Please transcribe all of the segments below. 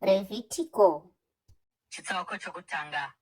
Revhitiko chitsauko chokutanga.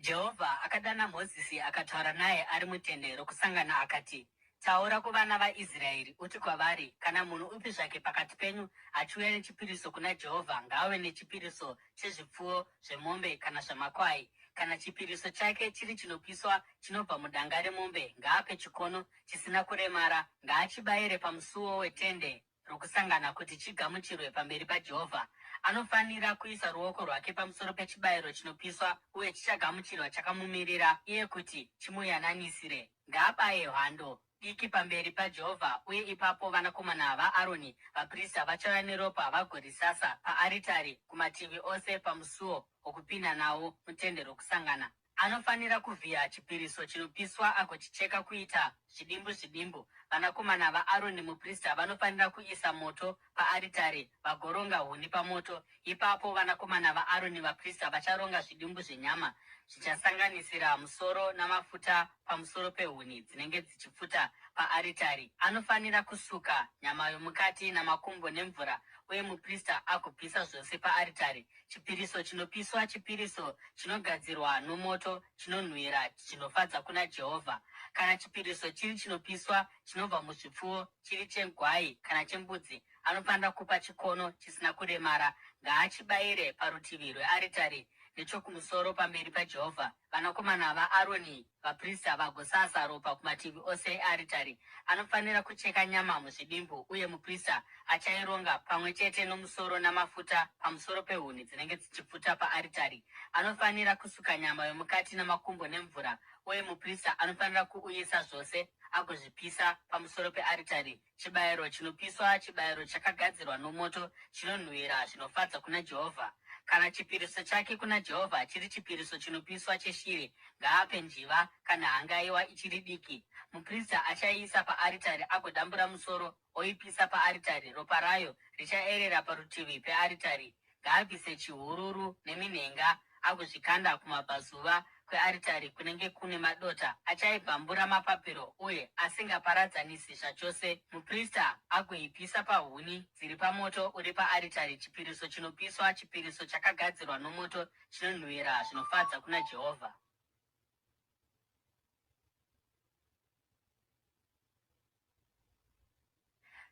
Jehovha akadana Mozisi akataura naye ari mutende rokusangana akati, taura kuvana vaIsraeri uti kwavari, kana munhu upi zvake pakati penyu achiuya nechipiriso kuna Jehovha, ngaave nechipiriso chezvipfuwo zvemombe kana zvamakwai. Kana chipiriso chake chiri chinopiswa chinobva mudanga remombe, ngaape chikono chisina kuremara, ngaachibayire pamusuo wetende rokusangana kuti chigamuchirwe pamberi paJehovha. Anofanira kuisa ruoko rwake pamusoro pechibayiro chinopiswa, uye chichagamuchirwa chakamumirira iye kuti chimuyananisire. Ngaabaye hwando diki pamberi paJehovha, uye ipapo vanakomana vaAroni vaprista vachauya neropa vagorisasa paaritari kumativi ose pamusuo wokupinda nawo mutende rokusangana. Anofanira kuvhiya chipiriso chinopiswa agochicheka kuita zvidimbu zvidimbu. Vanakomana vaAroni muprista vanofanira kuisa moto paaritari vagoronga huni pamoto. Ipapo vanakomana vaAroni vaprista vacharonga zvidimbu zvenyama zvichasanganisira musoro namafuta pamusoro pehuni dzinenge dzichipfuta paaritari. Anofanira kusuka nyama yomukati namakumbo nemvura, uye muprista agopisa zvose paaritari. Chipiriso chinopiswa chipiriso chinogadzirwa nomoto, chinonhuhwira zvinofadza kuna Jehovha. Kana chipiriso chiri chinopiswa chinobva muzvipfuwo, chiri chegwai kana chembudzi, anofanira kupa chikono chisina kuremara. Ngaachibayire parutivi rwearitari nechokumusoro pamberi paJehovha. Vanakomana vaAroni vaprista vagosasa ropa kumativi ose earitari. Anofanira kucheka nyama muzvidimbu, uye muprista achaironga pamwe chete nomusoro namafuta pamusoro pehuni dzinenge dzichipfuta paaritari. Anofanira kusuka nyama yomukati namakumbo nemvura, uye muprista anofanira kuuyisa zvose agozvipisa pamusoro pearitari. Chibayiro chinopiswa, chibayiro chakagadzirwa nomoto, chinonhuhwira zvinofadza kuna Jehovha. Kana chipiriso chake kuna Jehovha chiri chipiriso chinopiswa cheshiri, ngaape njiva kana hangaiwa ichiri diki. Muprista achaiisa paaritari agodambura musoro oipisa paaritari. Ropa rayo richaerera parutivi pearitari. Ngaabvise chihururu neminhenga agozvikanda kumabvazuva kwearitari kunenge kune madota. Achaibvambura mapapiro uye asingaparadzanisi zvachose. Muprista agoipisa pahuni dziri pamoto uri paaritari. Chipiriso chinopiswa, chipiriso chakagadzirwa nomoto, chinonhuhwira zvinofadza kuna Jehovha.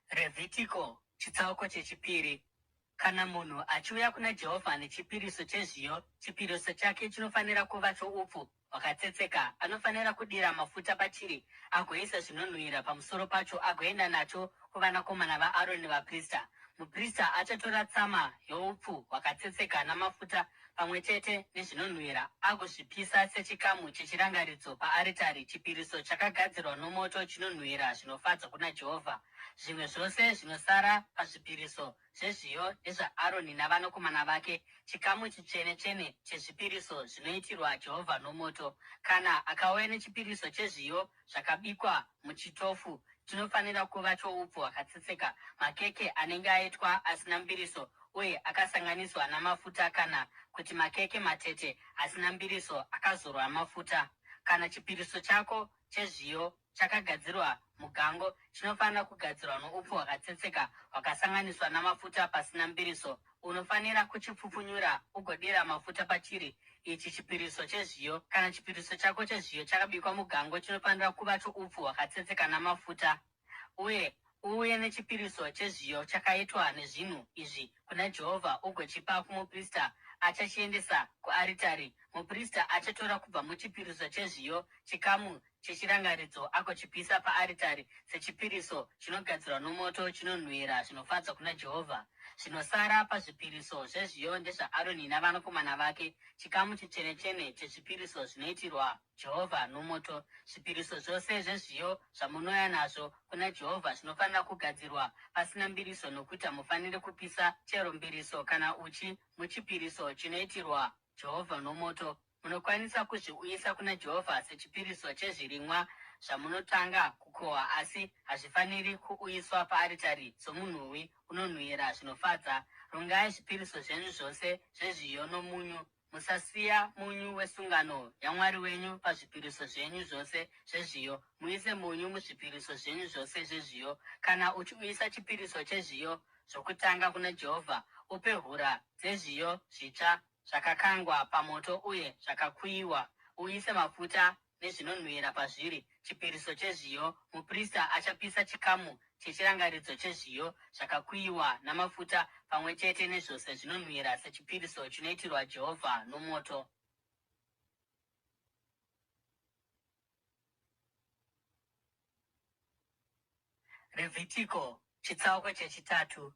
Revhitiko chitsauko chechipiri. Kana munhu achiuya kuna Jehovha nechipiriso chezviyo, chipiriso chake chinofanira kuva choupfu hwakatsetseka. Anofanira kudira mafuta pachiri agoisa zvinonhuhwira pamusoro pacho, agoenda nacho kuvanakomana vaAroni vaprista. Muprista achatora tsama youpfu hwakatsetseka namafuta pamwe chete nezvinonhuhwira agozvipisa sechikamu chechirangaridzo paaritari, chipiriso chakagadzirwa nomoto, chinonhuhwira zvinofadza kuna Jehovha. Zvimwe zvose zvinosara pazvipiriso zvezviyo ndezvaAroni navanakomana vake, chikamu chitsvene-tsvene chezvipiriso zvinoitirwa Jehovha nomoto. Kana akauya nechipiriso chezviyo zvakabikwa muchitofu, chinofanira kuva choupfu hwakatsetseka, makeke anenge aitwa asina mbiriso uye akasanganiswa namafuta, kana kuti makeke matete asina mbiriso akazorwa mafuta. Kana chipiriso chako chezviyo chakagadzirwa mugango, chinofanira kugadzirwa noupfu hwakatsetseka hwakasanganiswa namafuta pasina mbiriso. Unofanira kuchipfupfunyura ugodira mafuta pachiri. Ichi chipiriso chezviyo. Kana chipiriso chako chezviyo chakabikwa mugango, chinofanira kuva choupfu hwakatsetseka namafuta. Uye uuye nechipiriso chezviyo chakaitwa nezvinhu izvi kuna Jehovha, ugochipa kumuprista achachiendesa kuaritari. Muprista achatora kubva muchipiriso chezviyo chikamu chechirangaridzo agochipisa paaritari sechipiriso chinogadzirwa nomoto, chinonhuhwira zvinofadza kuna Jehovha. Zvinosara pazvipiriso zvezviyo ndezvaAroni navanakomana vake, chikamu chitsvene-tsvene chezvipiriso zvinoitirwa Jehovha nomoto. Zvipiriso zvose zvezviyo zvamunouya nazvo kuna Jehovha zvinofanira kugadzirwa pasina mbiriso, nokuti hamufaniri kupisa chero mbiriso kana uchi muchipiriso chinoitirwa Jehovha nomoto. Munokwanisa kuzviuyisa kuna Jehovha sechipiriso chezvirimwa zvamunotanga kukohwa, asi hazvifaniri kuuyiswa paaritari somunhuwi unonhuhwira zvinofadza. Rongai zvipiriso zvenyu zvose zvezviyo nomunyu Musasiya munyu wesungano yaMwari wenyu pazvipiriso zvenyu zvose zvezviyo. Muise munyu muzvipiriso zvenyu zvose zvezviyo. Kana uchiuyisa chipiriso chezviyo zvokutanga kuna Jehovha, upe hura dzezviyo zvitsva zvakakangwa pamoto uye zvakakuyiwa. Uise mafuta nezvinonhuhwira pazviri. Chipiriso chezviyo, muprista achapisa chikamu chechirangaridzo chezviyo zvakakuyiwa namafuta pamwe chete nezvose zvinonhuhwira sechipiriso chinoitirwa Jehovha nomoto. Revhitiko chitsauko chechitatu.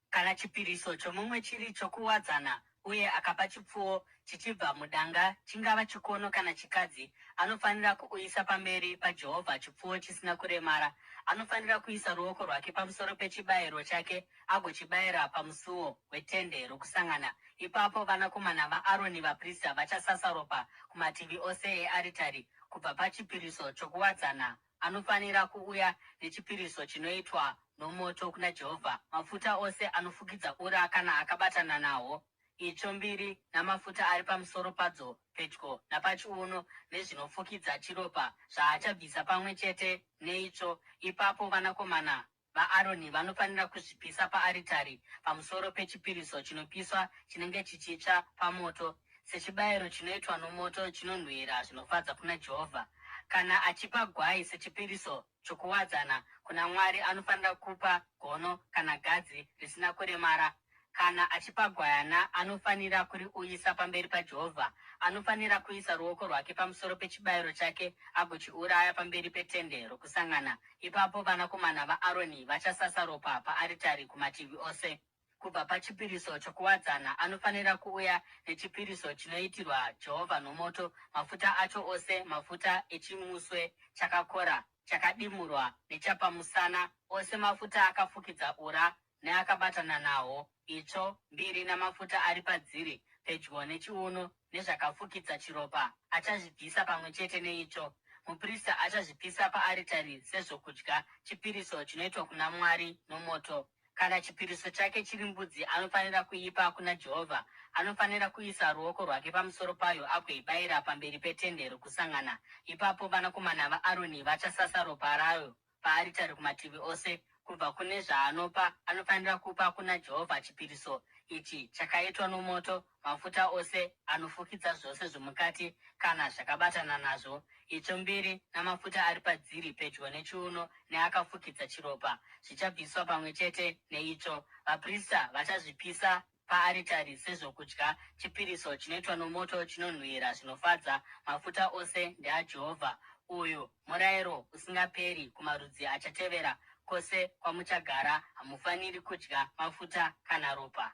Kana chipiriso chomumwe chiri chokuwadzana uye akapa chipfuwo chichibva mudanga, chingava chikono kana chikadzi, anofanira kuuyisa pamberi paJehovha chipfuwo chisina kuremara. Anofanira kuisa ruoko rwake pamusoro pechibayiro chake agochibayira pamusuo weTende Rokusangana. Ipapo vanakomana vaAroni vaprista vachasasa ropa kumativi ose earitari. Kubva pachipiriso chokuwadzana anofanira kuuya nechipiriso chinoitwa nomoto kuna Jehovha, mafuta ose anofukidza ura kana akabatana nawo, itsvo mbiri namafuta ari pamusoro padzo, pedyo napachiuno, nezvinofukidza chiropa zvaachabvisa pamwe chete neitsvo. Ipapo vanakomana vaAroni vanofanira kuzvipisa paaritari pamusoro pechipiriso chinopiswa chinenge chichitsva pamoto, sechibayiro chinoitwa nomoto chinonhuhwira zvinofadza kuna Jehovha. Kana achipa gwai sechipiriso chokuwadzana kuna Mwari, anofanira kupa gono kana gadzi risina kuremara. Kana achipa gwayana, anofanira kuriuyisa pamberi paJehovha. Anofanira kuisa ruoko rwake pamusoro pechibayiro chake agochiuraya pamberi peTende Rokusangana. Ipapo vanakomana vaAroni vachasasa ropa paaritari kumativi ose. Kubva pachipiriso chokuwadzana anofanira kuuya nechipiriso chinoitirwa Jehovha nomoto, mafuta acho ose, mafuta echimuswe chakakora chakadimurwa nechapamusana, ose mafuta akafukidza ura neakabatana nawo, itsvo mbiri namafuta ari padziri pedyo nechiuno nezvakafukidza chiropa, achazvibvisa pamwe chete neitsvo. Muprista achazvipisa paaritari sezvokudya, chipiriso chinoitwa kuna Mwari nomoto. Kana chipiriso chake chiri mbudzi, anofanira kuipa kuna Jehovha. Anofanira kuisa ruoko rwake pamusoro payo agoibayira pamberi peTende Rokusangana. Ipapo vanakomana vaAroni vachasasa ropa rayo paaritari kumativi ose. Kubva kune zvaanopa, anofanira kupa kuna Jehovha chipiriso ichi chakaitwa nomoto, mafuta ose anofukidza zvose zvomukati kana zvakabatana nazvo, itsvo mbiri namafuta ari padziri pedyo nechiuno neakafukidza chiropa, zvichabviswa pamwe chete neitsvo. Vaprista vachazvipisa paaritari sezvokudya, chipiriso chinoitwa nomoto chinonhuhwira zvinofadza. Mafuta ose ndeaJehovha. Uyu murayiro usingaperi kumarudzi achatevera. Kwose kwamuchagara hamufaniri kudya mafuta kana ropa.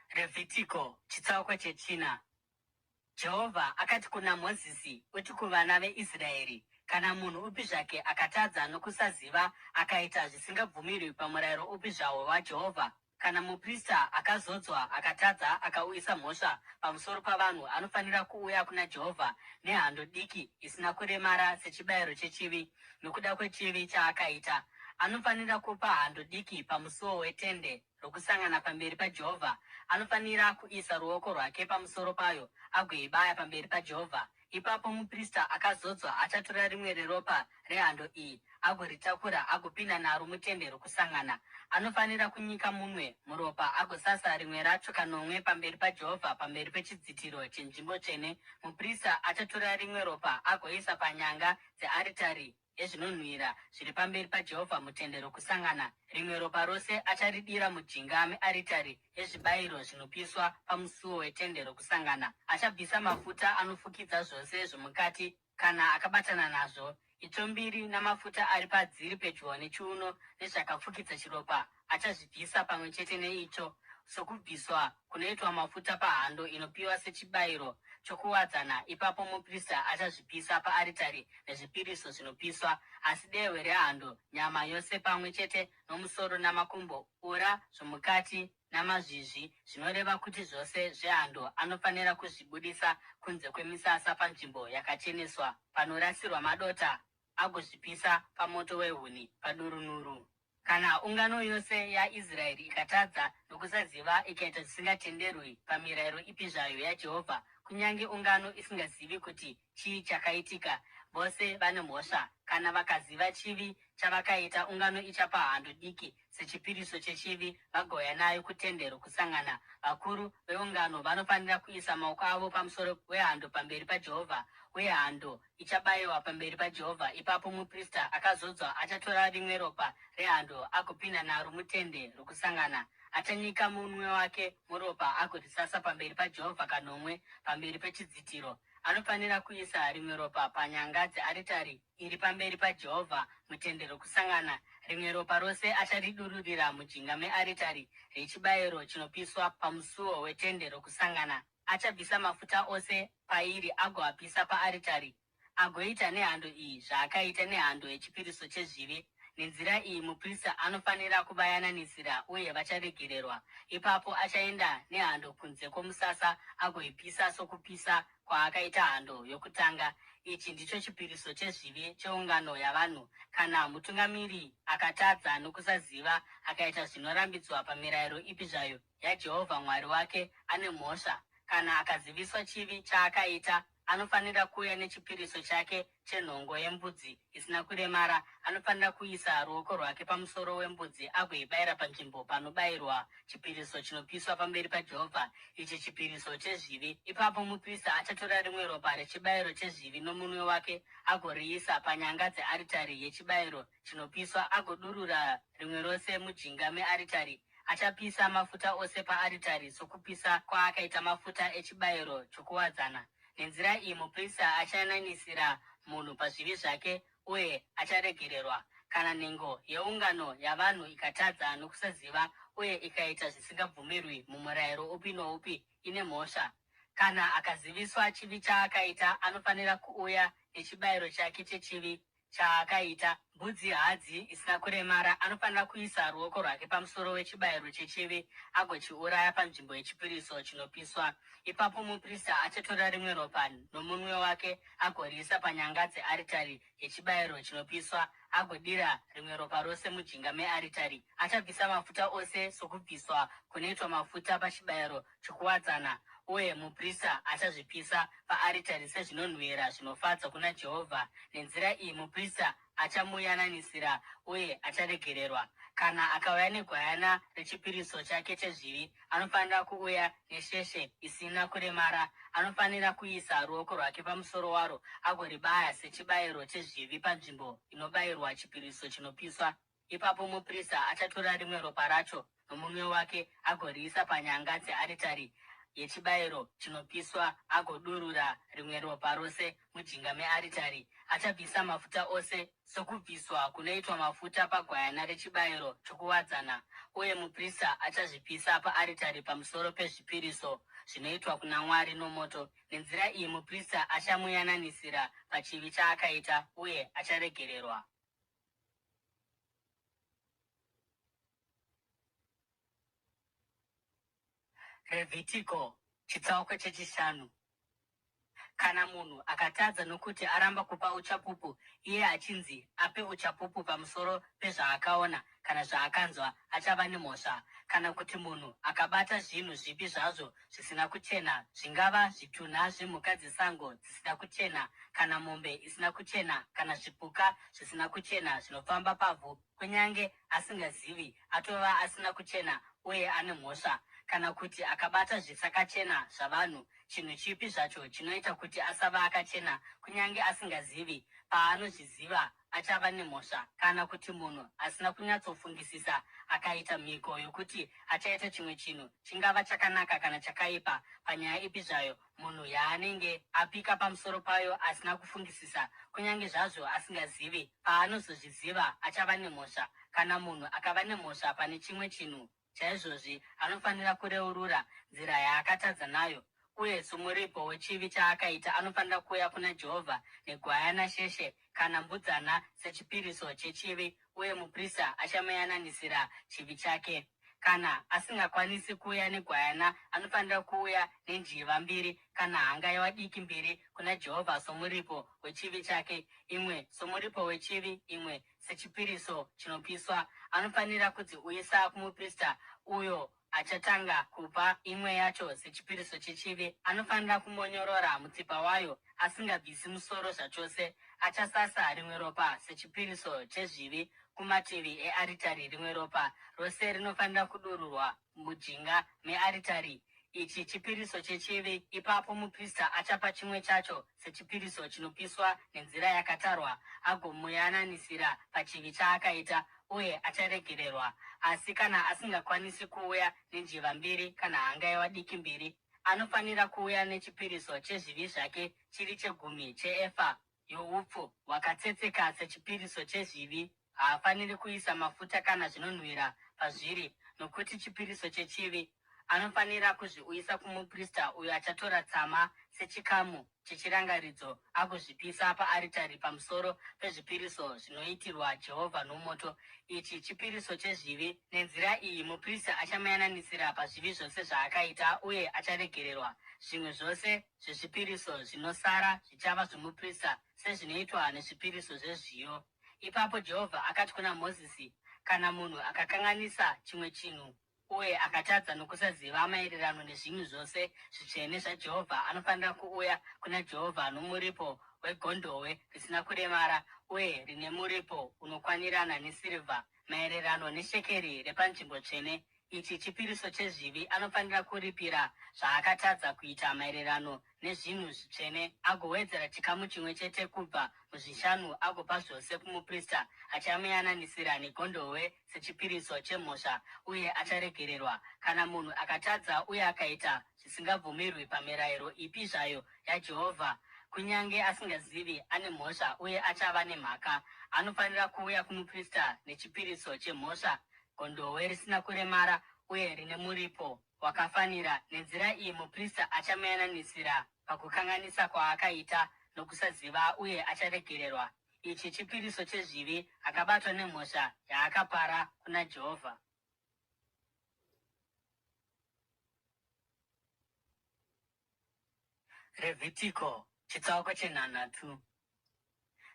Revhitiko chitsauko chechina. Jehovha akati kuna Mozisi, uti kuvana veIsraeri, kana munhu upi zvake akatadza nokusaziva akaita zvisingabvumirwi pamurayiro upi zvawo waJehovha, kana muprista akazodzwa akatadza akauyisa mhosva pamusoro pavanhu, anofanira kuuya kuna Jehovha nehando diki isina kuremara sechibayiro chechivi nokuda kwechivi chaakaita. Anofanira kupa hando diki pamusuo weTende Rokusangana pamberi paJehovha. Anofanira kuisa ruoko rwake pamusoro payo agoibaya pamberi paJehovha. Ipapo muprista akazodzwa achatora rimwe reropa rehando iyi agoritakura agopinda naro muTende Rokusangana. Anofanira kunyika munwe muropa agosasa rimwe racho kanomwe pamberi paJehovha pamberi pechidzitiro chenzvimbo tsvene. Muprista achatora rimwe ropa agoisa panyanga dzearitari ezvinonhuhwira zviri pamberi paJehovha muTende Rokusangana. Rimwe ropa rose acharidira mujinga mearitari ezvibayiro zvinopiswa pamusuo weTende Rokusangana. Achabvisa mafuta anofukidza zvose zvomukati kana akabatana nazvo, itsvo mbiri namafuta ari padziri pedyo nechiuno nezvakafukidza chiropa, achazvibvisa pamwe chete neitsvo, sokubviswa kunoitwa mafuta pahando inopiwa sechibayiro chokuwadzana. Ipapo muprista achazvipisa paaritari nezvipiriso zvinopiswa, asi dehwe rehando, nyama yose pamwe chete nomusoro namakumbo, ura zvomukati namazvizvi, zvinoreva kuti zvose zvehando, anofanira kuzvibudisa kunze kwemisasa panzvimbo yakacheneswa panorasirwa madota, agozvipisa pamoto wehuni padurunhuru. Kana ungano yose yaIsraeri ikatadza nokusaziva ikaita zvisingatenderwi pamirayiro ipi zvayo yaJehovha, kunyange ungano isingazivi kuti chii chakaitika, vose vane mhosva. Kana vakaziva chivi chavakaita, ungano ichapa hando diki sechipiriso chechivi vagouya nayo kuTende Rokusangana. Vakuru veungano vanofanira kuisa maoko avo pamusoro wehando pamberi paJehovha, uye hando ichabayiwa pamberi paJehovha. Ipapo muprista akazodzwa achatora rimwe ropa rehando agopinda naro muTende Rokusangana. Achanyika munwe wake muropa agorisasa pamberi paJehovha kanomwe pamberi pechidzitiro. Anofanira kuisa rimwe ropa panyanga dzearitari iri pamberi paJehovha muTende Rokusangana. Rimwe ropa rose acharidururira mujinga mearitari rechibayiro chinopiswa pamusuo weTende Rokusangana. Achabvisa mafuta ose pairi agoapisa paaritari, agoita nehando iyi zvaakaita nehando yechipiriso chezvivi. Nenzira iyi muprista anofanira kuvayananisira uye vacharegererwa. Ipapo achaenda nehando kunze kwomusasa agoipisa sokupisa kwaakaita hando yokutanga. Ichi ndicho chipiriso chezvivi cheungano yavanhu. Kana mutungamiri akatadza nokusaziva akaita zvinorambidzwa pamirayiro ipi zvayo yaJehovha Mwari wake, ane mhosva. Kana akaziviswa chivi chaakaita, anofanira kuuya nechipiriso chake chenhongo yembudzi isina kuremara. Anofanira kuisa ruoko rwake pamusoro wembudzi agoibayira panzvimbo panobayirwa chipiriso chinopiswa pamberi paJehovha, ichi chipiriso chezvivi. Ipapo muprista achatora rimwe ropa rechibayiro chezvivi nomunwe wake agoriisa panyanga dzearitari yechibayiro chinopiswa, agodurura rimwe rose mujinga mearitari. Achapisa mafuta ose paaritari sokupisa kwaakaita mafuta echibayiro chokuwadzana. Nenzira iyi muprista achayananisira munhu pazvivi zvake uye acharegererwa. Kana nhengo yeungano yavanhu ikatadza nokusaziva uye ikaita zvisingabvumirwi mumurayiro upi noupi, ine mhosva. Kana akaziviswa chivi chaakaita, anofanira kuuya nechibayiro chake chechivi chaakaita, mbudzi hadzi isina kuremara. Anofanira kuisa ruoko rwake pamusoro wechibayiro chechivi agochiuraya panzvimbo yechipiriso chinopiswa. Ipapo muprista achatora rimwe ropa nomunwe wake agoriisa panyanga dzearitari yechibayiro chinopiswa, agodira rimwe ropa rose mujinga mearitari. Achabvisa mafuta ose sokubviswa kunoitwa mafuta pachibayiro chokuwadzana, uye muprista achazvipisa paaritari sezvinonhuhwira zvinofadza kuna Jehovha. Nenzira iyi muprista achamuyananisira uye acharegererwa. Kana akauya negwayana rechipiriso chake chezvivi, anofanira kuuya nesheshe isina kuremara. Anofanira kuisa ruoko rwake pamusoro waro agoribaya sechibayiro chezvivi panzvimbo inobayirwa chipiriso chinopiswa. Ipapo muprista achatora rimwe ropa racho nomunwe wake agoriisa panyanga dzearitari yechibayiro chinopiswa, agodurura rimwe ropa rose mujinga mearitari. Achabvisa mafuta ose sokubviswa kunoitwa mafuta pagwayana rechibayiro chokuwadzana, uye muprista achazvipisa paaritari pamusoro pezvipiriso zvinoitwa kuna Mwari nomoto. Nenzira iyi muprista achamuyananisira pachivi chaakaita uye acharegererwa. Revhitiko chitsauko chechishanu. Kana munhu akatadza nokuti aramba kupa uchapupu, iye achinzi ape uchapupu pamusoro pezvaakaona kana zvaakanzwa, achava nemhosva. Kana kuti munhu akabata zvinhu zvipi zvazvo zvisina kuchena, zvingava zvitunha zvemhuka dzesango dzisina kuchena, kana mombe isina kuchena, kana zvipuka zvisina kuchena zvinofamba pavhu, kunyange asingazivi, atova asina kuchena uye ane mhosva. Kana kuti akabata zvisakachena zvavanhu, chinhu chipi zvacho chinoita kuti asava akachena, kunyange asingazivi, paanozviziva achava nemhosva. Kana kuti munhu asina kunyatsofungisisa akaita mhiko yokuti achaita chimwe chinhu, chingava chakanaka kana chakaipa, panyaya ipi zvayo, munhu yaanenge apika pamusoro payo asina kufungisisa, kunyange zvazvo asingazivi, paanozozviziva achava nemhosva. Kana munhu akava nemhosva pane chimwe chinhu chaizvozvi, anofanira kureurura nzira yaakatadza nayo, uye somuripo wechivi chaakaita anofanira kuuya kuna Jehovha negwayana sheshe kana mbudzana sechipiriso chechivi, uye muprista achamuyananisira chivi chake. Kana asingakwanisi kuuya negwayana, anofanira kuuya nenjiva 2 kana hangaiwa diki 2 kuna Jehovha somuripo wechivi chake, imwe somuripo wechivi, imwe sechipiriso chinopiswa. Anofanira kudziuyisa kumuprista, uyo achatanga kupa imwe yacho sechipiriso chechivi. Anofanira kumonyorora mutsipa wayo asingabvisi musoro zvachose. Achasasa rimwe ropa sechipiriso chezvivi kumativi earitari. Rimwe ropa rose rinofanira kudururwa mujinga mearitari. Ichi chipiriso chechivi. Ipapo muprista achapa chimwe chacho sechipiriso chinopiswa nenzira yakatarwa, agomuyananisira pachivi chaakaita, uye acharegererwa. Asi kana asingakwanisi kuuya nenjiva 2 kana hangaiwa diki 2, anofanira kuuya nechipiriso chezvivi zvake chiri chegumi cheefa youpfu hwakatsetseka sechipiriso chezvivi. Haafaniri kuisa mafuta kana zvinonhuhwira pazviri, nokuti chipiriso chechivi. Anofanira kuzviuyisa kumuprista, uyo achatora tsama sechikamu chechirangaridzo agozvipisa paaritari pamusoro pezvipiriso zvinoitirwa Jehovha nomoto. Ichi chipiriso chezvivi. Nenzira iyi muprista achamuyananisira pazvivi zvose zvaakaita, uye acharegererwa. Zvimwe zvose zvezvipiriso zvinosara zvichava zvomuprista, sezvinoitwa nezvipiriso zvezviyo. Ipapo Jehovha akati kuna Mozisi, kana munhu akakanganisa chimwe chinhu uye akatadza nokusaziva maererano nezvinhu zvose zvitsvene zvaJehovha, anofanira kuuya kuna Jehovha nomuripo wegondobwe risina kuremara uye rine muripo unokwanirana nesirivha, maererano neshekeri repanzvimbo tsvene. Ichi chipiriso chezvivi. Anofanira kuripira zvaakatadza kuita maererano nezvinhu zvitsvene, agowedzera chikamu chimwe chete kubva muzvishanu agopa zvose kumuprista, achamuyananisira negondobwe sechipiriso chemhosva, uye acharegererwa. Kana munhu akatadza uye akaita zvisingabvumirwi pamirayiro ipi zvayo yaJehovha, kunyange asingazivi, ane mhosva uye achava nemhaka, anofanira kuuya kumuprista nechipiriso chemhosva, gondobwe risina kuremara uye rine muripo wakafanira. Nenzira iyi muprista achamuyananisira pakukanganisa kwaakaita nokusaziva, uye acharegererwa. Ichi chipiriso chezvivi akabatwa nemhosva yaakapara kuna Jehovha. Revhitiko chitsauko 9.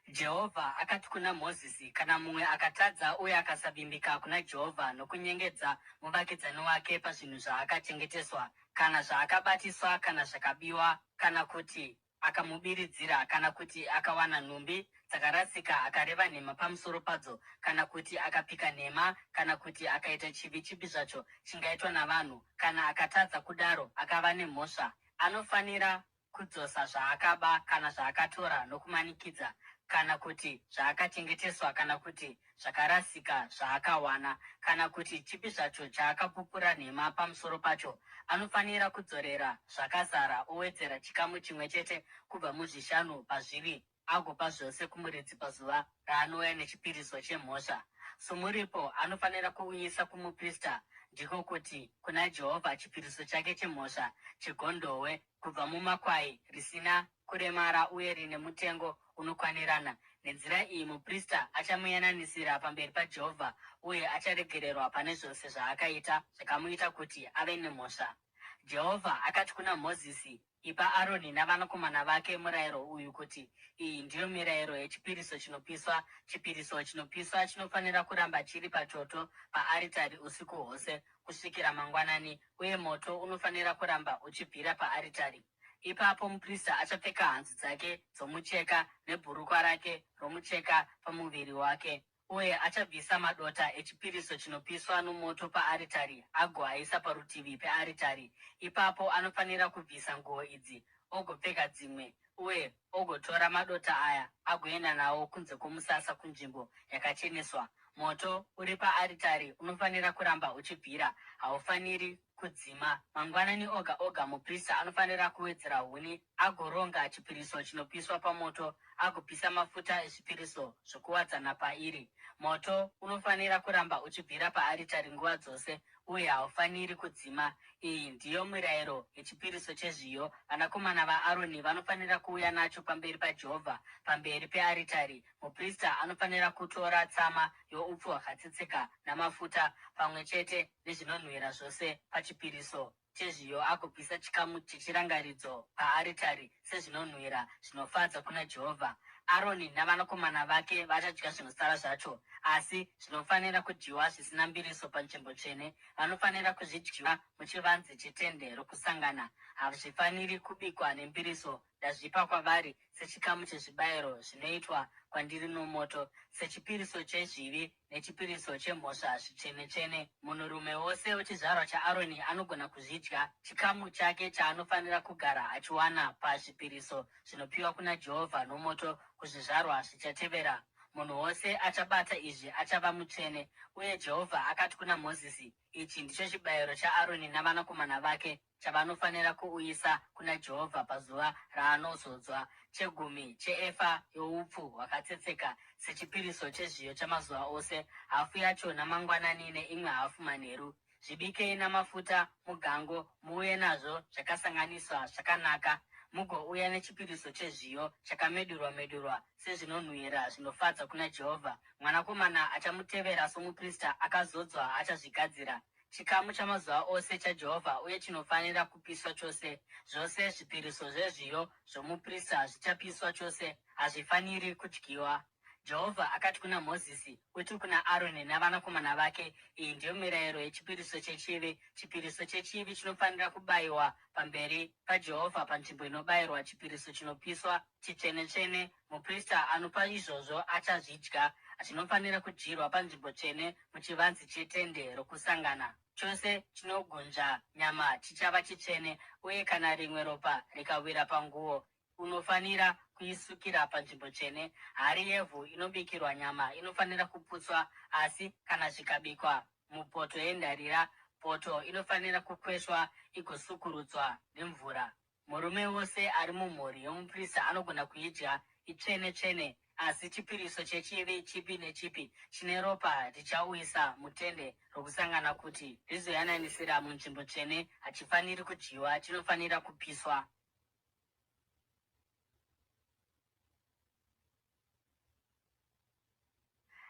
Jehovha akati kuna Mozisi, kana mumwe akatadza uye akasavimbika kuna Jehovha nokunyengedza muvakidzani wake pazvinhu zvaakachengeteswa, kana zvaakabatiswa, kana zvakabiwa, kana kuti akamubiridzira, kana kuti akawana nhumbi dzakarasika akareva nhema pamusoro padzo, kana kuti akapika nhema, kana kuti akaita chivi chipi zvacho chingaitwa navanhu, kana akatadza kudaro akava nemhosva, anofanira kudzosa zvaakaba kana zvaakatora nokumanikidza, kana kuti zvaakachengeteswa, kana kuti zvakarasika zvaakawana, kana kuti chipi zvacho chaakapupura nhema pamusoro pacho. Anofanira kudzorera zvakazara, owedzera chikamu chimwe chete kubva muzvishanu pazviri, agopa zvose kumuridzi pazuva raanouya nechipiriso chemhosva. Somuripo anofanira kuuyisa kumuprista, ndiko kuti kuna Jehovha, chipiriso chake chemhosva chegondobwe kubva mumakwai, risina kuremara uye rine mutengo unokwanirana. Nenzira iyi muprista achamuyananisira pamberi paJehovha, uye acharegererwa pane zvose zvaakaita zvakamuita kuti ave nemhosva. Jehovha akati kuna Mozisi, ipa Aroni navanakomana vake murayiro uyu kuti, iyi ndiyo mirayiro yechipiriso chinopiswa. Chipiriso chinopiswa chinofanira kuramba chiri pachoto paaritari usiku hwose kusvikira mangwanani, uye moto unofanira kuramba uchibvira paaritari. Ipapo muprista achapfeka hanzu dzake dzomucheka nebhurukwa rake romucheka pamuviri wake, uye achabvisa madota echipiriso chinopiswa nomoto paaritari agoaisa parutivi pearitari. Ipapo anofanira kubvisa nguo idzi, ogopfeka dzimwe, uye ogotora madota aya agoenda nawo kunze kwomusasa kunzvimbo yakacheneswa. Moto uri paaritari unofanira kuramba uchibvira, haufaniri kudzima. Mangwanani oga oga muprista anofanira kuwedzera huni agoronga chipiriso chinopiswa pamoto, agopisa mafuta ezvipiriso zvokuwadzana pairi. Moto unofanira kuramba uchibvira paaritari nguva dzose, uye haufaniri kudzima. Iyi ndiyo mirayiro yechipiriso chezviyo. Vanakomana vaAroni vanofanira kuuya nacho pamberi paJehovha, pamberi pearitari. Muprista anofanira kutora tsama youpfu hwakatsetseka namafuta pamwe chete nezvinonhuhwira zvose pachipiriso chezviyo, agopisa chikamu chechirangaridzo paaritari sezvinonhuhwira zvinofadza kuna Jehovha. Aroni navanakomana vake vachadya zvinosara zvacho, asi zvinofanira kudyiwa zvisina mbiriso panzvimbo tsvene. Vanofanira kuzvidyiwa muchivanze chetende rokusangana. Hazvifaniri kubikwa nembiriso. Ndazvipa kwavari sechikamu chezvibayiro zvinoitwa kwandiri nomoto, sechipiriso chezvivi nechipiriso chemhosva zvitsvene-tsvene. Munhurume wose wechizvarwa chaAroni anogona kuzvidya. Chikamu chake chaanofanira kugara achiwana pazvipiriso zvinopiwa kuna Jehovha nomoto kuzvizvarwa zvichatevera. Munhu wose achabata izvi achava mutsvene. Uye Jehovha akati kuna Mozisi, ichi ndicho chibayiro chaAroni navanakomana vake chavanofanira kuuyisa kuna Jehovha pazuva raanozodzwa: chegumi cheefa youpfu hwakatsetseka sechipiriso chezviyo chamazuva ose, hafu yacho namangwanani neimwe hafu manheru. Zvibikei namafuta mugango, muuye nazvo zvakasanganiswa zvakanaka. Mugouya nechipiriso chezviyo chakamedurwa-medurwa sezvinonhuhwira zvinofadza kuna Jehovha. Mwanakomana achamutevera somuprista akazodzwa achazvigadzira. Chikamu chamazuva ose chaJehovha uye chinofanira kupiswa chose. Zvose zvipiriso zvezviyo zvomuprista zvichapiswa chose, hazvifaniri kudyiwa. Jehovha akati kuna Mozisi, uti kuna Aroni navanakomana vake, iyi ndiyo mirayiro yechipiriso chechivi. Chipiriso chechivi chinofanira kubayiwa pamberi paJehovha panzvimbo inobayirwa chipiriso chinopiswa chitsvene-tsvene. Muprista anopa izvozvo achazvidya. Zvinofanira kudyirwa panzvimbo tsvene muchivanze chetende rokusangana. Chose chinogunzva nyama chichava chitsvene, uye kana rimwe ropa rikawira panguo, unofanira kuisukira panzvimbo tsvene. Hari yevhu inobikirwa nyama inofanira kuputswa, asi kana zvikabikwa mupoto yendarira, poto inofanira kukweshwa igosukurudzwa nemvura. Murume wose ari mumhuri yomuprista anogona kuidya, itsvene-tsvene. Asi chipiriso chechivi chipi nechipi chine ropa richauyisa mutende rokusangana kuti rizoyananisira munzvimbo tsvene hachifaniri kudyiwa, chinofanira kupiswa.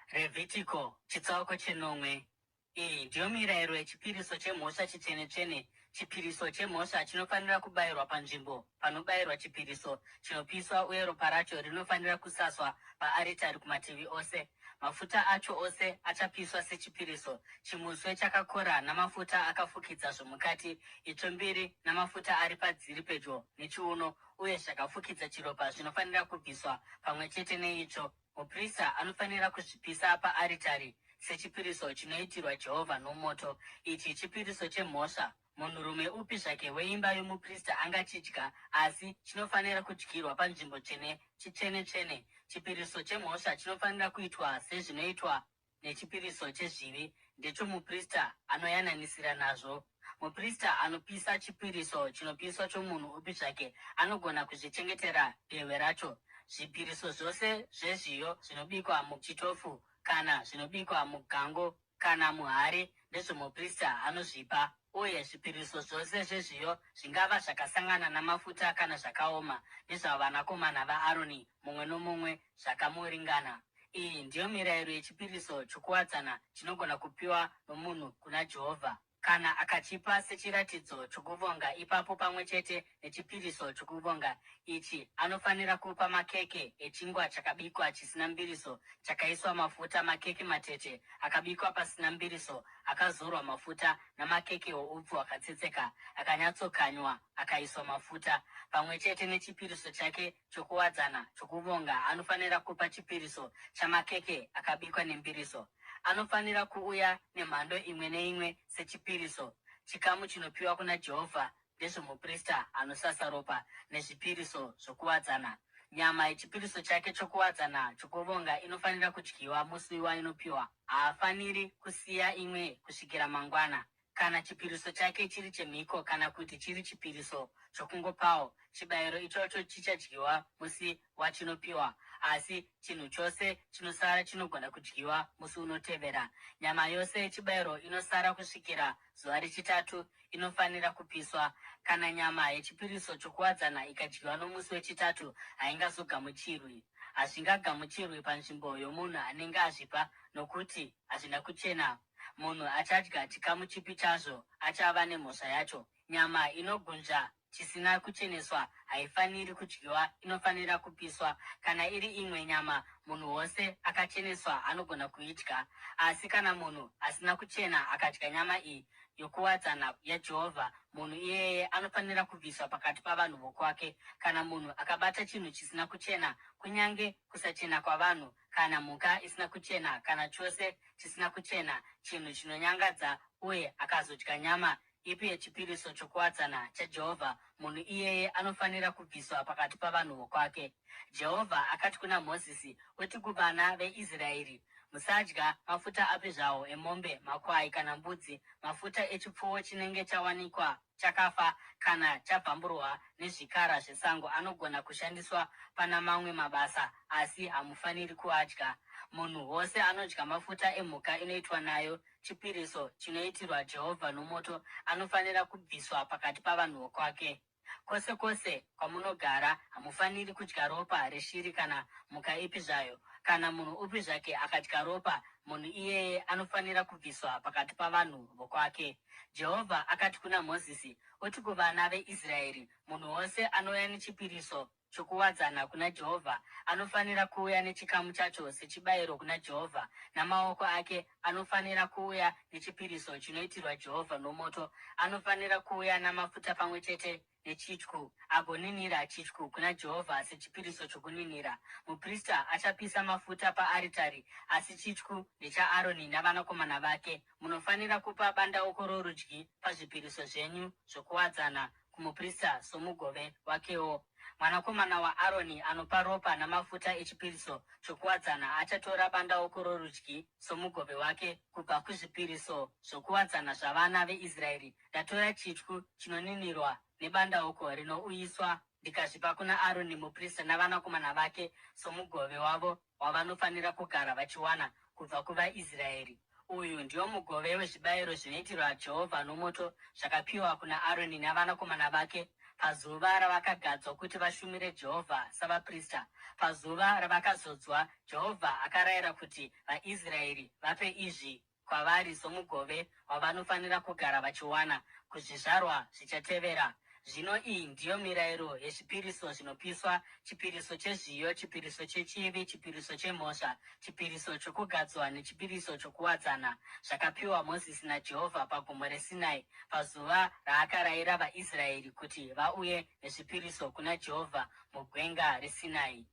Revhitiko chitsauko chenomwe. Iyi ndiyo mirayiro yechipiriso chemhosva chitsvene-tsvene. Chipiriso chemhosva chinofanira kubayirwa panzvimbo panobayirwa chipiriso chinopiswa, uye ropa racho rinofanira kusaswa paaritari kumativi ose. Mafuta acho ose achapiswa sechipiriso: chimuswe chakakora namafuta akafukidza zvomukati, itsvo mbiri namafuta ari padziri pedyo nechiuno, uye zvakafukidza chiropa zvinofanira kubviswa pamwe chete neitsvo. Muprista anofanira kuzvipisa paaritari sechipiriso chinoitirwa Jehovha nomoto. Ichi chipiriso chemhosva. Munhurume upi zvake weimba yomuprista angachidya, asi chinofanira kudyirwa panzvimbo tsvene, chitsvene-tsvene. Chipiriso chemhosva chinofanira kuitwa sezvinoitwa nechipiriso chezvivi, ndechomuprista anoyananisira nazvo. Muprista anopisa chipiriso chinopiswa chomunhu upi zvake anogona kuzvichengetera dehwe racho. Zvipiriso zvose zvezviyo zvinobikwa muchitofu kana zvinobikwa mugango kana muhari ndezvomuprista anozvipa. Uye zvipiriso zvose zvezviyo, zvingava zvakasangana namafuta kana zvakaoma, ndezvavanakomana vaAroni mumwe nomumwe zvakamuringana. Iyi ndiyo mirayiro yechipiriso chokuwadzana chinogona kupiwa nomunhu kuna Jehovha. Kana akachipa sechiratidzo chokuvonga, ipapo pamwe chete nechipiriso chokuvonga ichi anofanira kupa makeke echingwa chakabikwa chisina mbiriso, chakaiswa mafuta, makeke matete akabikwa pasina mbiriso, akazorwa mafuta, namakeke oupfu hwakatsetseka akanyatsokanywa akaiswa mafuta. Pamwe chete nechipiriso chake chokuwadzana chokuvonga anofanira kupa chipiriso chamakeke akabikwa nembiriso. Anofanira kuuya nemhando imwe neimwe sechipiriso. Chikamu chinopiwa kuna Jehovha ndezvomuprista anosasa ropa nezvipiriso zvokuwadzana. Nyama yechipiriso chake chokuwadzana chokuvonga inofanira kudyiwa musi wainopiwa. Haafaniri kusiya imwe kusvikira mangwana. kana chipiriso chake chiri chemhiko kana kuti chiri chipiriso chokungopawo, chibayiro ichocho chichadyiwa musi wachinopiwa, asi chinhu chose chinosara chinogona kudyiwa musi unotevera. Nyama yose yechibayiro inosara kusvikira zuva rechitatu inofanira kupiswa. Kana nyama yechipiriso chokuwadzana ikadyiwa nomusi wechitatu, haingazogamuchirwi. Hazvingagamuchirwi panzvimbo yomunhu anenge azvipa, nokuti hazvina kuchena. Munhu achadya chikamu chipi chazvo achava nemhosva yacho. Nyama inogunzva chisina kucheneswa haifaniri kudyiwa, inofanira kupiswa. Kana iri imwe nyama munhu wose akacheneswa anogona kuidya. Asi kana munhu asina kuchena akadya nyama iyi yokuwadzana yaJehovha, munhu iyeye anofanira kubviswa pakati pavanhu vokwake. Kana munhu akabata chinhu chisina kuchena, kunyange kusachena kwavanhu, kana mhuka isina kuchena, kana chose chisina kuchena, chinhu chinonyangadza, uye akazodya nyama ipi yechipiriso chokuwadzana chaJehovha, munhu iyeye anofanira kubviswa pakati pavanhu vokwake. Jehovha akati kuna Mozisi, uti kuvana veIsraeri, musadya mafuta api zvawo emombe, makwai kana mbudzi, mafuta echipfuwo chinenge chawanikwa chakafa kana chabvamburwa nezvikara zvesango anogona kushandiswa pana mamwe mabasa, asi hamufaniri kuadya. Munhu wose anodya mafuta emhuka inoitwa nayo chipiriso chinoitirwa Jehovha nomoto anofanira kubviswa pakati pavanhu vokwake. Kwose kwose kwamunogara hamufaniri kudya ropa reshiri kana mhuka ipi zvayo. Kana munhu upi zvake akadya ropa, munhu iyeye anofanira kubviswa pakati pavanhu vokwake. Jehovha akati kuna Mozisi, uti kuvana veIsraeri, munhu wose anouya nechipiriso chokuwadzana kuna Jehovha anofanira kuuya nechikamu chacho sechibayiro kuna Jehovha. Namaoko ake anofanira kuuya nechipiriso chinoitirwa Jehovha nomoto. Anofanira kuuya namafuta pamwe chete nechityu, agoninira chityu kuna Jehovha sechipiriso chokuninira. Muprista achapisa mafuta paaritari, asi chityu ndechaAroni navanakomana vake. Munofanira kupa bandauko rorudyi pazvipiriso zvenyu zvokuwadzana kumuprista somugove wakewo. Mwanakomana waAroni anopa ropa namafuta echipiriso chokuwadzana achatora bandauko rorudyi somugove wake kubva kuzvipiriso zvokuwadzana zvavana veIsraeri. Ndatora chityu chinoninirwa nebandauko rinouyiswa ndikazvipa kuna Aroni muprista navanakomana vake somugove wavo wavanofanira kugara vachiwana kubva kuvaIsraeri. Uyu ndio mugove wezvibayiro zvinoitirwa Jehovha nomoto zvakapiwa kuna Aroni navanakomana vake pazuva ravakagadzwa kuti vashumire Jehovha savaprista. Pazuva ravakazodzwa, Jehovha akarayira kuti vaIsraeri vape izvi kwavari somugove wavanofanira kugara vachiwana kuzvizvarwa zvichatevera. Zvino iyi ndiyo mirayiro yezvipiriso zvinopiswa: chipiriso chezviyo, chipiriso chechivi, chipiriso chemhosva, chipiriso chokugadzwa nechipiriso chokuwadzana, zvakapiwa Mozisi naJehovha pagomo reSinai pazuva raakarayira vaIsraeri kuti vauye nezvipiriso kuna Jehovha mugwenga reSinai.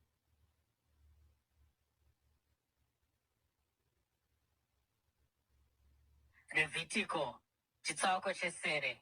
Levhitiko chitsauko chesere.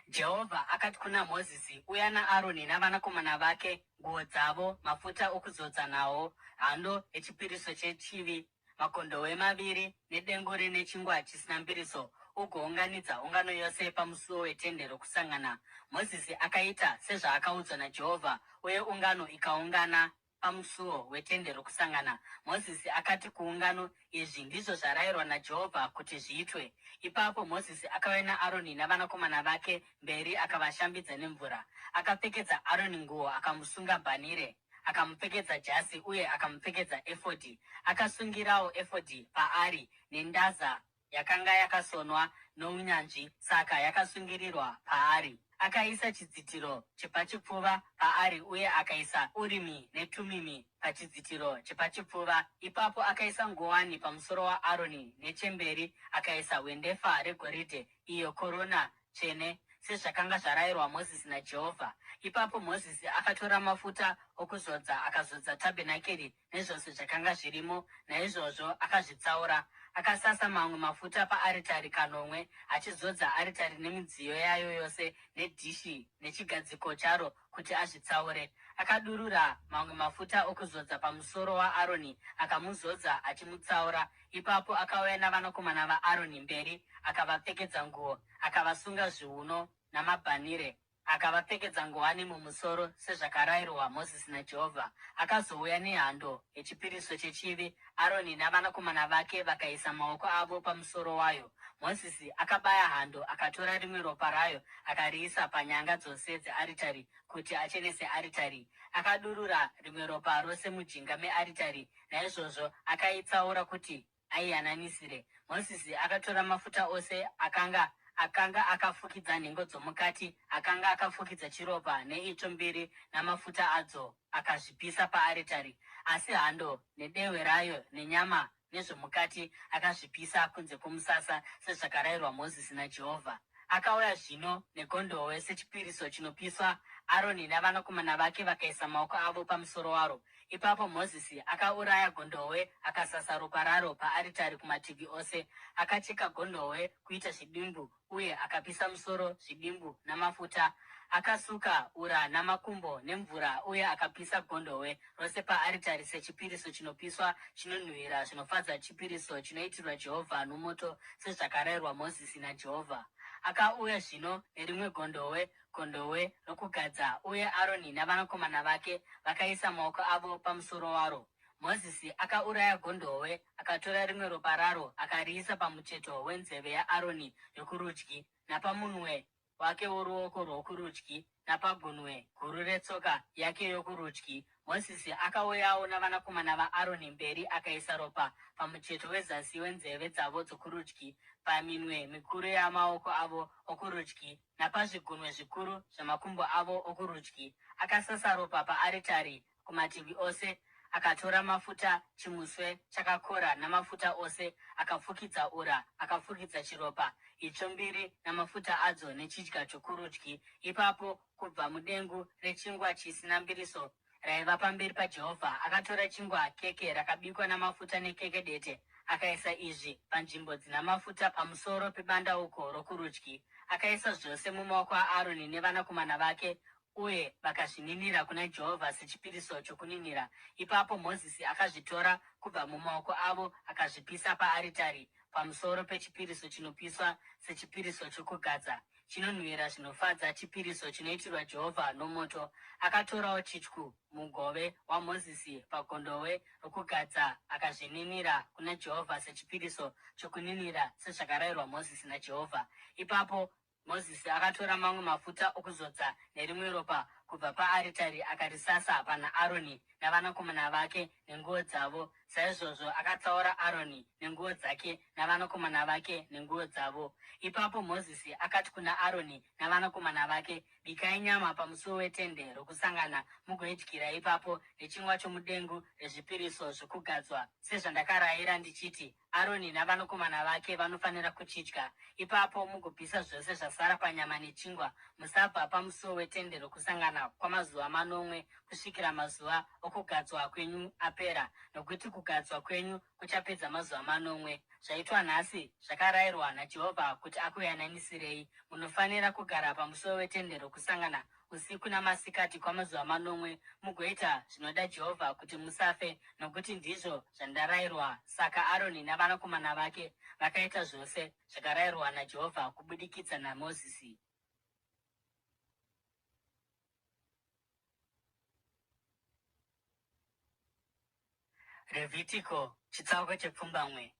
Jehovha akati kuna Mozisi, uya naAroni navanakomana vake nguo dzavo, mafuta okuzodza nawo, hando yechipiriso chechivi, makondobwe maviri nedengu rine chingwa chisina mbiriso, ugounganidza ungano yose pamusuo weTende Rokusangana. Mozisi akaita sezvaakaudzwa naJehovha, uye ungano ikaungana pamusuo weTende Rokusangana. Mozisi akati kuungano, izvi ndizvo zvarayirwa naJehovha kuti zviitwe. Ipapo Mozisi akauya naAroni navanakomana vake mberi akavashambidza nemvura. Akapfekedza Aroni nguo akamusunga bhanire, akamupfekedza jasi uye akamupfekedza efodhi. Akasungirawo efodhi paari nendaza yakanga yakasonwa nounyanzvi, saka yakasungirirwa paari. Akaisa chidzitiro chepachipfuva paari uye akaisa Urimi neTumimi pachidzitiro chepachipfuva. Ipapo akaisa nguwani pamusoro waAroni, nechemberi akaisa wendefa regoridhe, iyo korona tsvene, sezvakanga zvarayirwa Mozisi naJehovha. Ipapo Mozisi akatora mafuta okuzodza akazodza tabhenakeri nezvose zvakanga zvirimo, naizvozvo akazvitsaura. akasasa mamwe mafuta paaritari kanomwe, achizodza aritari nemidziyo yayo yose, nedhishi nechigadziko charo kuti azvitsaure. Akadurura mamwe mafuta okuzodza pamusoro waAroni, akamuzodza achimutsaura. Ipapo akauya navanakomana vaAroni mberi, akavapfekedza nguo, akavasunga zviuno namabhanire, akavapfekedza nguwani mumusoro sezvakarayirwa Mozisi naJehovha. Akazouya nehando yechipiriso chechivi, Aroni navanakomana vake vakaisa maoko avo pamusoro wayo. Mozisi akabaya hando, akatora rimwe ropa rayo akariisa panyanga dzose dzearitari kuti achenese aritari. Akadurura rimwe ropa rose mujinga mearitari, naizvozvo akaitsaura kuti aiyananisire. Mozisi akatora mafuta ose akanga akafukidza nhengo dzomukati, akanga akafukidza chiropa neitsvo mbiri namafuta adzo, akazvipisa paaritari. Asi hando nedehwe rayo nenyama nezvomukati akazvipisa kunze kwomusasa sezvakarayirwa Mozisi naJehovha. Akauya zvino negondobwe sechipiriso chinopiswa. Aroni navanakomana vake vakaisa maoko avo pamusoro waro. Ipapo Mozisi akauraya gondobwe, akasasa ropa raro paaritari kumativi ose. Akacheka gondobwe kuita zvidimbu uye akapisa musoro, zvidimbu namafuta. Akasuka ura namakumbo nemvura uye akapisa gondobwe rose paaritari sechipiriso chinopiswa chinonhuhwira zvinofadza, chipiriso chinoitirwa Jehovha nomoto, sezvakarayirwa Mozisi naJehovha. Akauya zvino nerimwe gondobwe rokugadza, uye Aroni navanakomana vake vakaisa maoko avo pamusoro waro. Mozisi akauraya gondobwe, akatora rimwe ropa raro akariisa pamucheto wenzeve yaAroni yokurudyi, napamunwe wake woruoko rwokurudyi, napagunwe guru retsoka yake yokurudyi. Mozisi akauyawo navanakomana vaAroni mberi, akaisa ropa pamucheto wezasi wenzeve dzavo dzokurudyi, paminwe mikuru yamaoko avo okurudyi, napazvigunwe zvikuru zvamakumbo avo okurudyi. Akasasa ropa paaritari kumativi ose. Akatora mafuta, chimuswe chakakora namafuta ose, akafukidza ura, akafukidza chiropa, itsvo mbiri namafuta adzo nechidya chokurudyi. Ipapo kubva mudengu rechingwa chisina mbiriso raiva pamberi paJehovha, akatora chingwa keke rakabikwa namafuta nekeke dete, akaisa izvi panzvimbo dzina mafuta pamusoro pebandauko rokurudyi. Akaisa zvose mumaoko aAroni nevanakomana vake, uye vakazvininira kuna Jehovha sechipiriso chokuninira. Ipapo Mozisi akazvitora kubva mumaoko avo akazvipisa paaritari pamusoro pechipiriso chinopiswa sechipiriso chokugadza, chinonhuhwira zvinofadza, chipiriso chinoitirwa Jehovha nomoto. Akatorawo chityu mugove waMozisi pagondobwe rokugadza, akazvininira kuna Jehovha sechipiriso chokuninira, sezvakarayirwa Mozisi naJehovha. Ipapo Mozisi akatora mamwe mafuta okuzodza nerimwe ropa kubva paaritari, akarisasa pana Aroni navanakomana vake nenguo dzavo. Saizvozvo akatsaura Aroni nenguo dzake navanakomana vake nenguo dzavo. Ipapo Mozisi akati kuna Aroni navanakomana vake, bikai nyama pamusuo weTende Rokusangana mugoidyira ipapo nechingwa chomudengu rezvipiriso zvokugadzwa, sezvandakarayira ndichiti, Aroni navanakomana vake vanofanira kuchidya. Ipapo mugopisa zvose zvasara panyama nechingwa. Musabva pamusuo weTende Rokusangana kwamazuva 8 kusvikira mazuva okugadzwa kwenyu apera, nokuti kugadzwa kwenyu kuchapedza mazuva 8. Zvaitwa nhasi zvakarayirwa naJehovha kuti akuyananisirei. Munofanira kugara pamusuo weTende Rokusangana usiku namasikati kwamazuva 8, mugoita zvinoda Jehovha kuti musafe, nokuti ndizvo zvandarayirwa. Saka Aroni navanakomana vake vakaita zvose zvakarayirwa naJehovha kubudikidza naMozisi. Revhitiko chitsauko chepfumbamwe.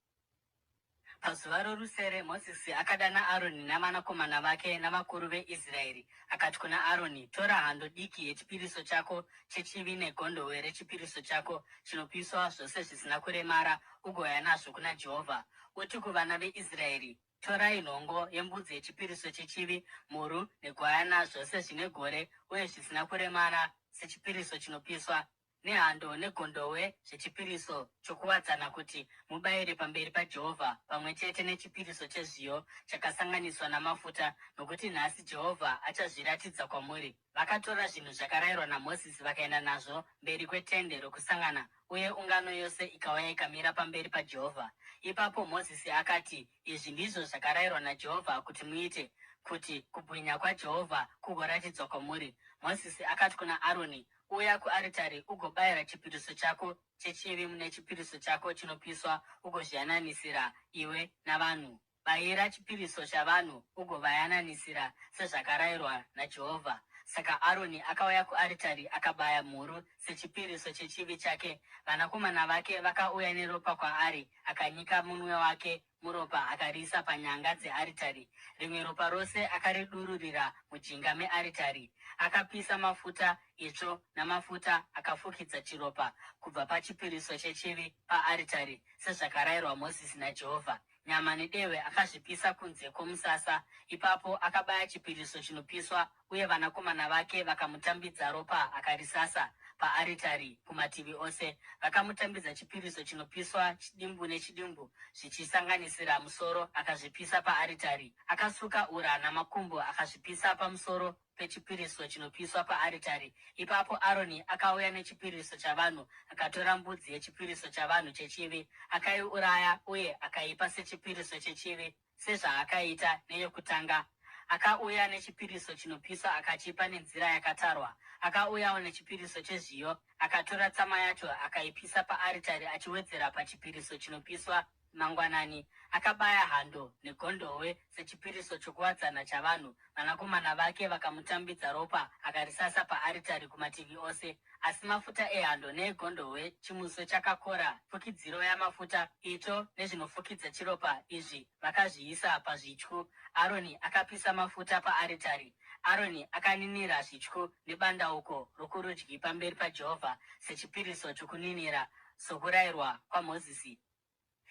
Pazuva rorusere Mozisi akadana Aroni navanakomana vake navakuru veIsraeri, akati kuna Aroni, tora hando diki yechipiriso chako chechivi negondobwe rechipiriso chako chinopiswa, zvose zvisina kuremara, ugouya nazvo kuna Jehovha. Uti kuvana veIsraeri, torai nhongo yembudzi yechipiriso chechivi, mhuru negwayana, zvose zvine gore uye zvisina kuremara sechipiriso chinopiswa. nehando negondobwe zvechipiriso chokuwadzana kuti mubayire pamberi paJehovha pamwe chete nechipiriso chezviyo chakasanganiswa namafuta, nokuti nhasi Jehovha achazviratidza kwamuri. Vakatora zvinhu zvakarayirwa naMozisi vakaenda nazvo mberi kwetende rokusangana, uye ungano yose ikauya ikamira pamberi paJehovha. Ipapo Mozisi akati, izvi ndizvo zvakarayirwa naJehovha kuti muite, kuti kubwinya kwaJehovha kugoratidzwa kwamuri. Mozisi akati kuna Aroni, uya kuaritari ugobayira chipiriso chako chechivi mune chipiriso chako chinopiswa ugozviyananisira iwe navanhu. Bayira chipiriso chavanhu ugovayananisira sezvakarayirwa naJehovha. Saka Aroni akauya kuaritari akabaya mhuru sechipiriso chechivi chake. Vanakomana vake vakauya neropa kwaari, akanyika munwe wake muropa akariisa panyanga dzearitari. Rimwe ropa rose akaridururira mujinga mearitari. Akapisa mafuta itsvo namafuta akafukidza chiropa kubva pachipiriso chechivi paaritari, sezvakarayirwa Mozisi naJehovha. Nyama nedehwe akazvipisa kunze kwomusasa. Ipapo akabaya chipiriso chinopiswa, uye vanakomana vake vakamutambidza ropa akarisasa paaritari kumativi ose. Vakamutambidza chipiriso chinopiswa chidimbu nechidimbu zvichisanganisira musoro, akazvipisa paaritari. Akasuka ura namakumbo akazvipisa pamusoro pechipiriso chinopiswa paaritari. Ipapo Aroni akauya nechipiriso chavanhu, akatora mbudzi yechipiriso chavanhu chechivi, akaiuraya uye akaipa sechipiriso chechivi sezvaakaita neyokutanga. Akauya nechipiriso chinopiswa akachipa nenzira yakatarwa. Akauyawo nechipiriso chezviyo, akatora tsama yacho akaipisa paaritari achiwedzera pachipiriso chinopiswa mangwanani. Akabaya hando negondobwe sechipiriso chokuwadzana chavanhu. Vanakomana vake vakamutambidza ropa akarisasa paaritari kumativi ose. Asi mafuta ehando neegondobwe, chimuso chakakora, fukidziro yamafuta, itsvo nezvinofukidza chiropa, izvi vakazviisa pazvityu. Aroni akapisa mafuta paaritari. Aroni akaninira zvityu nebandauko rokurudyi pamberi paJehovha sechipiriso chokuninira, sokurayirwa kwaMozisi.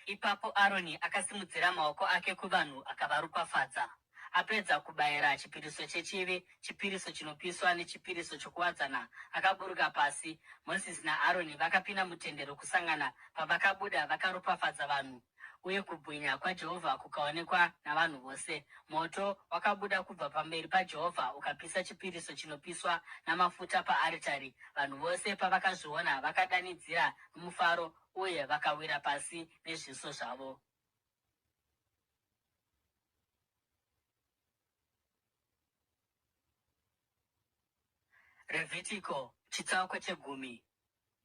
Ipapo Aroni akasimudzira maoko ake kuvanhu akavaropafadza. Apedza kubayira chipiriso chechivi, chipiriso chinopiswa nechipiriso chokuwadzana, akaburuka pasi. Mozisi naAroni vakapinda mutende rokusangana. Pavakabuda vakaropafadza vanhu, uye kubwinya kwaJehovha kukaonekwa navanhu vose. Moto wakabuda kubva pamberi paJehovha ukapisa chipiriso chinopiswa namafuta paaritari. Vanhu vose pavakazviona vakadanidzira nomufaro, uye vakawira pasi nezviso zvavo. Revhitiko chitsauko 10.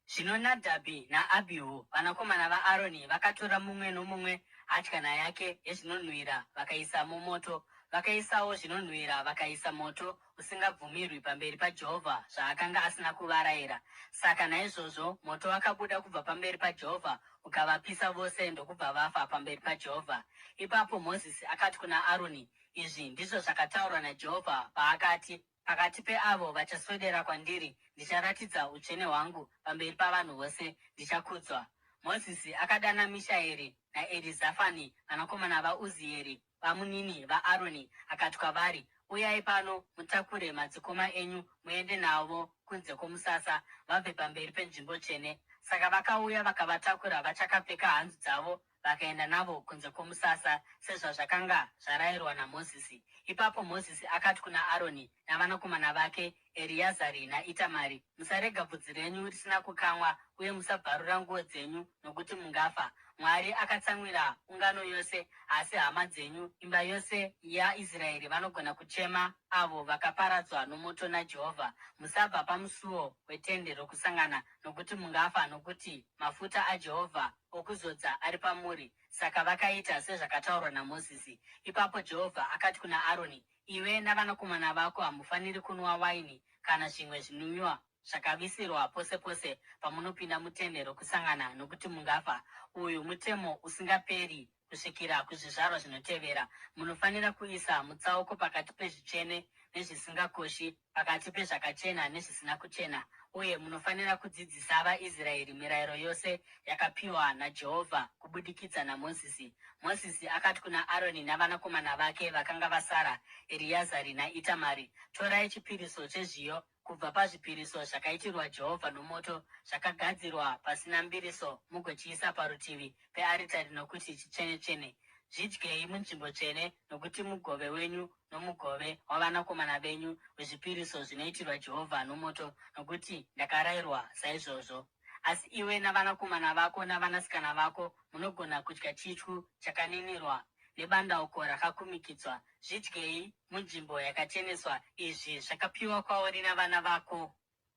Zvino Nadhabhi naAbhihu vanakomana vaAroni vakatora mumwe nomumwe hatyana yake yezvinonhuhwira vakaisa mumoto. Vakaisawo zvinonhuhwira vakaisa moto usingabvumirwi pamberi paJehovha zvaakanga asina kuvarayira. Saka naizvozvo moto wakabuda kubva pamberi paJehovha ukavapisa vose ndokubva vafa pamberi paJehovha. Ipapo Mozisi akati kuna Aroni, izvi ndizvo zvakataurwa naJehovha paakati, pakati peavo vachaswedera kwandiri ndicharatidza utsvene hwangu pamberi pavanhu vose, ndichakudzwa. Mozisi akadana Mishaeri naErizafani vanakomana vaUzieri, vamunini vaAroni, akati kwavari, uyai pano mutakure madzikoma enyu muende navo kunze kwomusasa vabve pamberi penzvimbo tsvene. Saka vakauya vakavatakura vachakapfeka hanzu dzavo vakaenda navo kunze kwomusasa sezvazvakanga zvarayirwa naMozisi. Ipapo Mozisi akati kuna Aroni navanakomana vake Ereazari naItamari, musarega bvudzi renyu risina kukamwa, uye musabvarura nguo dzenyu nokuti mungafa. Mwari akatsamwira ungano yose, asi hama dzenyu, imba yose yaIsraeri, vanogona kuchema avo vakaparadzwa nomoto naJehovha. Musabva pamusuo wetende rokusangana, nokuti mungafa, nokuti mafuta aJehovha okuzodza ari pamuri. Saka vakaita sezvakataurwa naMozisi. Ipapo Jehovha akati kuna Aroni, iwe navanakomana vako hamufaniri kunwa waini kana zvimwe zvinwiwa zvakavisirwa pose pose pamunopinda mutende rokusangana, nokuti mungafa. Uyu mutemo usingaperi kusvikira kuzvizvarwa zvinotevera. Munofanira kuisa mutsauko pakati pezvitsvene nezvisingakoshi, pakati pezvakachena nezvisina kuchena. Uye munofanira kudzidzisa vaIsraeri mirayiro yose yakapiwa naJehovha kubudikidza naMozisi. Mozisi akati kuna Aroni navanakomana vake vakanga vasara, Ereazari naItamari, torai chipiriso chezviyo kubva pazvipiriso zvakaitirwa Jehovha nomoto zvakagadzirwa pasina mbiriso mugochiisa parutivi pearitari nokuti chitsvene-tsvene. Zvidyei munzvimbo tsvene, nokuti mugove wenyu nomugove wavanakomana venyu wezvipiriso zvinoitirwa Jehovha nomoto, nokuti ndakarayirwa saizvozvo. Asi iwe navanakomana vako navanasikana vako munogona kudya chityu chakaninirwa nebandauko rakakumikidzwa. Zvidyei munzvimbo yakacheneswa. Izvi zvakapiwa kwauri navana vako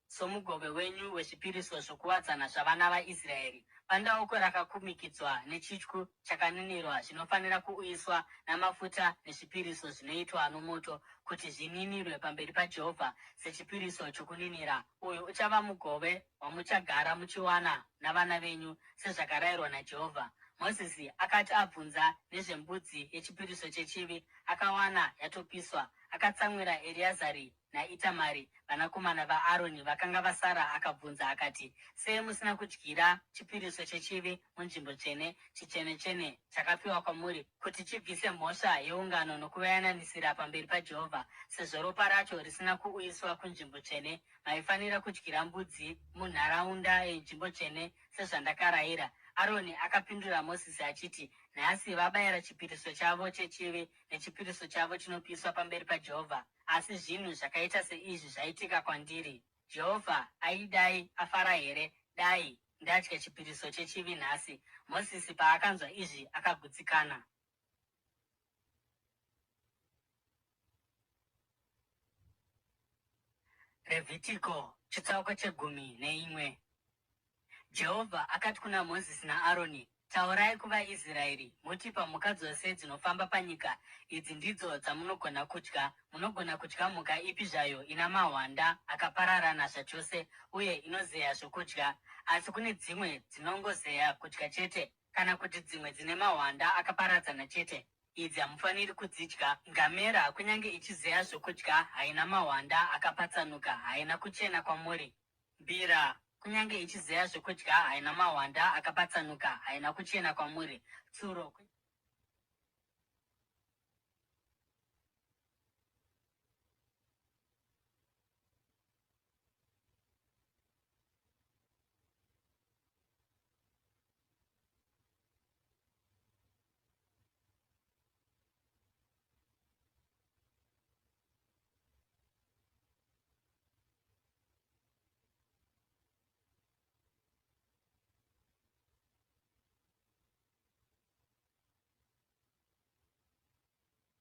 somugove wenyu wezvipiriso zvokuwadzana zvavana vaIsraeri. Bandauko rakakumikidzwa nechityu chakaninirwa zvinofanira kuuyiswa namafuta nezvipiriso zvinoitwa nomoto, kuti zvininirwe pamberi paJehovha sechipiriso chokuninira. Uyu uchava mugove wamuchagara muchiwana navana venyu sezvakarayirwa naJehovha. Mozisi akati abvunza nezvembudzi yechipiriso chechivi akawana yatopiswa, akatsamwira Ereazari naItamari vanakomana vaAroni vakanga vasara, akabvunza akati, sei musina kudyira chipiriso chechivi munzvimbo tsvene, chitsvene-tsvene chakapiwa kwamuri, kuti chibvise mhosva yeungano nokuvayananisira pamberi paJehovha? Sezvo ropa racho risina kuuyiswa kunzvimbo tsvene, maifanira kudyira mbudzi munharaunda yenzvimbo tsvene sezvandakarayira. Aroni akapindura Mozisi achiti, nhasi vabayira chipiriso chavo chechivi nechipiriso chavo chinopiswa pamberi paJehovha. Asi zvinhu zvakaita seizvi zvaitika kwandiri. Jehovha aidai afara here dai ndadya chipiriso chechivi nhasi? Mozisi paakanzwa izvi akagutsikana. Revhitiko chitsauko che11. Jehovha akati kuna Mozisi naAroni, taurai kuvaIsraeri muti, pamhuka dzose dzinofamba panyika, idzi ndidzo dzamunogona kudya. Munogona kudya mhuka ipi zvayo ina mahwanda akapararana zvachose uye inozeya zvokudya, asi kune dzimwe dzinongozeya kudya chete, kana kuti dzimwe dzine mahwanda akaparadzana chete. Idzi hamufaniri kudzidya. Ngamera kunyange ichizeya zvokudya haina mahwanda akapatsanuka, haina kuchena kwamuri. Mbira kunyange ichizeya zvokudya haina mahwanda akapatsanuka, haina kuchena kwamuri. Tsuro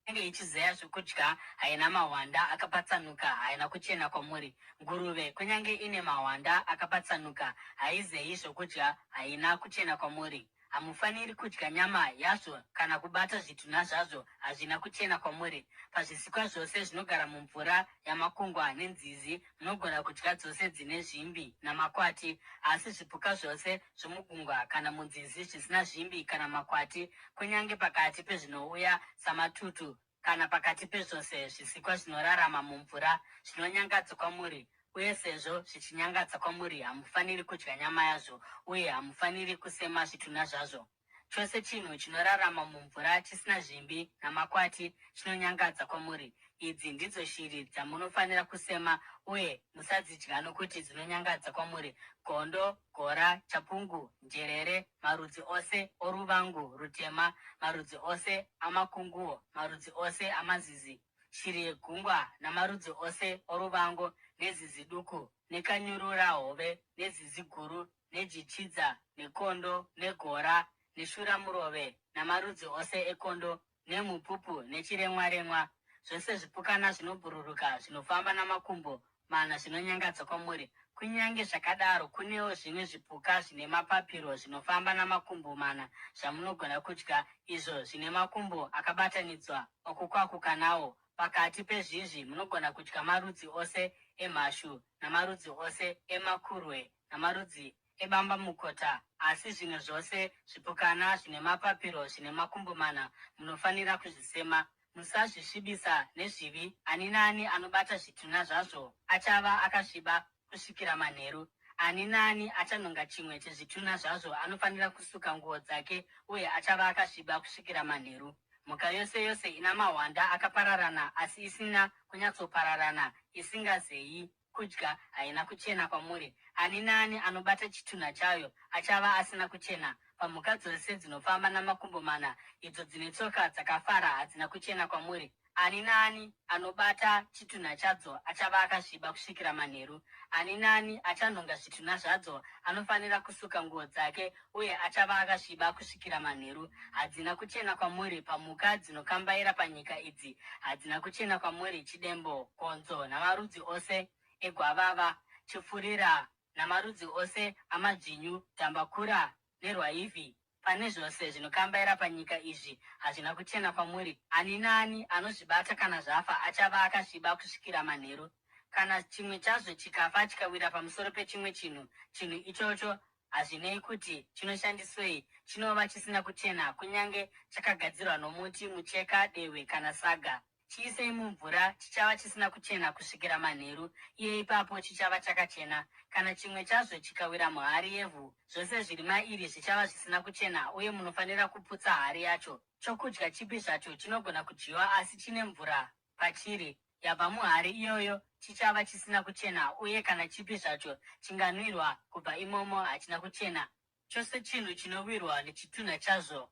kunyange ichizeya zvokudya haina mahwanda akapatsanuka, haina kuchena kwamuri. Nguruve kunyange ine mahwanda akapatsanuka, haizeyi zvokudya, haina kuchena kwamuri. Hamufaniri kudya nyama yazvo kana kubata zvitunha zvazvo, hazvina kuchena kwamuri. Pazvisikwa zvose zvinogara mumvura yamakungwa nenzizi munogona kudya dzose dzine zvimbi namakwati, asi zvipuka zvose zvomugungwa kana munzizi zvisina zvimbi kana makwati, kunyange pakati pezvinouya samatutu kana pakati pezvose zvisikwa zvinorarama mumvura, zvinonyangadza kwamuri. Uye sezvo zvichinyangadza kwamuri, hamufaniri kudya nyama yazvo, uye hamufaniri kusema zvitunha zvazvo. Chose chinhu chinorarama mumvura chisina zvimbi namakwati chinonyangadza kwamuri. Idzi ndidzo shiri dzamunofanira kusema, uye musadzidya nokuti dzinonyangadza kwamuri: gondo, gora, chapungu, njerere, marudzi ose oruvangu rutema, marudzi ose amakunguo, marudzi ose amazizi, shiri yegungwa namarudzi ose oruvango, nezizi duku, nekanyurura hove, nezizi guru, nejichidza, nekondo, negora, neshuramurove, namarudzi ose ekondo, nemhupupu, nechiremwa-remwa. Zvose zvipukana zvinobhururuka zvinofamba namakumbo mana zvinonyangadza kwamuri. Kunyange zvakadaro, kunewo zvimwe zvipuka zvine mapapiro zvinofamba namakumbo mana zvamunogona kudya, izvo zvine makumbo akabatanidzwa okukwakuka nawo. Pakati pezvizvi munogona kudya marudzi ose emhashu, namarudzi ose emakurwe, namarudzi ebambamukota. Asi zvimwe zvose zvipukana zvine mapapiro zvine makumbo mana munofanira kuzvisema. Musazvisvibisa nezvivi. Ani naani anobata zvitunha zvazvo achava akasviba kusvikira manheru. Ani naani achanhonga chimwe chezvitunha zvazvo anofanira kusuka nguo dzake, uye achava akasviba kusvikira manheru. Mhuka yose yose ina mahwanda akapararana asi isina kunyatsopararana, isingazeyi kudya haina kuchena kwamuri. Ani nani anobata chitunha chayo achava asina kuchena. Pamhuka dzose dzinofamba namakumbo mana, idzo dzine tsoka dzakafara hadzina kuchena kwamuri. Ani nani anobata chitunha chadzo achava akasviba kusvikira manheru. Ani nani achanhonga zvitunha zvadzo anofanira kusuka nguo dzake, uye achava akasviba kusvikira manheru. Hadzina kuchena kwamuri pamhuka dzinokambaira panyika idzi. Hadzina kuchena kwamuri chidembo, konzo namarudzi ose egwavava, chifurira namarudzi ose amadzvinyu, dhambakura nerwaivhi. Pane zvose zvinokambaira panyika izvi hazvina kuchena kwamuri. Ani nani anozvibata kana zvafa achava akasviba kusvikira manheru. Kana chimwe chazvo chikafa chikawira pamusoro pechimwe chinhu, chinhu ichocho hazvinei kuti chinoshandiswei, chinova chisina kuchena, kunyange chakagadzirwa nomuti, mucheka, dehwe kana saga. Chiisei mumvura, chichava chisina kuchena kusvikira manheru, iye ipapo chichava chakachena. Kana chimwe chazvo chikawira muhari yevhu, zvose zviri mairi zvichava zvisina kuchena, uye munofanira kuputsa hari yacho. Chokudya chipi zvacho chinogona kudyiwa asi chine mvura pachiri, yabva muhari iyoyo chichava chisina kuchena, uye kana chipi zvacho chinganwirwa kubva imomo hachina kuchena. Chose chinhu chinowirwa nechitunha chazvo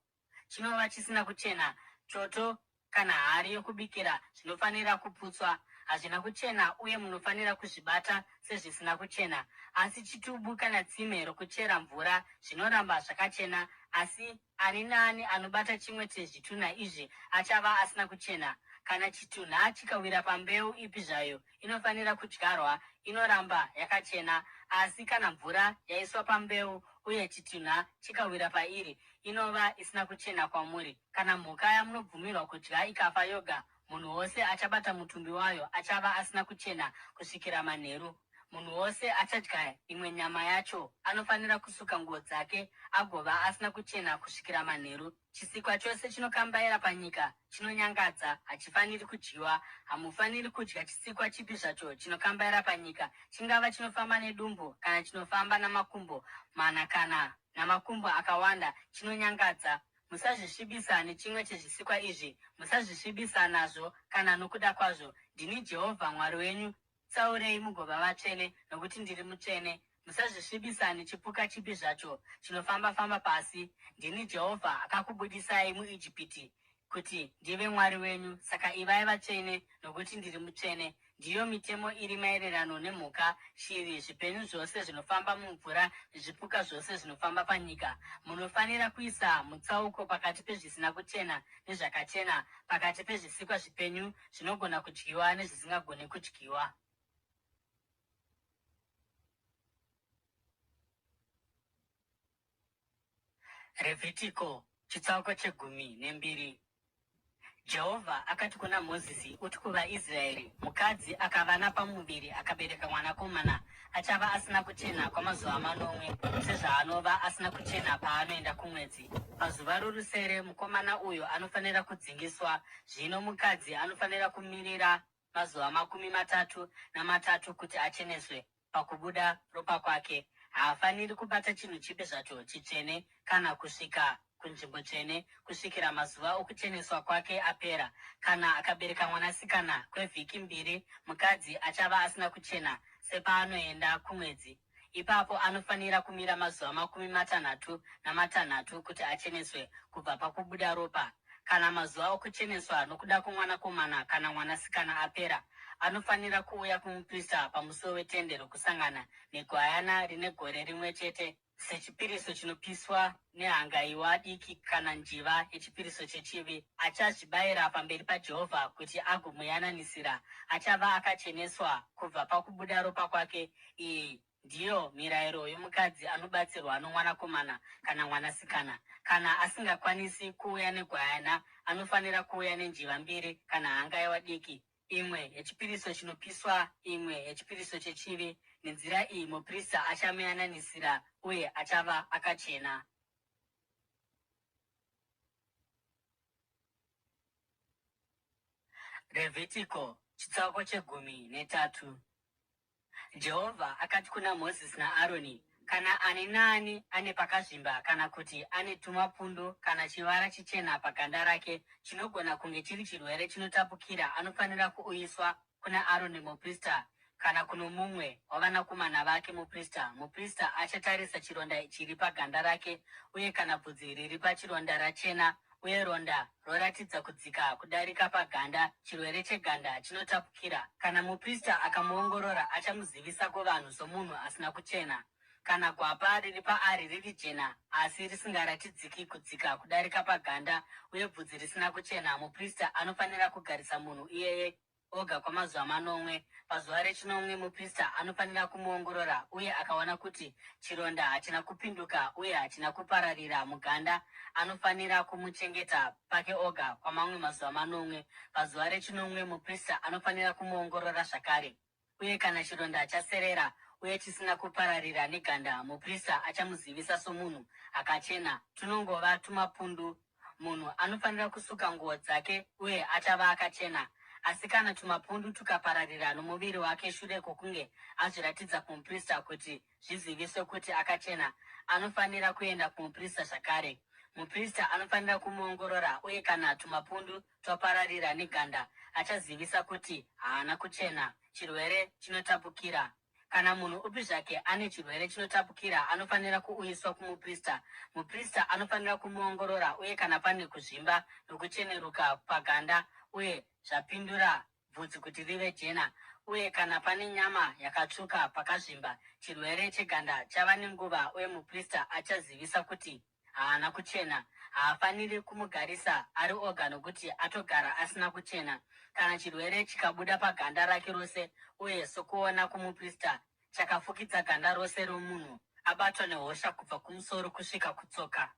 chinova chisina kuchena. Choto kana hari yokubikira zvinofanira kuputswa, hazvina kuchena, uye munofanira kuzvibata sezvisina kuchena. Asi chitubu kana tsime rokuchera mvura zvinoramba zvakachena. Asi ani nani anobata chimwe chezvitunha izvi achava asina kuchena. Kana chitunha chikawira pambeu ipi zvayo inofanira kudyarwa, inoramba yakachena. Asi kana mvura yaiswa pambeu uye chitunha chikawira pairi, inova isina kuchena kwamuri. Kana mhuka yamunobvumirwa kudya ikafa yoga, munhu wose achabata mutumbi wayo achava asina kuchena kusvikira manheru. Munhu wose achadya imwe nyama yacho anofanira kusuka nguo dzake agova asina kuchena kusvikira manheru. Chisikwa chose chinokambaira panyika chinonyangadza, hachifaniri kudyiwa. Hamufaniri kudya chisikwa chipi zvacho chinokambaira panyika, chingava chinofamba nedumbu kana chinofamba namakumbo mana kana namakumbo akawanda, chinonyangadza. Musazvisvibisa nechimwe chezvisikwa izvi, musazvisvibisa nazvo kana nokuda kwazvo. Ndini Jehovha Mwari wenyu. Tsaurei mugova vatsvene, nokuti ndiri mutsvene. Musazvisvibisa nechipuka chipi zvacho chinofamba-famba pasi. Ndini Jehovha akakubudisai muIjipiti kuti ndive Mwari wenyu. Saka ivai vatsvene, nokuti ndiri mutsvene. Ndiyo mitemo iri maererano nemhuka, shiri, zvipenyu zvose zvinofamba mumvura, nezvipuka zvose zvinofamba panyika. Munofanira kuisa mutsauko pakati pezvisina kuchena nezvakachena, pakati pezvisikwa zvipenyu zvinogona kudyiwa nezvisingagoni kudyiwa. Revhitiko chitsauko 12. Jehovha akati kuna Mozisi, uti kuvaIsraeri, mukadzi akava napamuviri akabereka mwanakomana, achava asina kuchena kwamazuva manomwe, sezvaanova asina kuchena paanoenda kumwedzi. Pazuva rorusere mukomana uyo anofanira kudzingiswa. Zvino mukadzi anofanira kumirira mazuva 33 kuti acheneswe. Pakubuda ropa kwake haafaniri kubata chinhu chipi zvacho chitsvene kana kusvika kunzvimbo tsvene kusvikira mazuva okucheneswa kwake apera. Kana akabereka mwanasikana kwevhiki 2, mukadzi achava asina kuchena sepaanoenda kumwedzi. Ipapo anofanira kumira mazuva 66 kuti acheneswe kubva pakubuda ropa. Kana mazuva okucheneswa nokuda kwomwanakomana kana mwanasikana apera, anofanira kuuya kumuprista pamusuo weTende Rokusangana negwayana rine gore rimwe chete sechipiriso chinopiswa, nehangaiwa diki kana njiva yechipiriso chechivi. Achazvibayira pamberi paJehovha kuti agomuyananisira. Achava akacheneswa kubva pakubuda ropa kwake. Iyi ndiyo mirayiro yomukadzi anobatsirwa nomwanakomana kana mwanasikana. Kana asingakwanisi kuuya negwayana, anofanira kuuya nenjiva 2 kana hangaiwa diki, imwe yechipiriso chinopiswa, imwe yechipiriso chechivi. Nenzira iyi muprista achamuyananisira uye achava akachena. Revhitiko chitsauko 13. Jehovha akati kuna Mozisi naAroni, kana ani nani ane pakazvimba kana kuti ane tumapundu kana chivara chichena paganda rake, chinogona kunge chiri chirwere chinotapukira, anofanira kuuyiswa kuna Aroni muprista. Kana kuno mumwe wavanakomana vake muprista achatarisa chironda chiri paganda rake, uye kana bvudzi riri pachironda rachena, uye ronda roratidza kudzika kudarika paganda, chirwere cheganda chinotapukira. Kana muprista akamuongorora, achamuzivisa kuvanhu somunhu asina kuchena. Kana gwapa riri paari riri jena asi risingaratidziki kudzika kudarika paganda, uye bvudzi risina kuchena, muprista anofanira kugarisa munhu iyeye oga kwamazuva 8. Pazuva rechinomwe muprista anofanira kumuongorora, uye akaona kuti chironda hachina kupinduka uye hachina kupararira muganda, anofanira kumuchengeta pake oga kwamamwe mazuva 8. Pazuva rechinomwe muprista anofanira kumuongorora zvakare, uye kana chironda chaserera uye chisina kupararira neganda, muprista achamuzivisa somunhu akachena, tunongova tumapundu. Munhu anofanira kusuka nguo dzake uye achava akachena. Asi kana tumapundu tukapararira nomuviri wake shure kwokunge azviratidza kumuprista kuti zviziviswe kuti akachena, anofanira kuenda kumuprista zvakare. Muprista anofanira kumuongorora, uye kana tumapundu twapararira neganda, achazivisa kuti haana kuchena. Chirwere chinotapukira. Kana munhu upi zvake ane chirwere chinotapukira, anofanira kuuyiswa kumuprista. Muprista anofanira kumuongorora, uye kana pane kuzvimba nokucheneruka paganda, uye zvapindura bvudzi kuti rive jena, uye kana pane nyama yakatsvuka pakazvimba, chirwere cheganda chava nenguva, uye muprista achazivisa kuti haana kuchena. Haafaniri kumugarisa ari oga nokuti atogara asina kuchena. Kana chirwere chikabuda paganda rake rose, uye sokuona kumuprista chakafukidza ganda rose romunhu, abatwa nehosha kubva kumusoro kusvika kutsoka,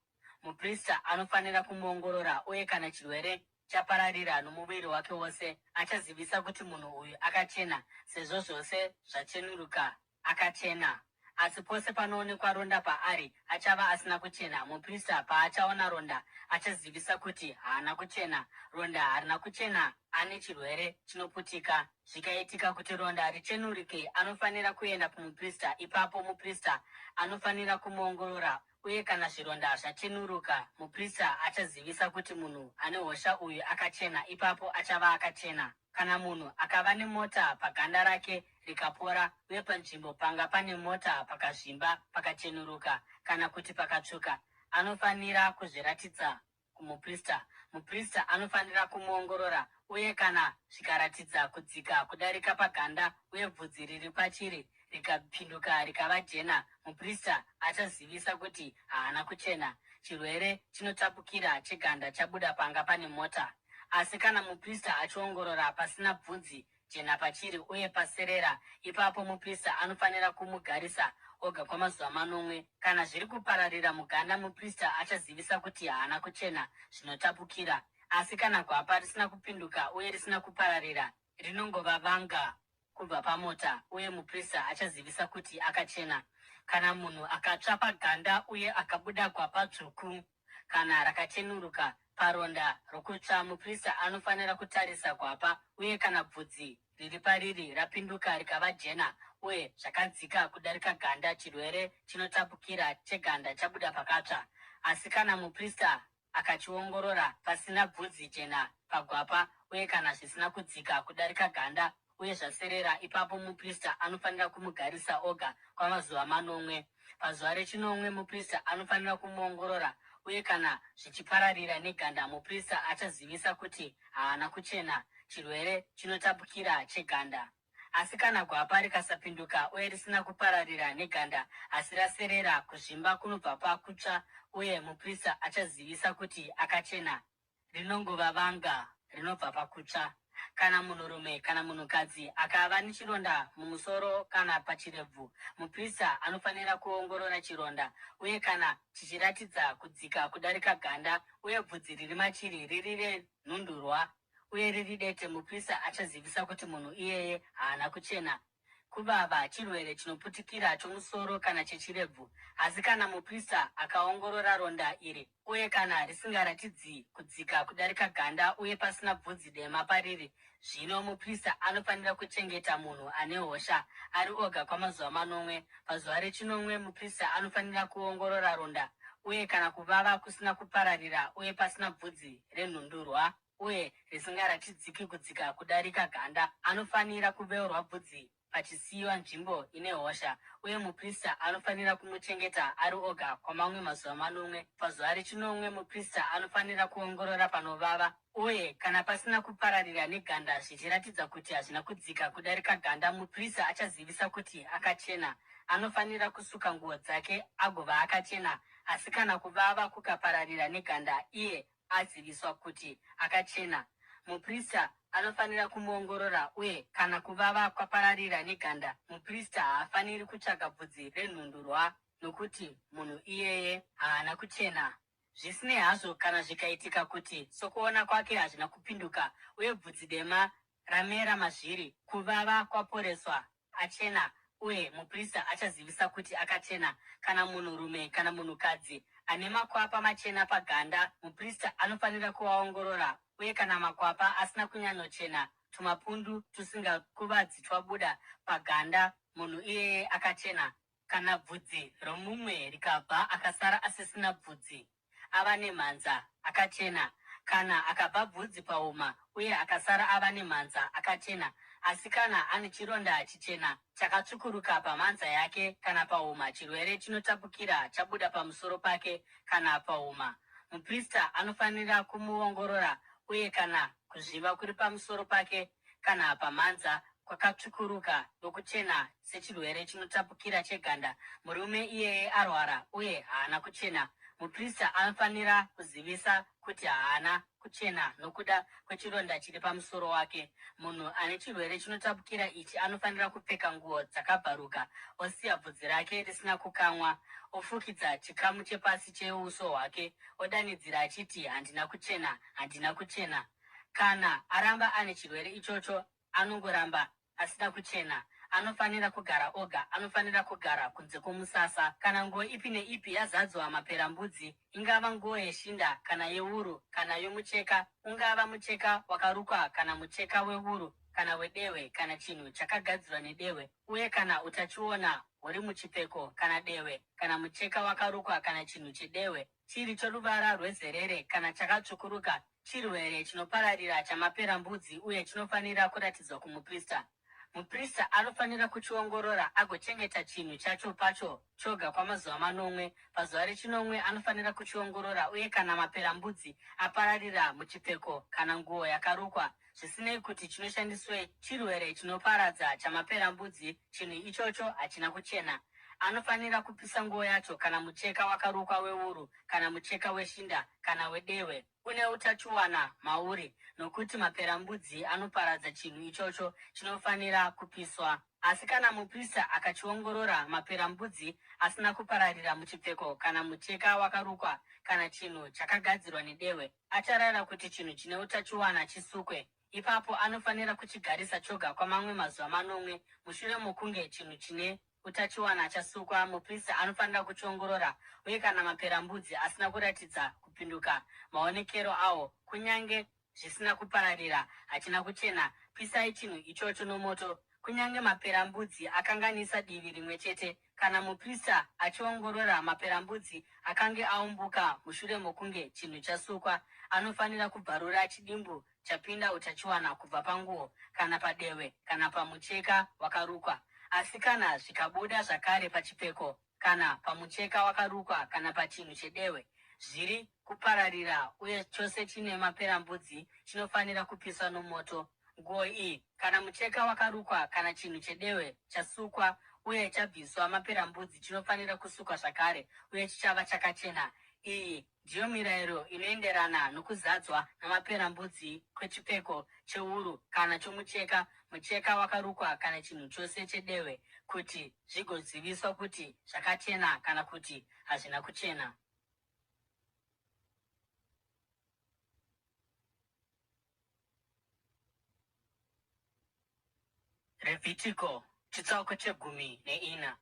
muprista anofanira kumuongorora, uye kana chirwere chapararira nomuviri wake wose, achazivisa kuti munhu uyu akachena, sezvo zvose zvachenuruka akachena. Asi pose panoonekwa ronda paari, achava asina kuchena. Muprista paachaona ronda, achazivisa kuti haana kuchena. Ronda harina kuchena, ane chirwere chinoputika. Zvikaitika kuti ronda richenurike, anofanira kuenda kumuprista. Ipapo muprista anofanira kumuongorora, uye kana zvironda zvachenuruka, muprista achazivisa kuti munhu ane hosha uyu akachena. Ipapo achava akachena. Kana munhu akava nemota paganda rake rikapora, uye panzvimbo panga pane mota pakazvimba, pakachenuruka, kana kuti pakatsvuka, anofanira kuzviratidza kumuprista. Muprista anofanira kumuongorora, uye kana zvikaratidza kudzika kudarika paganda, uye bvudzi riri pachiri rikapinduka rikava jena, muprista achazivisa kuti haana kuchena. Chirwere chinotapukira cheganda chabuda panga pane mota. Asi kana muprista achiongorora pasina bvudzi jena pachiri uye paserera, ipapo muprista anofanira kumugarisa oga kwamazuva 8. Kana zviri kupararira muganda, muprista achazivisa kuti haana kuchena zvinotapukira. Asi kana gwapa risina kupinduka uye risina kupararira, rinongova vanga kubva pamota, uye muprista achazivisa kuti akachena. Kana munhu akatsva paganda uye akabuda gwapa dzvuku kana rakachenuruka paronda rokutsva, muprista anofanira kutarisa gwapa, uye kana bvudzi riri pariri rapinduka rikava jena uye zvakadzika kudarika ganda, chirwere chinotapukira cheganda chabuda pakatsva. Asi kana muprista akachiongorora pasina bvudzi jena pagwapa, uye kana zvisina kudzika kudarika ganda uye zvaserera, ipapo muprista anofanira kumugarisa oga kwamazuva 8. Pazuva rechinomwe muprista anofanira kumuongorora, uye kana zvichipararira neganda, muprista achazivisa kuti haana kuchena. Chirwere chinotapukira cheganda. Asi kana gwapa rikasapinduka uye risina kupararira neganda, asi raserera, kuzvimba kunobva pakutsva, uye muprista achazivisa kuti akachena, rinongova vanga rinobva pakutsva. Kana munhurume kana munhukadzi akava nechironda mumusoro kana pachirebvu, muprista anofanira kuongorora chironda, uye kana chichiratidza kudzika kudarika ganda, uye bvudzi riri machiri riri renhundurwa uye riri dete, muprista achazivisa kuti munhu iyeye haana kuchena. Kuvava chirwere chinoputikira chomusoro kana chechirebvu. Asi kana muprista akaongorora ronda iri, uye kana risingaratidzi kudzika kudarika ganda uye pasina bvudzi dema pariri, zvino muprista anofanira kuchengeta munhu ane hosha ari oga kwamazuva 8. Pazuva rechinomwe muprista anofanira kuongorora ronda, uye kana kuvava kusina kupararira uye pasina bvudzi renhundurwa uye risingaratidziki kudzika kudarika ganda, anofanira kuveurwa bvudzi pachisiyiwa nzvimbo ine hosha, uye muprista anofanira kumuchengeta ari oga kwamamwe mazuva manomwe. Pazuva rechinomwe muprista anofanira kuongorora panovava, uye kana pasina kupararira neganda zvichiratidza kuti hazvina kudzika kudarika ganda, muprista achazivisa kuti akachena. Anofanira kusuka nguo dzake agova akachena, asi kana kuvava kukapararira neganda, iye aziviswa kuti akachena. Muprista anofanira kumuongorora, uye kana kuvava kwapararira neganda, muprista haafaniri kutsvaga bvudzi renhundurwa, nokuti munhu iyeye haana kuchena. Zvisinei hazvo kana zvikaitika kuti sokuona kwake hazvina kupinduka, uye bvudzi dema ramera mazviri, kuvava kwaporeswa, achena, uye muprista achazivisa kuti akachena. Kana munhurume kana munhukadzi ane makwapa machena paganda, muprista anofanira kuvaongorora, uye kana makwapa asina kunyanyochena, tumapundu tusingakuvadzi twabuda paganda, munhu iyeye akachena. Kana bvudzi romumwe rikabva akasara asisina bvudzi, ava nemhanza, akachena. Kana akabva bvudzi pauma uye akasara ava nemhanza, akachena. Asi kana ane chironda chichena chakatsvukuruka pamhanza yake kana pauma, chirwere chinotapukira chabuda pamusoro pake kana pauma, muprista anofanira kumuongorora, uye kana kuzviva kuri pamusoro pake kana pamhanza kwakatsvukuruka nokuchena sechirwere chinotapukira cheganda, murume iyeye arwara uye haana kuchena. Muprista anofanira kuzivisa kuti haana kuchena nokuda kwechironda chiri pamusoro wake. Munhu ane chirwere chinotapukira ichi anofanira kupfeka nguo dzakabvaruka, osiya bvudzi rake risina kukamwa, ofukidza chikamu chepasi cheuso hwake, odanidzira achiti, handina kuchena, handina kuchena. Kana aramba ane chirwere ichocho, anongoramba asina kuchena. Anofanira kugara oga, anofanira kugara kunze kwomusasa. Kana nguo ipi neipi yazadzwa maperembudzi, ingava nguo yeshinda kana yeuru kana yomucheka, ungava mucheka wakarukwa kana mucheka wewuru kana wedehwe kana chinhu chakagadzirwa nedehwe, uye kana utachiona huri muchipfeko kana dehwe kana mucheka wakarukwa kana chinhu chedehwe, chiri choruvara rwezerere kana chakatsvukuruka, chirwere chinopararira chamaperembudzi, uye chinofanira kuratidzwa kumuprista. Muprista anofanira kuchiongorora agochengeta chinhu chacho pacho choga kwamazuva manomwe. Pazuva rechinomwe anofanira kuchiongorora, uye kana maperembudzi apararira muchipfeko kana nguo yakarukwa, zvisinei kuti chinoshandiswei, chirwere chinoparadza chamaperembudzi, chinhu ichocho hachina kuchena. Anofanira kupisa nguo yacho kana mucheka wakarukwa wewuru kana mucheka weshinda kana wedehwe une utachiwana mauri, nokuti maperembudzi anoparadza chinhu ichocho, chinofanira kupiswa. Asi kana muprista akachiongorora maperembudzi asina kupararira muchipfeko kana mucheka wakarukwa kana chinhu chakagadzirwa nedehwe, acharayira kuti chinhu chine utachiwana chisukwe. Ipapo anofanira kuchigarisa choga kwamamwe mazuva manomwe. Mushure mokunge chinhu chine utachiwana chasukwa, muprista anofanira kuchiongorora, uye kana maperembudzi asina kuratidza kupinduka maonekero awo, kunyange zvisina kupararira, hachina kuchena, pisai chinhu ichocho nomoto. Kunyange maperembudzi akanganisa divi rimwe chete, kana muprista achiongorora maperembudzi akange aumbuka mushure mokunge chinhu chasukwa, anofanira kubvarura chidimbu chapinda utachiwana kubva panguo kana padehwe kana pamucheka wakarukwa. Asi kana zvikabuda zvakare pachipfeko kana pamucheka wakarukwa kana pachinhu chedehwe, zviri kupararira uye chose chine maperembudzi, chinofanira kupiswa nomoto. Nguo iyi kana mucheka wakarukwa kana chinhu chedehwe chasukwa uye chabviswa maperembudzi, chinofanira kusukwa zvakare, uye chichava chakachena. Iyi ndiyo mirayiro inoenderana nokuzadzwa namaperembudzi kwechipfeko cheuru kana chomucheka, mucheka wakarukwa kana chinhu chose chedehwe, kuti zvigoziviswa kuti zvakachena kana kuti hazvina kuchena. Revhitiko chitsauko 14.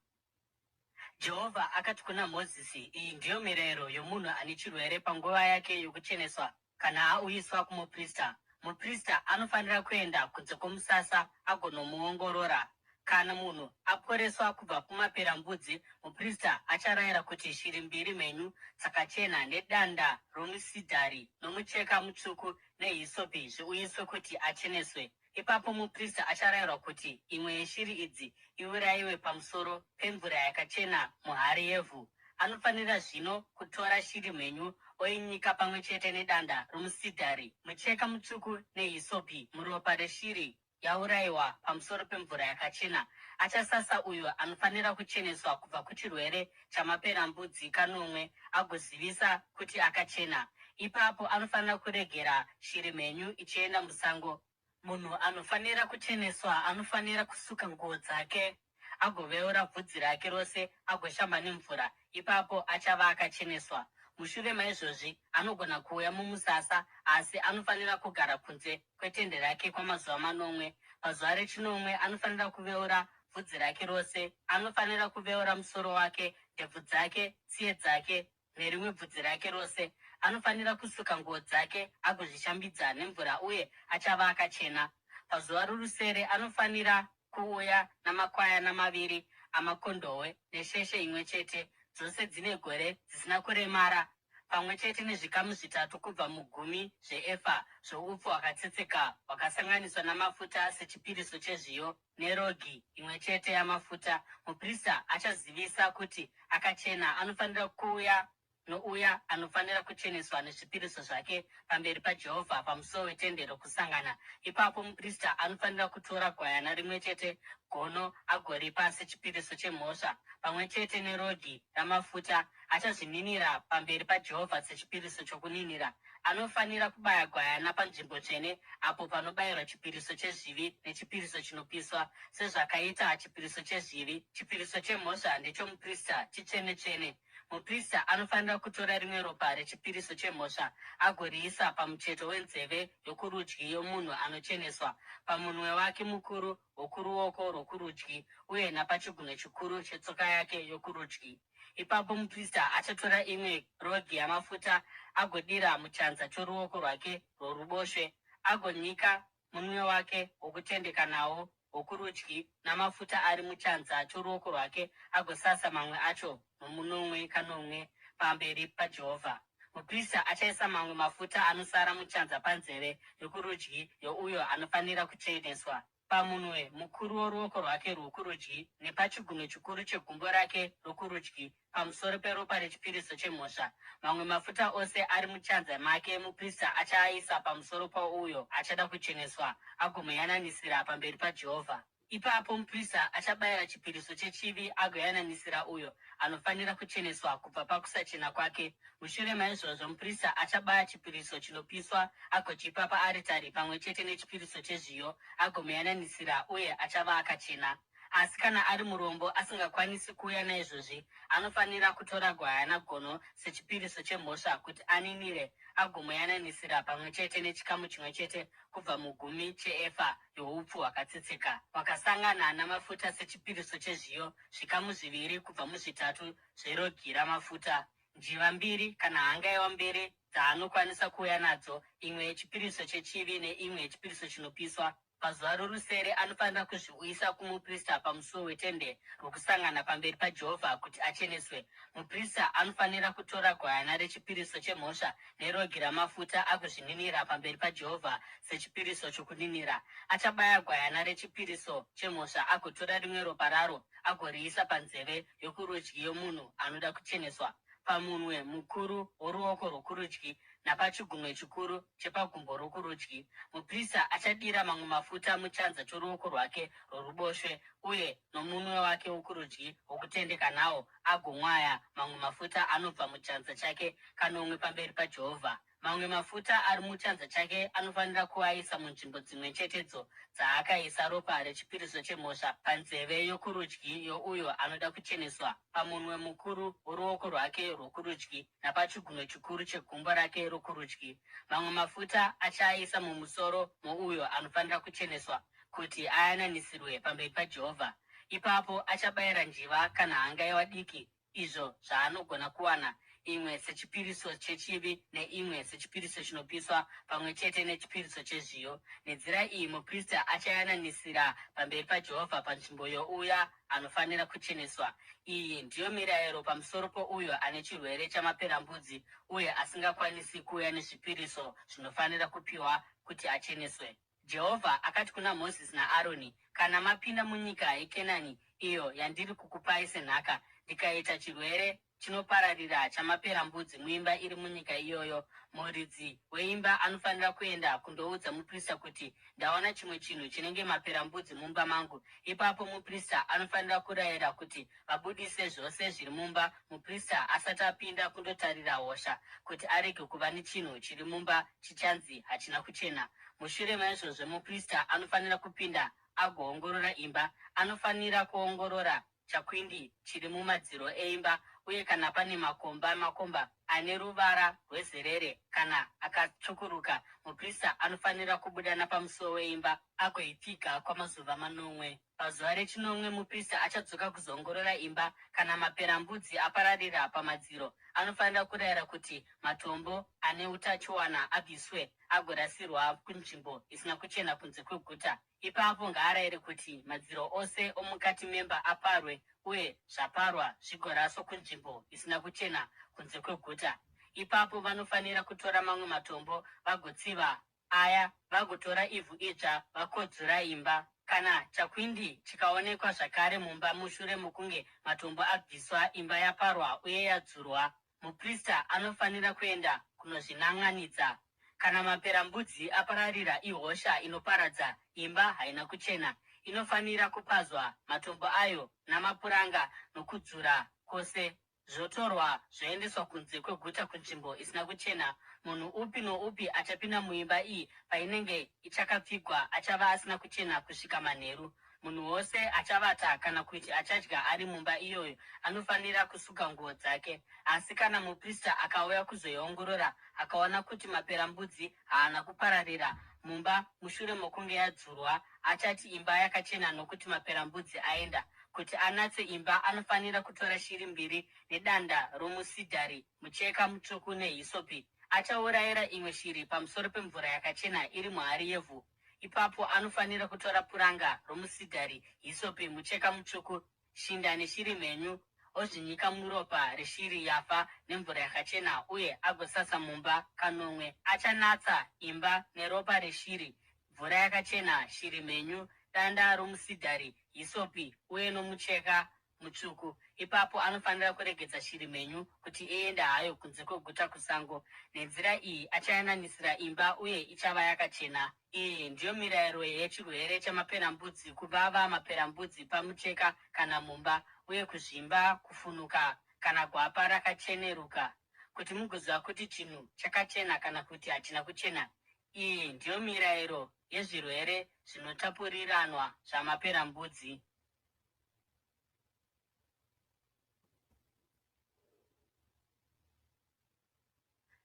Jehovha akati kuna Mozisi, iyi ndiyo mirayiro yomunhu ane chirwere panguva yake yokucheneswa kana auyiswa kumuprista. Muprista anofanira kuenda kunze kwomusasa agonomuongorora. Kana munhu aporeswa kubva kumaperembudzi, muprista acharayira kuti shiri 2 mhenyu dzakachena nedanda romusidhari nomucheka mutsvuku nehisopi zviuyiswe kuti acheneswe. Ipapo muprista acharayirwa kuti imwe yeshiri idzi iurayiwe pamusoro pemvura yakachena muhari yevhu. Anofanira zvino kutora shiri mhenyu oinyika pamwe chete nedanda romusidhari, mucheka mutsvuku nehisopi muropa reshiri yaurayiwa pamusoro pemvura yakachena. Achasasa uyo anofanira kucheneswa kubva kuchirwere chamaperembudzi kanomwe agozivisa kuti akachena. Ipapo anofanira kuregera shiri mhenyu ichienda musango. Munhu anofanira kucheneswa anofanira kusuka nguo dzake agoveura bvudzi rake rose agoshamba nemvura. Ipapo achava akacheneswa. Mushure maizvozvi anogona kuuya mumusasa, asi anofanira kugara kunze kwetende rake kwamazuva 9. Pazuva rechinomwe anofanira kuveura bvudzi rake rose. Anofanira kuveura musoro wake, ndebvu dzake, tsiye dzake nerimwe bvudzi rake rose. Anofanira kusuka nguo dzake agozvishambidza nemvura, uye achava akachena. Pazuva rorusere anofanira kuuya namakwayana 2 amakondobwe nesheshe imwe chete, dzose dzine gore dzisina kuremara, pamwe chete nezvikamu 3 kubva mu10 zveefa zvoupfu hwakatsetseka hwakasanganiswa namafuta sechipiriso chezviyo, nerogi imwe chete yamafuta. Muprista achazivisa kuti akachena. Anofanira kuuya nouya anofanira kucheneswa nezvipiriso zvake pamberi paJehovha pamusuo weTende Rokusangana. Ipapo muprista anofanira kutora gwayana rimwe chete gono agoripa sechipiriso chemhosva, pamwe chete nerogi ramafuta. Achazvininira pamberi paJehovha sechipiriso chokuninira. Anofanira kubaya gwayana panzvimbo tsvene, apo panobayirwa chipiriso chezvivi nechipiriso chinopiswa, sezvakaita chipiriso chezvivi. Chipiriso chemhosva ndechomuprista, chitsvene-tsvene. Muprista anofanira kutora rimwe ropa rechipiriso chemhosva agoriisa pamucheto wenzeve yokurudyi yomunhu anocheneswa, pamunwe wake mukuru wokuruoko rwokurudyi, uye napachigunwe chikuru chetsoka yake yokurudyi. Ipapo muprista achatora imwe rogi yamafuta agodira muchanza choruoko rwake rworuboshwe, agonyika munwe wake wokutendeka nawo wokurudyi namafuta ari muchanza choruoko rwake, agosasa mamwe acho nomunomwe kanomwe pamberi paJehovha. Muprista achaisa mamwe mafuta anosara muchanza panzeve yokurudyi youyo anofanira kucheneswa, pamunwe mukuru woruoko rwake rwokurudyi nepachigunwe chikuru chegumbo rake rokurudyi, pamusoro peropa rechipiriso chemhosva. Mamwe mafuta ose ari muchanza make muprista achaaisa pamusoro pauyo achada kucheneswa, agomuyananisira pamberi paJehovha. Ipapo muprista achabayira chipiriso chechivi agoyananisira uyo anofanira kucheneswa kubva pakusachena kwake. Mushure maizvozvo muprista achabaya chipiriso chinopiswa agochipa paaritari pamwe chete nechipiriso chezviyo, agomuyananisira uye achava akachena. Asi kana ari murombo asingakwanisi kuuya naizvozvi, anofanira kutora gwayana gono sechipiriso chemhosva kuti aninire, agomuyananisira pamwe chete nechikamu chimwe chete kubva mu10 cheefa youpfu hwakatsetseka hwakasangana namafuta sechipiriso chezviyo, zvikamu 2 kubva mu3 zverogi ramafuta, njiva 2 kana hangaiwa 2 dzaanokwanisa kuuya nadzo, imwe yechipiriso chechivi neimwe yechipiriso chinopiswa. Pazuva rorusere anofanira kuzviuyisa kumuprista pamusuo weTende Rokusangana pamberi paJehovha kuti acheneswe. Muprista anofanira kutora gwayana rechipiriso chemhosva nerogi ramafuta agozvininira pamberi paJehovha sechipiriso chokuninira. Achabaya gwayana rechipiriso chemhosva agotora rimwe ropa raro agoriisa panzeve yokurudyi yomunhu anoda kucheneswa, pamunwe mukuru woruoko rwokurudyi napachigunwe chikuru chepagumbo rokurudyi. Muprista achadira mamwe mafuta muchanza choruoko rwake rworuboshwe uye nomunwe wake wokurudyi wokutendeka nawo, agomwaya mamwe mafuta anobva muchanza chake kanomwe pamberi paJehovha. Mamwe mafuta ari muchanza chake anofanira kuaisa munzvimbo dzimwe chetedzo dzaakaisa ropa rechipiriso chemhosva, panzeve yokurudyi youyo anoda kucheneswa, pamunwe mukuru woruoko rwake rwokurudyi napachigunwe chikuru chegumbo rake rokurudyi. Mamwe mafuta achaaisa mumusoro mouyo anofanira kucheneswa kuti ayananisirwe pamberi paJehovha. Ipapo achabayira njiva kana hangaiwa diki, izvo zvaanogona kuwana, imwe sechipiriso chechivi neimwe sechipiriso chinopiswa pamwe chete nechipiriso chezviyo. Nenzira iyi muprista achayananisira pamberi paJehovha panzvimbo youya anofanira kucheneswa. Iyi ndiyo mirayiro pamusoro pouyo ane chirwere chamaperembudzi uye asingakwanisi kuuya nezvipiriso zvinofanira kupiwa kuti acheneswe. Jehovha akati kuna Mozisi naAroni, kana mapinda munyika yeKenani iyo yandiri kukupai senhaka, ndikaita chirwere chinopararira chamaperembudzi muimba iri munyika iyoyo, muridzi weimba anofanira kuenda kundoudza muprista kuti ndaona chimwe chinhu chinenge maperembudzi mumba mangu. Ipapo muprista anofanira kurayira kuti vabudise zvose zviri mumba muprista asati apinda kundotarira hosha, kuti arege kuva nechinhu chiri mumba chichanzi hachina kuchena. Mushure maizvozvo muprista anofanira kupinda agoongorora imba. Anofanira kuongorora chakwindi chiri mumadziro eimba, uye kana pane makomba ane ruvara rwezerere kana akatsvukuruka, muprista anofanira kubuda napamusuo weimba agoipfiga kwamazuva 9. Pazuva rechinomwe muprista achadzoka kuzoongorora imba. Kana maperembudzi apararira pamadziro, anofanira kurayira kuti matombo ane utachiona abviswe agorasirwa kunzvimbo isina kuchena kunze kweguta. Ipapo ngaarayire kuti madziro ose omukati memba aparwe, uye zvaparwa zvigoraswa kunzvimbo isina kuchena kunze kweguta. Ipapo vanofanira kutora mamwe matombo vagotsiva aya, vagotora ivhu idzva vakodzura imba. Kana chakwindi chikaonekwa zvakare mumba mushure mokunge matombo abviswa, imba yaparwa uye yadzurwa, muprista anofanira kuenda kunozvinan'anidza. Kana maperembudzi apararira ihosha inoparadza, imba haina kuchena, inofanira kupazwa matombo ayo namapuranga nokudzura kwose, zvotorwa zvoendeswa kunze kweguta kunzvimbo isina kuchena. Munhu upi noupi achapinda muimba iyi painenge ichakapfigwa achava asina kuchena kusvika manheru. Munhu wose achavata kana kuti achadya ari mumba iyoyo anofanira kusuka nguo dzake. Asi kana muprista akauya kuzoiongorora akaona kuti maperembudzi haana kupararira mumba mushure mokunge yadzurwa, achati imba yakachena nokuti maperembudzi aenda. Kuti anatse imba, anofanira kutora shiri 2 nedanda romusidhari, mucheka mutsvuku nehisopi. Achaurayira imwe shiri pamusoro pemvura yakachena iri muhari yevhu. Ipapo anofanira kutora puranga romusidhari, hisopi, mucheka mutsvuku, shinda neshiri mhenyu, ozvinyika muropa reshiri yafa nemvura yakachena, uye agosasa mumba kanomwe. Achanatsa imba neropa reshiri, mvura yakachena, shiri mhenyu, danda romusidhari, hisopi uye nomucheka mutsvuku. Ipapo anofanira kuregedza shiri mhenyu kuti iende hayo kunze kweguta kusango. Nenzira iyi achayananisira imba uye ichava yakachena. Iyi ndiyo mirayiro yechirwere chamaperembudzi: kuvava maperembudzi pamucheka kana mumba, uye kuzvimba, kufunuka kana gwapa rakacheneruka, kuti mugoziva kuti chinhu chakachena kana kuti hachina kuchena. Iyi ndiyo mirayiro yezvirwere zvinotapuriranwa zvamaperembudzi.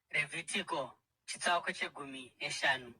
Revhitiko chitsauko 15.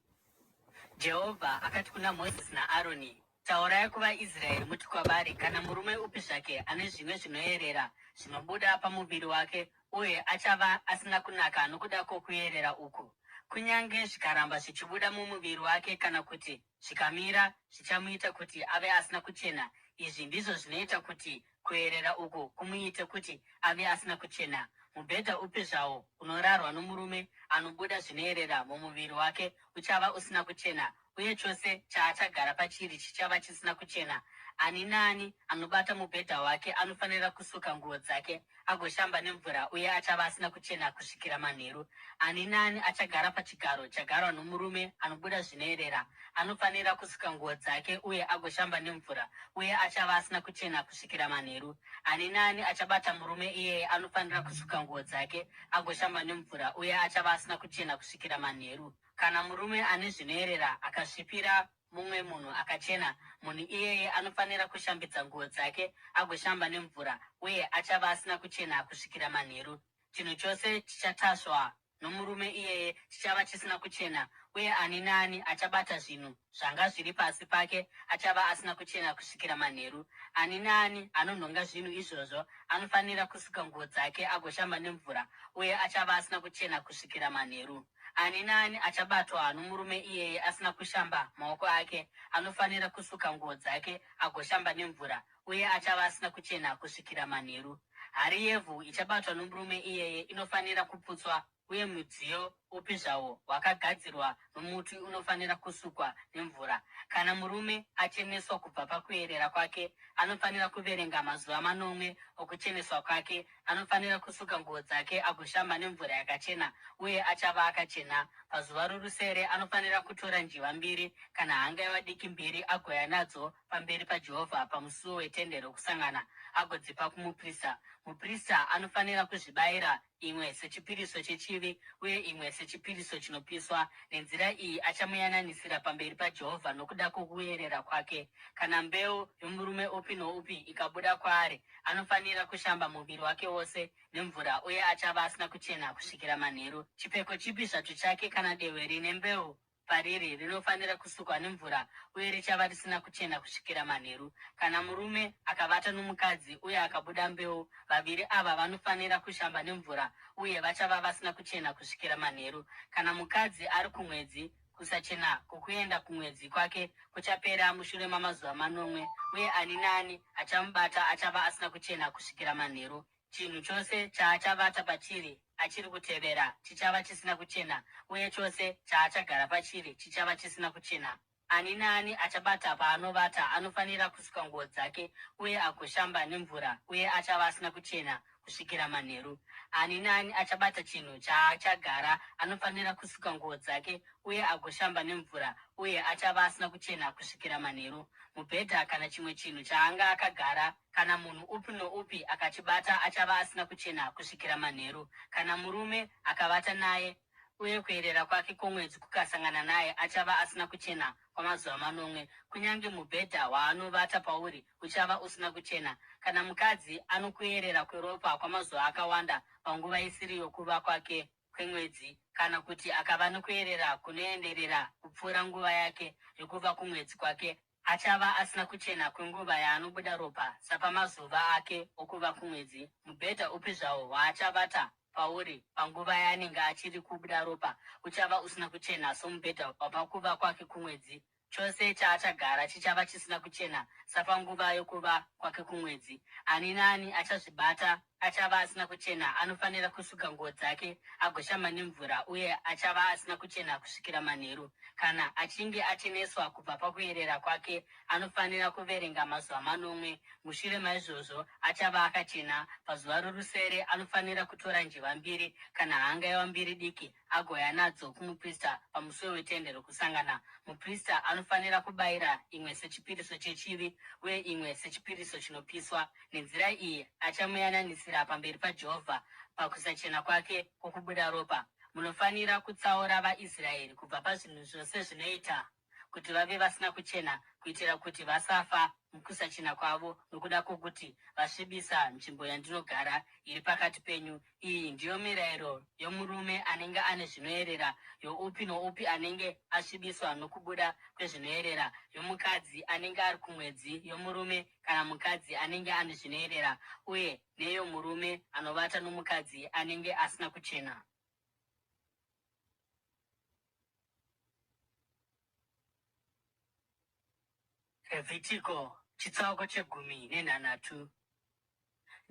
Jehovha akati kuna Mozisi naAroni, taurai kuvaIsraeri muti kwavari, kana murume upi zvake ane zvimwe zvinoerera zvinobuda pamuviri wake uye achava asina kunaka nokuda kwokuyerera uku, kunyange zvikaramba zvichibuda mumuviri wake kana kuti zvikamira, zvichamuita kuti ave asina kuchena. Izvi ndizvo zvinoita kuti kuyerera uku kumuite kuti ave asina kuchena. Mubhedha upi zvawo unorarwa nomurume anobuda zvinoerera mumuviri wake uchava usina kuchena, uye chose chaachagara pachiri chichava chisina kuchena. Ani naani anobata mubhedha wake anofanira kusuka nguo dzake agoshamba nemvura, uye achava asina kuchena kusvikira manheru. Ani naani achagara pachigaro chagarwa nomurume anobuda zvinoerera anofanira kusuka nguo dzake uye agoshamba nemvura, uye achava asina kuchena kusvikira manheru. Ani naani achabata murume iyeye anofanira kusuka nguo dzake agoshamba nemvura, uye achava asina kuchena kusvikira manheru. Kana murume ane zvinoerera akasvipira mumwe munhu akachena, munhu iyeye anofanira kushambidza nguo dzake agoshamba nemvura, uye achava asina kuchena kusvikira manheru. Chinhu chose chichatasvwa nomurume iyeye chichava chisina kuchena, uye ani naani achabata zvinhu zvanga zviri pasi pake achava asina kuchena kusvikira manheru. Ani naani anonhonga zvinhu izvozvo anofanira kusuka nguo dzake agoshamba nemvura, uye achava asina kuchena kusvikira manheru. Ani naani achabatwa nomurume iyeye asina kushamba maoko ake anofanira kusuka nguo dzake agoshamba nemvura, uye achava asina kuchena kusvikira manheru. Hari yevhu ichabatwa nomurume iyeye inofanira kuputswa, uye mudziyo upi zvawo wakagadzirwa nomuti unofanira kusukwa nemvura. Kana murume acheneswa kubva pakuerera kwake, anofanira kuverenga mazuva 8 okucheneswa kwake. Anofanira kusuka nguo dzake agoshamba nemvura yakachena, uye achava akachena. Pazuva rorusere anofanira kutora njiva 2 kana hangaiwa diki 2 agoya nadzo pamberi paJehovha pamusuo weTende Rokusangana agodzipa kumuprista. Muprista anofanira kuzvibayira, imwe sechipiriso chechivi uye imwe sechipiriso chinopiswa. Nenzira iyi achamuyananisira pamberi paJehovha nokuda kwokuerera kwake. Kana mbeu yomurume upi noupi ikabuda kwaari, anofanira kushamba muviri wake wose nemvura, uye achava asina kuchena kusvikira manheru. Chipfeko chipi zvacho chake kana dehwe rine mbeu pariri rinofanira kusukwa nemvura, uye richava risina kuchena kusvikira manheru. Kana murume akavata nomukadzi uye akabuda mbeu, vaviri ava vanofanira kushamba nemvura, uye vachava vasina kuchena kusvikira manheru. Kana mukadzi ari kumwedzi, kusachena kwokuenda kumwedzi kwake kuchapera mushure mamazuva 8, uye ani naani achamubata achava asina kuchena kusvikira manheru. Chinhu chose chaachavata pachiri achiri kutevera chichava chisina kuchena, uye chose chaachagara pachiri chichava chisina kuchena. Ani naani achabata paanovata anofanira kusuka nguo dzake uye agoshamba nemvura, uye achava asina kuchena kusvikira manheru. Ani naani achabata chinhu chaachagara anofanira kusuka nguo dzake uye agoshamba nemvura, uye achava asina kuchena kusvikira manheru. Mubhedha kana chimwe chinhu chaanga akagara, kana munhu upi noupi akachibata achava asina kuchena kusvikira manheru. Kana murume akavata naye uye kuerera kwake kwomwedzi kukasangana naye, achava asina kuchena kwamazuva 8. Kunyange mubhedha waanovata pauri uchava usina kuchena. Kana mukadzi anokuerera kweropa kwamazuva akawanda panguva isiri yokuva kwake kwemwedzi, kana kuti akava nokuerera kunoenderera kupfuura nguva yake yokuva kumwedzi kwake, achava asina kuchena kwenguva yaanobuda ropa sapamazuva ake okuva kumwedzi. Mubhedha upi zvawo waachavata pauri panguva yaanenge achiri kubuda ropa uchava usina kuchena somubhedha wapakuva kwake kumwedzi. Chose chaachagara chichava chisina kuchena sapanguva yokuva kwake kumwedzi. Ani naani achazvibata achava asina kuchena. Anofanira kusuka nguo dzake agoshamba nemvura, uye achava asina kuchena kusvikira manheru. Kana achinge acheneswa kubva pakuerera kwake, anofanira kuverenga mazuva 8. Mushure maizvozvo achava akachena. Pazuva rorusere anofanira kutora njiva 2 kana hangaiwa 2 diki agoya nadzo kumuprista pamusuo weTende Rokusangana. Muprista anofanira kubayira, imwe sechipiriso chechivi uye imwe sechipiriso chinopiswa. Nenzira iyi achamuyananisira pamberi paJehovha pakusachena kwake kwokubuda ropa. Munofanira kutsaura vaIsraeri kubva pazvinhu zvose zvinoita kuti vave vasina kuchena, kuitira kuti vasafa mukusachena kwavo nokuda kwokuti vasvibisa nzvimbo yandinogara iri pakati penyu. Iyi ndiyo mirayiro yomurume anenge ane zvinoerera, youpi noupi anenge asvibiswa nokubuda kwezvinoerera, yomukadzi anenge ari kumwedzi, yomurume kana mukadzi anenge ane zvinoerera, uye neyomurume anovata nomukadzi anenge asina kuchena. Levhitiko chitsauko 16.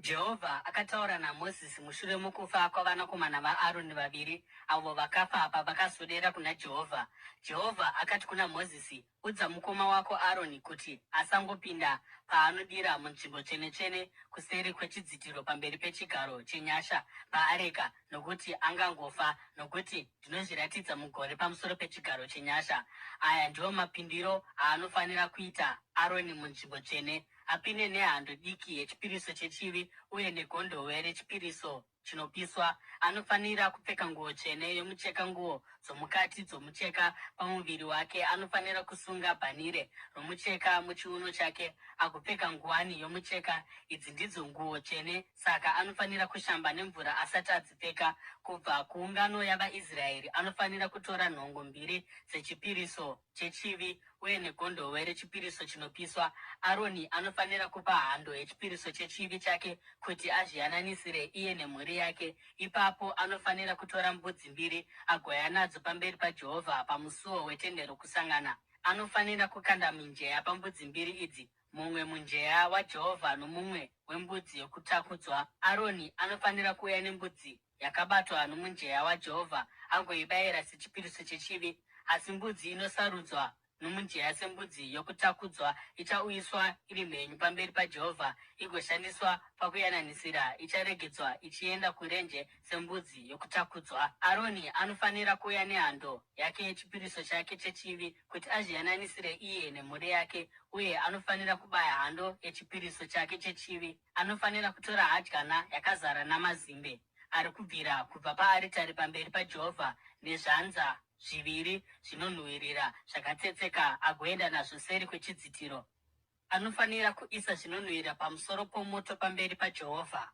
Jehovha akataura naMozisi mushure mokufa kwavanakomana vaAroni vaviri avo vakafa pavakaswedera kuna Jehovha. Jehovha akati kuna Mozisi, udza mukoma wako Aroni kuti asangopinda paanodira munzvimbo tsvene-tsvene kuseri kwechidzitiro pamberi pechigaro chenyasha paareka, nokuti angangofa, nokuti ndinozviratidza mugore pamusoro pechigaro chenyasha. Aya ndiwo mapindiro aanofanira kuita Aroni munzvimbo tsvene: apinde nehando diki yechipiriso chechivi uye negondobwe rechipiriso chinopiswa anofanira kupfeka nguo tsvene yomucheka, nguo dzomukati dzomucheka pamuviri wake. Anofanira kusunga bhanire romucheka muchiuno chake agopfeka nguwani yomucheka. Idzi ndidzo nguo tsvene, saka anofanira kushamba nemvura asati adzipfeka. Kubva kuungano yavaIsraeri anofanira kutora nhongo 2 dzechipiriso chechivi uye negondobwe rechipiriso chinopiswa. Aroni anofanira kupa hando yechipiriso chechivi chake kuti azviyananisire iye nemhuri yake. Ipapo anofanira kutora mbudzi 2 agouya nadzo pamberi paJehovha pamusuo weTende Rokusangana. Anofanira kukanda mijenya pambudzi 2 idzi, mumwe mujenya waJehovha nomumwe wembudzi yokutakudzwa. Aroni anofanira kuuya nembudzi yakabatwa nomujenya waJehovha agoibayira sechipiriso chechivi, asi mbudzi inosarudzwa nomujenya sembudzi yokutakudzwa ichauyiswa iri mhenyu pamberi paJehovha igoshandiswa pakuyananisira. Icharegedzwa ichienda kurenje sembudzi yokutakudzwa. Aroni anofanira kuuya nehando yake yechipiriso chake chechivi kuti azviyananisire iye nemhuri yake, uye anofanira kubaya hando yechipiriso chake chechivi. Anofanira kutora hadyana yakazara namazimbe ari kubvira kubva paaritari pamberi paJehovha nezvanza 2 zvinonhuhwirira zvakatsetseka agoenda nazvo seri kwechidzitiro. Anofanira kuisa zvinonhuhwira pamusoro pomoto pamberi paJehovha,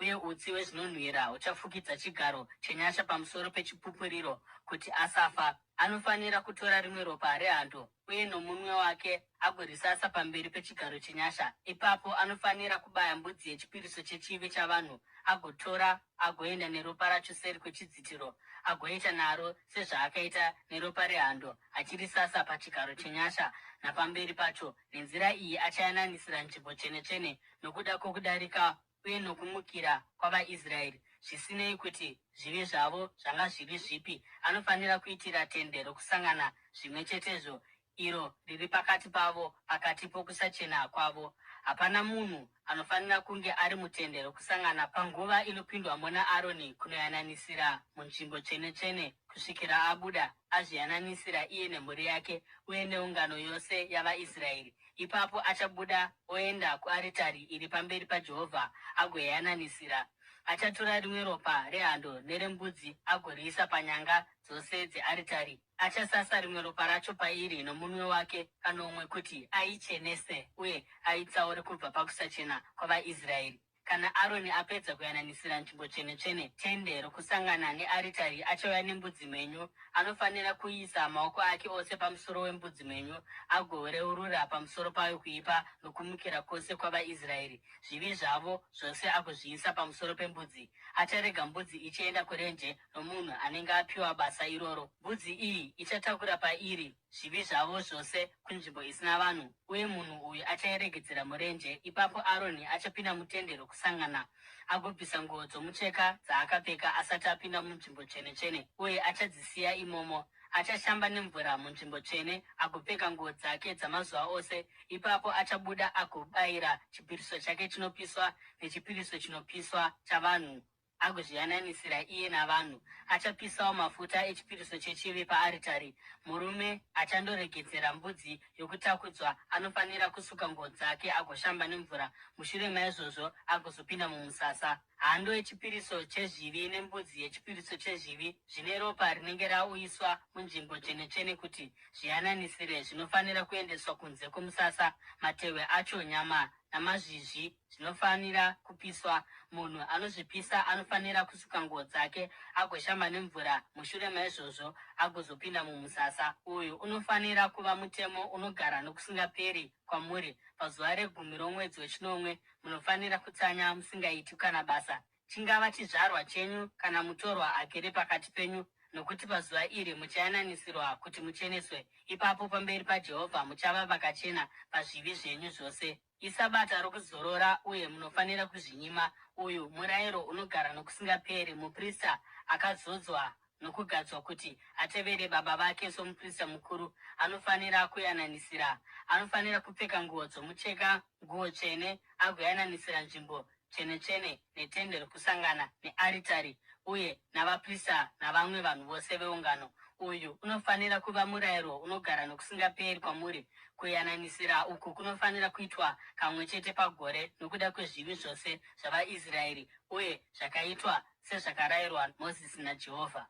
uye utsi hwezvinonhuhwira huchafukidza chigaro chenyasha pamusoro pechipupuriro kuti asafa. Anofanira kutora rimwe ropa rehando uye nomunwe wake agorisasa pamberi pechigaro chenyasha. Ipapo anofanira kubaya mbudzi yechipiriso chechivi chavanhu, agotora agoenda neropa racho seri kwechidzitiro, agoita naro sezvaakaita neropa rehando, achirisasa pachigaro chenyasha napamberi pacho. Nenzira iyi achayananisira nzvimbo tsvene-tsvene nokuda kwokudarika uye nokumukira kwavaIsraeri, zvisinei kuti zvivi zvavo zvanga zviri zvipi. Anofanira kuitira Tende Rokusangana zvimwe chetezvo, iro riri pakati pavo, pakati pokusachena kwavo. Hapana munhu anofanira kunge ari muTende Rokusangana panguva inopindwamo naAroni kunoyananisira munzvimbo tsvene-tsvene kusvikira abuda azviyananisira iye nemhuri yake uye neungano yose yavaIsraeri. Ipapo achabuda oenda kuaritari iri pamberi paJehovha agoyananisira. Achatora rimwe ropa rehando nerembudzi agoriisa panyanga dzose dzearitari. Achasasa rimwe ropa racho pairi nomunwe wake kanomwe kuti aichenese uye aitsaure kubva pakusachena kwavaIsraeri. Kana Aroni apedza kuyananisira nzvimbo tsvene-tsvene, Tende Rokusangana nearitari, achauya nembudzi mhenyu. Anofanira kuisa maoko ake ose pamusoro wembudzi mhenyu agoreurura pamusoro payo kuipa nokumukira kwose kwavaIsraeri. Zvivi zvavo zvose agozviisa pamusoro pembudzi. Acharega mbudzi ichienda kurenje nomunhu anenge apiwa basa iroro. Mbudzi iyi ichatakura pairi zvivi zvavo zvose kunzvimbo isina vanhu, uye munhu uyu achairegedzera murenje. Ipapo Aroni achapinda muTende Rokusangana agobvisa nguo dzomucheka dzaakapfeka asati apinda munzvimbo tsvene-tsvene, uye achadzisiya imomo. Achashamba nemvura munzvimbo tsvene agopfeka nguo dzake dzamazuva ose. Ipapo achabuda agobayira chipiriso chake chinopiswa nechipiriso chinopiswa chavanhu agozviyananisira iye navanhu. Achapisawo mafuta echipiriso chechivi paaritari. Murume achandoregedzera mbudzi yokutakudzwa anofanira kusuka nguo dzake agoshamba nemvura. Mushure maizvozvo agozopinda mumusasa. Hando yechipiriso chezvivi nembudzi yechipiriso chezvivi zvine ropa rinenge rauyiswa munzvimbo tsvene-tsvene kuti zviyananisire zvinofanira kuendeswa kunze kwomusasa. Matehwe acho, nyama namazvizvi zvinofanira kupiswa. Munhu anozvipisa anofanira kusuka nguo dzake agoshamba nemvura. Mushure maizvozvo agozopinda mumusasa. Uyu unofanira kuva mutemo unogara nokusingaperi kwamuri. Pazuva regumi romwedzi wechinomwe munofanira kutsanya musingaiti kana basa, chingava chizvarwa chenyu kana mutorwa agere pakati penyu, nokuti pazuva iri muchayananisirwa kuti mucheneswe. Ipapo pamberi paJehovha muchava vakachena pazvivi zvenyu zvose. Isabata rokuzorora uye munofanira kuzvinyima. Uyu murayiro unogara nokusingaperi. Muprista akazodzwa nokugadzwa kuti atevere baba vake somuprista mukuru anofanira kuyananisira. Anofanira kupfeka nguo dzomucheka, nguo tsvene, agoyananisira nzvimbo tsvene-tsvene neTende Rokusangana nearitari uye navaprista navamwe vanhu vose veungano. Uyu unofanira kuva murayiro unogara nokusingaperi kwamuri. Kuyananisira uku kunofanira kuitwa kamwe chete pagore nokuda kwezvivi zvose zvavaIsraeri uye zvakaitwa sezvakarayirwa Mozisi naJehovha.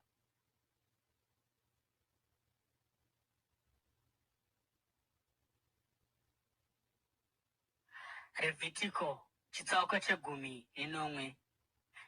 Revhitiko chitsauko che10.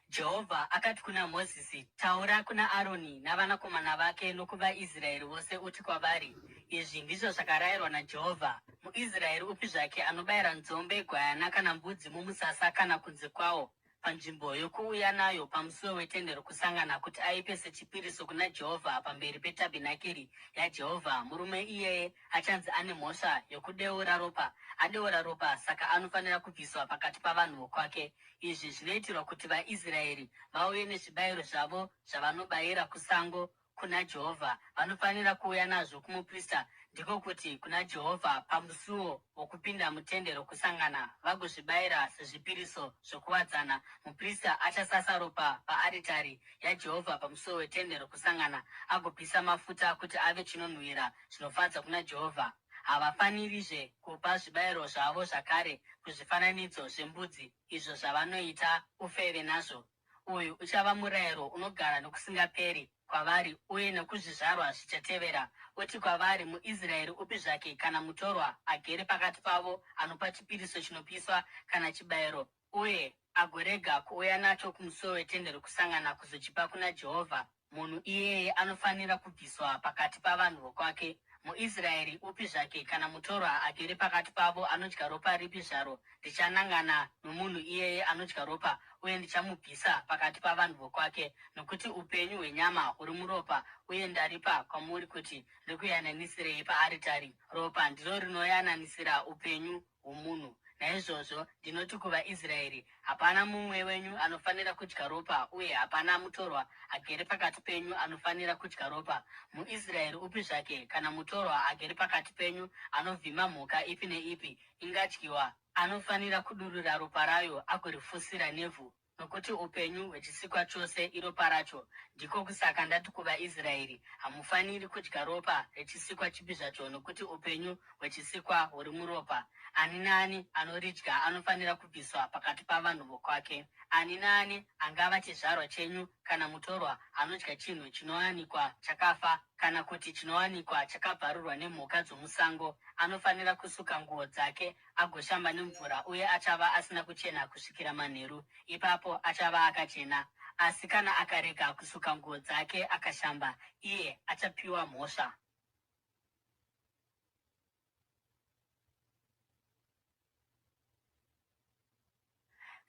Jehovha akati kuna Mozisi, taura kuna Aroni navanakomana vake nokuvaIsraeri vose uti kwavari, izvi ndizvo zvakarayirwa naJehovha. MuIsraeri upi zvake anobayira nzombe, gwayana kana mbudzi mumusasa kana kunze kwawo panzvimbo yokuuya nayo pamusuo weTende Rokusangana kuti aipe sechipiriso kuna Jehovha pamberi petabhenakeri yaJehovha, murume iyeye achanzi ane mhosva yokudeura ropa. Adeura ropa, saka anofanira kubviswa pakati pavanhu vokwake. Izvi zvinoitirwa kuti vaIsraeri vauye nezvibayiro zvavo zvavanobayira kusango kuna Jehovha. Vanofanira kuuya nazvo kumuprista, ndiko kuti kuna Jehovha pamusuo wokupinda muTende Rokusangana, vagozvibayira sezvipiriso zvokuwadzana. Muprista achasasa ropa paaritari yaJehovha pamusuo weTende Rokusangana agopisa mafuta kuti ave chinonhuhwira zvinofadza kuna Jehovha. Havafanirizve kupa zvibayiro zvavo zvakare kuzvifananidzo zvembudzi, izvo zvavanoita ufeve nazvo. Uyu uchava murayiro unogara nokusingaperi kwavari uye nokuzvizvarwa zvichatevera. Uti kwavari, muIsraeri upi zvake kana mutorwa agere pakati pavo anopa chipiriso chinopiswa kana chibayiro uye agorega kuuya nacho kumusuo weTende Rokusangana kuzochipa kuna Jehovha, munhu iyeye anofanira kubviswa pakati pavanhu vokwake. MuIsraeri upi zvake kana mutorwa agere pakati pavo anodya ropa ripi zvaro, ndichanangana nomunhu iyeye anodya ropa uye ndichamubvisa pakati pavanhu vokwake, nokuti upenyu hwenyama huri muropa, uye ndaripa kwamuri kuti rikuyananisirei paaritari. Ropa ndiro rinoyananisira upenyu hwomunhu. Naizvozvo ndinoti kuvaIsraeri, hapana mumwe wenyu anofanira kudya ropa, uye hapana mutorwa agere pakati penyu anofanira kudya ropa. MuIsraeri upi zvake kana mutorwa agere pakati penyu anovhima mhuka ipi neipi ingadyiwa, anofanira kudurura ropa rayo agorifusira nevhu, nokuti upenyu hwechisikwa chose iropa racho. Ndiko kusaka ndati kuvaIsraeri, hamufaniri kudya ropa rechisikwa chipi zvacho, nokuti upenyu hwechisikwa huri muropa. Ani naani anoridya anofanira kubviswa pakati pavanhu vokwake. Ani naani angava chizvarwa chenyu kana mutorwa anodya chinhu chinowanikwa chakafa kana kuti chinowanikwa chakabvarurwa nemhuka dzomusango, anofanira kusuka nguo dzake agoshamba nemvura, uye achava asina kuchena kusvikira manheru. Ipapo achava akachena. Asi kana akarega kusuka nguo dzake akashamba, iye achapiwa mhosva.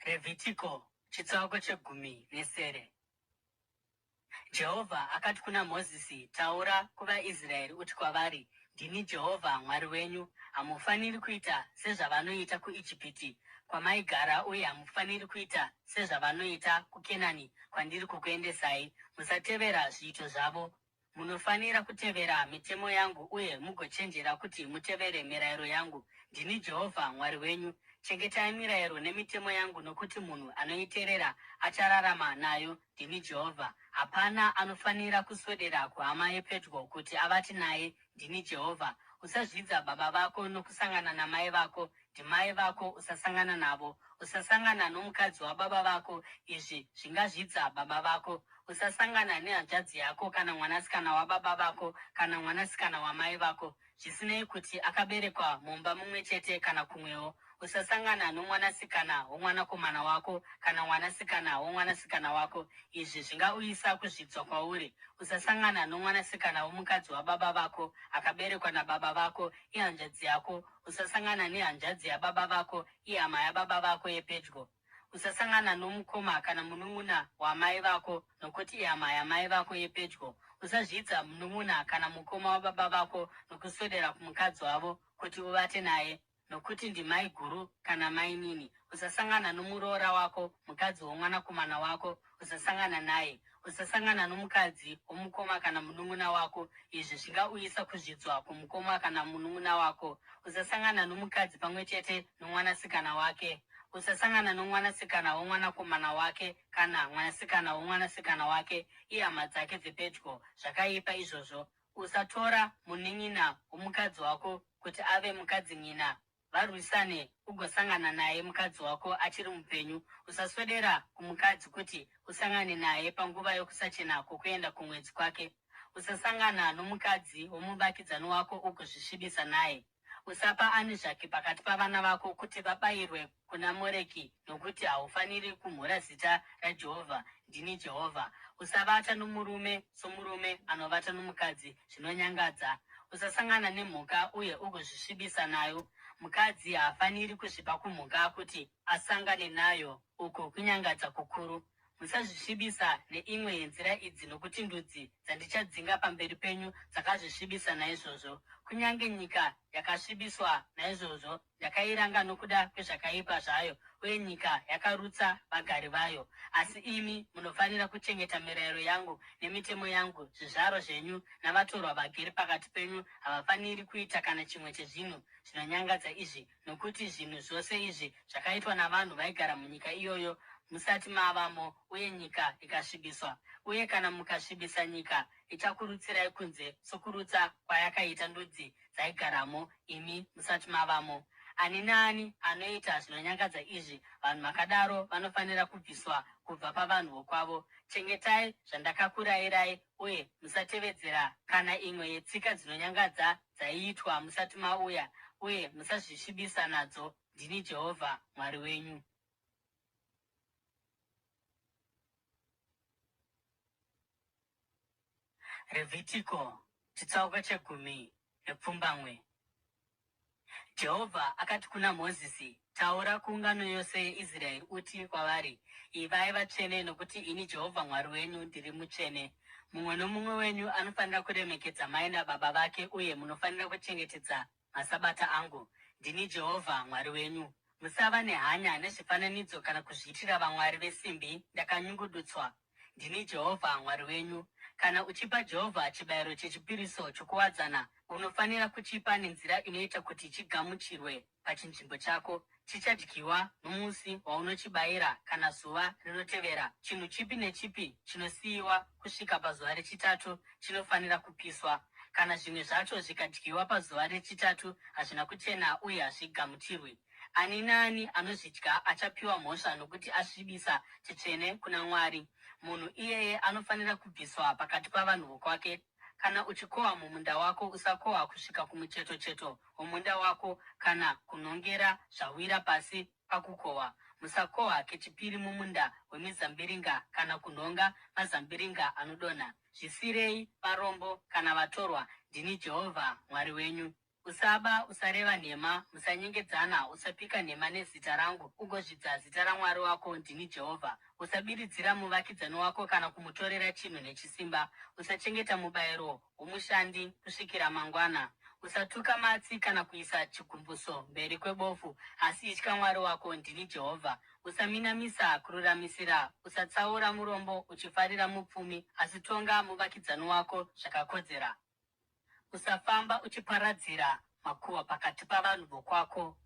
Revhitiko chitsauko che10. Jehovha akati kuna Mozisi, taura kuvaIsraeri uti kwavari, ndini Jehovha Mwari wenyu. Hamufaniri kuita sezvavanoita kuIjipiti kwamaigara, uye hamufaniri kuita sezvavanoita kuKenani kwandiri kukuendesai. Musatevera zviito zvavo. Munofanira kutevera mitemo yangu uye mugochenjera kuti mutevere mirayiro yangu. Ndini Jehovha Mwari wenyu. Chengetai mirayiro nemitemo yangu, nokuti munhu anoiteerera achararama nayo. Ndini Jehovha. Hapana anofanira kuswedera kuhama yepedyo kuti avate naye. Ndini Jehovha. Usazvidza baba vako nokusangana namai vako. Ndimai vako usasangana navo. Usasangana nomukadzi wababa vako, izvi zvingazvidza baba vako. Usasangana nehanzvadzi yako kana mwanasikana wababa vako kana mwanasikana wamai vako, zvisinei kuti akaberekwa mumba mumwe chete kana kumwewo. Usasangana nomwanasikana womwanakomana wako kana mwanasikana womwanasikana wako, izvi zvingauyisa kuzvidzwa kwauri. Usasangana nomwanasikana womukadzi wababa vako akaberekwa nababa vako, ihanzvadzi yako. Usasangana nehanzvadzi yababa vako, ihama yababa vako yepedyo. Usasangana nomukoma kana munun'una wamai vako, nokuti ihama yamai vako yepedyo. Usazvidza munun'una kana mukoma wababa vako nokuswedera kumukadzi wavo kuti uvate naye, nokuti ndimai guru kana mai nini. Usasangana nomuroora wako, mukadzi womwanakomana wako, usasangana naye. Usasangana nomukadzi womukoma kana munun'una wako, izvi zvingauyisa kuzvidzwa kumukoma kana munun'una wako. Usasangana nomukadzi pamwe chete nomwanasikana wake. Usasangana nomwanasikana womwanakomana wake kana mwanasikana womwanasikana wake ihama dzake dzepedyo zvakaipa izvozvo. Usatora munin'ina womukadzi wako kuti ave mukadzi nyina varwisane ugosangana naye mukadzi wako achiri mupenyu. Usaswedera kumukadzi kuti usangane naye panguva yokusachena kwokuenda kumwedzi kwake. Usasangana nomukadzi womuvakidzani wako ugozvisvibisa naye. Usapa ani zvake pakati pavana vako kuti vabayirwe kuna Moreki, nokuti haufaniri kumhura zita raJehovha. Ndini Jehovha. Usavata nomurume somurume anovata nomukadzi, zvinonyangadza. Usasangana nemhuka uye ugozvisvibisa nayo. Mukadzi haafaniri kuzvipa kumhuka kuti asangane nayo, uko kunyangadza kukuru. Musazvisvibisa neimwe yenzira idzi, nokuti ndudzi dzandichadzinga pamberi penyu dzakazvisvibisa naizvozvo. Kunyange nyika yakasvibiswa naizvozvo yakairanga nokuda kwezvakaipa zvayo, uye nyika yakarutsa vagari vayo. Asi imi munofanira kuchengeta mirayiro yangu nemitemo yangu. Zvizvaro zvenyu navatorwa vagere pakati penyu havafaniri kuita kana chimwe chezvinhu zvinonyangadza izvi, nokuti zvinhu zvose izvi zvakaitwa navanhu vaigara munyika iyoyo musati mavamo, uye nyika ikasvibiswa. Uye kana mukasvibisa nyika, ichakurutsirai kunze sokurutsa kwayakaita ndudzi dzaigaramo imi musati mavamo. Ani naani anoita zvinonyangadza izvi, vanhu vakadaro vanofanira kubviswa kubva pavanhu vokwavo. Chengetai zvandakakurayirai, uye musatevedzera kana imwe yetsika dzinonyangadza dzaiitwa musati mauya, uye musazvisvibisa nadzo. Ndini Jehovha Mwari wenyu. Revhitiko chitsauko 10:10. Jehovha akati kuna Mozisi, taura kuungano yose yeIsraeri uti kwavari, ivai vatsvene, nokuti ini Jehovha Mwari wenyu ndiri mutsvene. Mumwe nomumwe wenyu anofanira kuremekedza mai nababa vake, uye munofanira kuchengetedza masabata angu. Ndini Jehovha Mwari wenyu. Musava nehanya nezvifananidzo kana kuzviitira vamwari vesimbi ndakanyungudutswa. Ndini Jehovha Mwari wenyu. Kana uchipa Jehovha chibayiro chechipiriso chokuwadzana, unofanira kuchipa nenzira inoita kuti chigamuchirwe pachinzvimbo chako. Chichadyiwa nomusi waunochibayira kana zuva rinotevera. Chinhu chipi nechipi chinosiyiwa kusvika pazuva rechitatu chinofanira kupiswa. Kana zvimwe zvacho zvikadyiwa pazuva rechitatu, hazvina kuchena uye hazvigamuchirwi. Ani naani anozvidya achapiwa mhosva, nokuti asvibisa chitsvene kuna Mwari. Munhu iyeye anofanira kubviswa pakati pavanhu vokwake. Kana uchikohwa mumunda wako, usakohwa kusvika kumucheto-cheto womunda wako, kana kunongera zvawira pasi pakukohwa. Musakohwa kechipiri mumunda wemizambiringa, kana kunhonga mazambiringa anodonha. Zvisirei varombo kana vatorwa. Ndini Jehovha Mwari wenyu. Usaba, usareva nhema, musanyengedzana, usapika nhema nezita rangu, ugozvidza zita raMwari wako. Ndini Jehovha. Usabiridzira muvakidzani wako kana kumutorera chinhu nechisimba. Usachengeta mubayiro womushandi kusvikira mangwana. Usatuka matsi kana kuisa chigumbuso mberi kwebofu, asi itya Mwari wako. Ndini Jehovha. Usaminamisa kururamisira, usatsaura murombo uchifarira mupfumi, asi tonga muvakidzani wako zvakakodzera. Usafamba uchiparadzira makuhwa pakati pavanhu vokwako.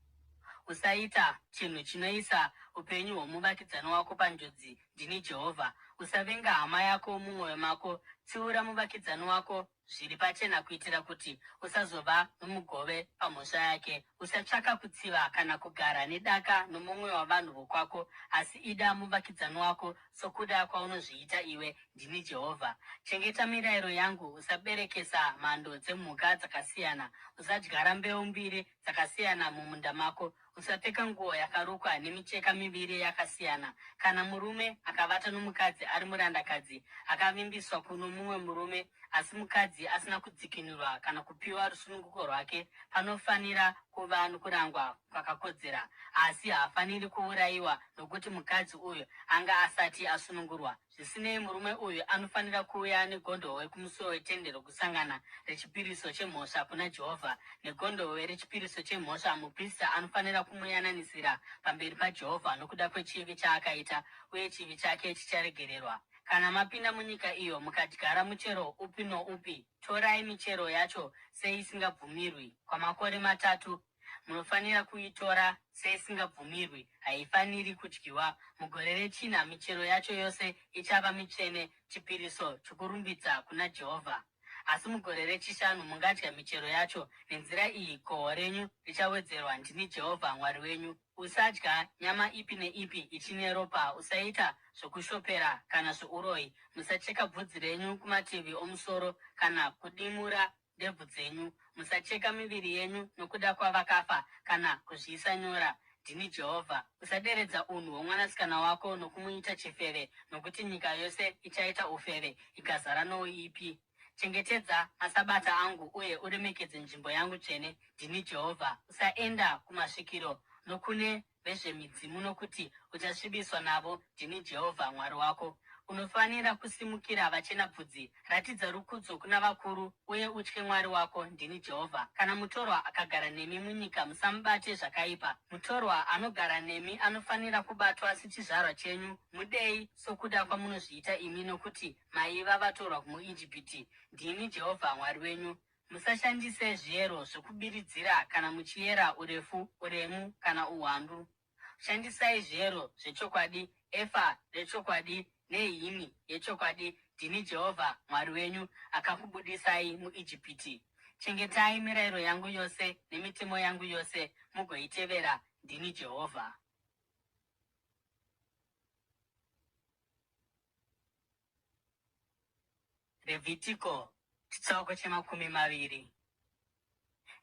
Usaita chinhu chinoisa upenyu hwomuvakidzani wako panjodzi. Ndini Jehovha. Usavenga hama yako mumwoyo mako. Tsiura muvakidzani wako zviri pachena, kuitira kuti usazova nomugove pamhosva yake. Usatsvaka kutsiva kana kugara nedaka nomumwe wavanhu vokwako, asi ida muvakidzani wako sokuda kwaunozviita iwe. Ndini Jehovha. Chengeta mirayiro yangu. Usaberekesa mhando dzemhuka dzakasiyana. Usadyara mbeu mbiri dzakasiyana mumunda mako. Usapfeka nguo yakarukwa nemicheka miviri yakasiyana. Kana murume akavata nomukadzi ari murandakadzi, akavimbiswa kuno mumwe murume, asi mukadzi asina kudzikinurwa kana kupiwa rusununguko rwake, panofanira kuva nokurangwa kwakakodzera. Asi haafaniri kuurayiwa, nokuti mukadzi uyu anga asati asunungurwa. Zvisinei, murume uyu anofanira kuuya negondobwe kumusuo weTende Rokusangana rechipiriso chemhosva kuna Jehovha. Negondobwe rechipiriso chemhosva, muprista anofanira kumuyananisira pamberi paJehovha nokuda kwechivi chaakaita, uye chivi chake chicharegererwa. Kana mapinda munyika iyo mukadyara muchero upi noupi, torai michero yacho seisingabvumirwi kwamakore 3. munofanira kuitora seisingabvumirwi, haifaniri kudyiwa. Mugore rechina michero yacho yose ichava mitsvene, chipiriso chokurumbidza kuna Jehovha. Asi mugore rechishanu mungadya michero yacho. Nenzira iyi gohwo renyu richawedzerwa. Ndini Jehovha Mwari wenyu. Usadya nyama ipi neipi ichine ropa. Usaita zvokushopera kana zvouroyi. Musacheka bvudzi renyu kumativi omusoro kana kudimura ndebvu dzenyu. Musacheka miviri yenyu nokuda kwavakafa kana kuzviisa nyora. Ndini Jehovha. Usaderedza unhu hwomwanasikana wako nokumuita chifeve, nokuti nyika yose ichaita ufeve ikazara nouipi. Chengetedza masabata angu uye uremekedze nzvimbo yangu tsvene. Ndini Jehovha. Usaenda kumasvikiro nokune vezvemidzimu, nokuti uchasvibiswa navo. Ndini Jehovha Mwari wako. Unofanira kusimukira vachena bvudzi. Ratidza rukudzo kuna vakuru uye utye Mwari wako. Ndini Jehovha. Kana mutorwa akagara nemi munyika, musamubate zvakaipa. Mutorwa anogara nemi anofanira kubatwa sechizvarwa chenyu. Mudei sokuda kwamunozviita imi, nokuti maiva vatorwa muIjipiti. Ndini Jehovha Mwari wenyu. Musashandise zviero zvokubiridzira kana muchiyera urefu, uremu kana uwandu. Shandisai zviero zvechokwadi, efa rechokwadi nehini yechokwadi. Ndini Jehovha Mwari wenyu akakubudisai muIjipiti. Chengetai mirayiro yangu yose nemitemo yangu yose mugoitevera. Ndini Jehovha. Levhitiko chitsauko 20.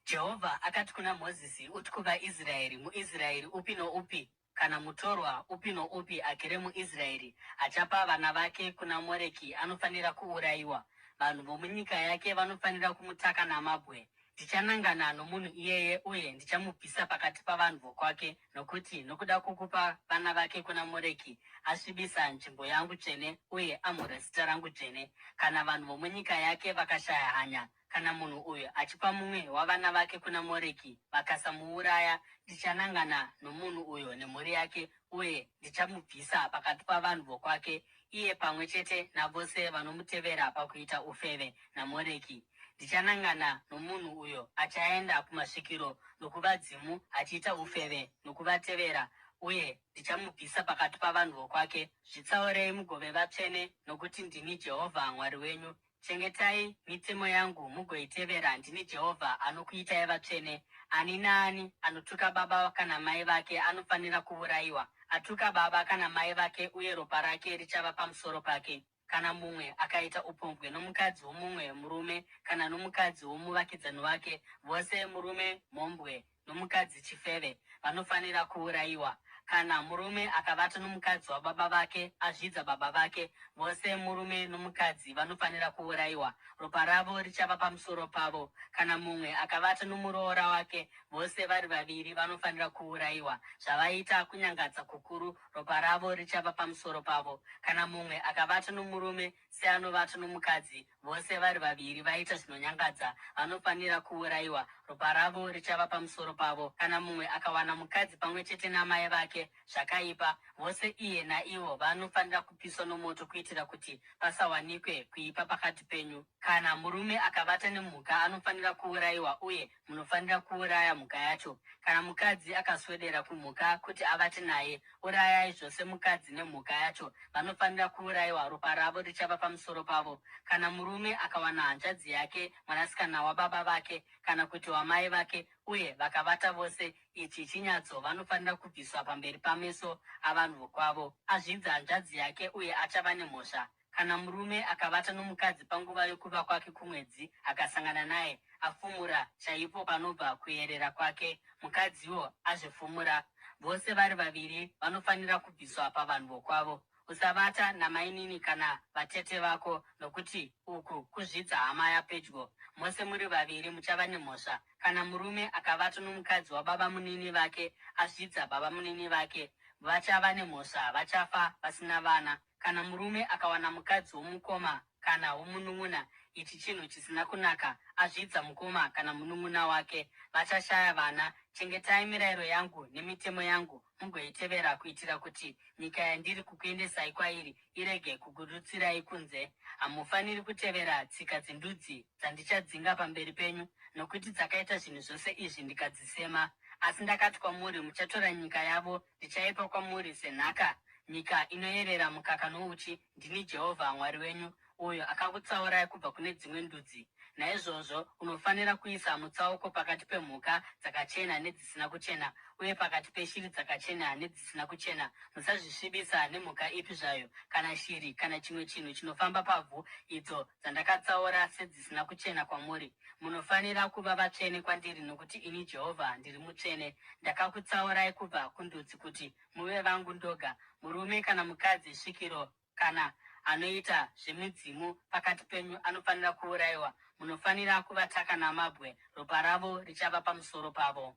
Jehovha akati kuna Mozisi, uti kuvaIsraeri, muIsraeri upi noupi kana mutorwa upi noupi agere muIsraeri achapa vana vake kuna Moreki anofanira kuurayiwa. Vanhu vomunyika yake vanofanira kumutaka namabwe. Ndichanangana nomunhu iyeye uye ndichamubvisa pakati pavanhu vokwake, nokuti nokuda kwokupa vana vake kuna Moreki asvibisa nzvimbo yangu tsvene uye amhura zita rangu dzvene. Kana vanhu vomunyika yake vakashaya hanya kana munhu uyo achipa mumwe wavana vake kuna Moreki vakasamuuraya, ndichanangana nomunhu uyo nemhuri yake uye ndichamubvisa pakati pavanhu vokwake, iye pamwe chete navose vanomutevera pakuita ufeve naMoreki. Ndichanangana nomunhu uyo achaenda kumasvikiro nokuvadzimu achiita ufeve nokuvatevera, uye ndichamubvisa pakati pavanhu vokwake. Zvitsaurei mugove vatsvene, nokuti ndini Jehovha Mwari wenyu. Chengetai mitemo yangu mugoitevera. Ndini Jehovha anokuitai vatsvene. Ani naani anotuka baba kana mai vake anofanira kuurayiwa. Atuka baba kana mai vake uye ropa rake richava pamusoro pake. Kana mumwe akaita upombwe nomukadzi womumwe murume kana nomukadzi womuvakidzani wake, vose murume mhombwe nomukadzi chifeve vanofanira kuurayiwa. Kana murume akavata nomukadzi wababa vake azvidza baba vake, vose murume nomukadzi vanofanira kuurayiwa. Ropa ravo richava pamusoro pavo. Kana mumwe akavata nomuroora wake, vose vari vaviri vanofanira kuurayiwa. Zvavaita kunyangadza kukuru, ropa ravo richava pamusoro pavo. Kana mumwe akavata nomurume seanovata nomukadzi, vose vari vaviri vaita zvinonyangadza, vanofanira kuurayiwa. Ropa ravo richava pamusoro pavo. Kana mumwe akawana mukadzi pamwe chete namai vake zvakaipa, vose iye naivo vanofanira kupiswa nomoto, kuitira kuti pasawanikwe kuipa pakati penyu. Kana murume akavata nemhuka anofanira kuurayiwa, uye munofanira kuuraya mhuka yacho. Kana mukadzi akaswedera kumhuka kuti avate naye, urayai zvose mukadzi nemhuka yacho, vanofanira kuurayiwa. Ropa ravo richava pamusoro pavo. Kana murume akawana hanzvadzi yake, mwanasikana wababa vake kana kuti wamai vake, uye vakavata vose, ichi chinyadzo, vanofanira kubviswa pamberi pameso avanhu vokwavo. Azvidza hanzvadzi yake uye achava nemhosva. Kana murume akavata nomukadzi panguva yokuva kwake kumwedzi akasangana naye, afumura chaipo panobva kuyerera kwake, mukadziwo azvifumura. Vose vari vaviri vanofanira kubviswa pavanhu vokwavo. Usavata namainini kana vatete vako, nokuti uku kuzvidza hama yapedyo. Mose muri vaviri muchava nemhosva. Kana murume akavata nomukadzi wababa munini vake azvidza baba munini vake, vachava nemhosva, vachafa vasina vana. Kana murume akawana mukadzi womukoma kana womunun'una, ichi chinhu chisina kunaka, azvidza mukoma kana munun'una wake, vachashaya vana. Chengetai mirayiro yangu nemitemo yangu mugoitevera, kuitira kuti nyika yandiri kukuendesai kwairi irege kukurutsirai kunze. Hamufaniri kutevera tsika dzendudzi dzandichadzinga pamberi penyu, nokuti dzakaita zvinhu zvose izvi ndikadzisema. Asi ndakati kwamuri, muchatora nyika yavo ndichaipa kwamuri senhaka, nyika inoyerera mukaka nouchi. Ndini Jehovha Mwari wenyu, uyo akakutsaurai kubva kune dzimwe ndudzi. Naizvozvo unofanira kuisa mutsauko pakati pemhuka dzakachena nedzisina kuchena, uye pakati peshiri dzakachena nedzisina kuchena. Musazvisvibisa nemhuka ipi zvayo, kana shiri, kana chimwe chinhu chinofamba pavhu, idzo dzandakatsaura sedzisina kuchena kwamuri. Munofanira kuva vatsvene kwandiri, nokuti ini Jehovha ndiri mutsvene. Ndakakutsaurai kubva kundudzi kuti muve vangu ndoga. Murume kana mukadzi, svikiro kana anoita zvemidzimu pakati penyu anofanira kuurayiwa. Munofanira kuvataka namabwe, ropa ravo richava pamusoro pavo.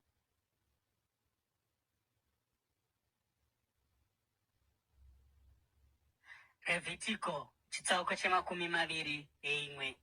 Levhitiko chitsauko che21.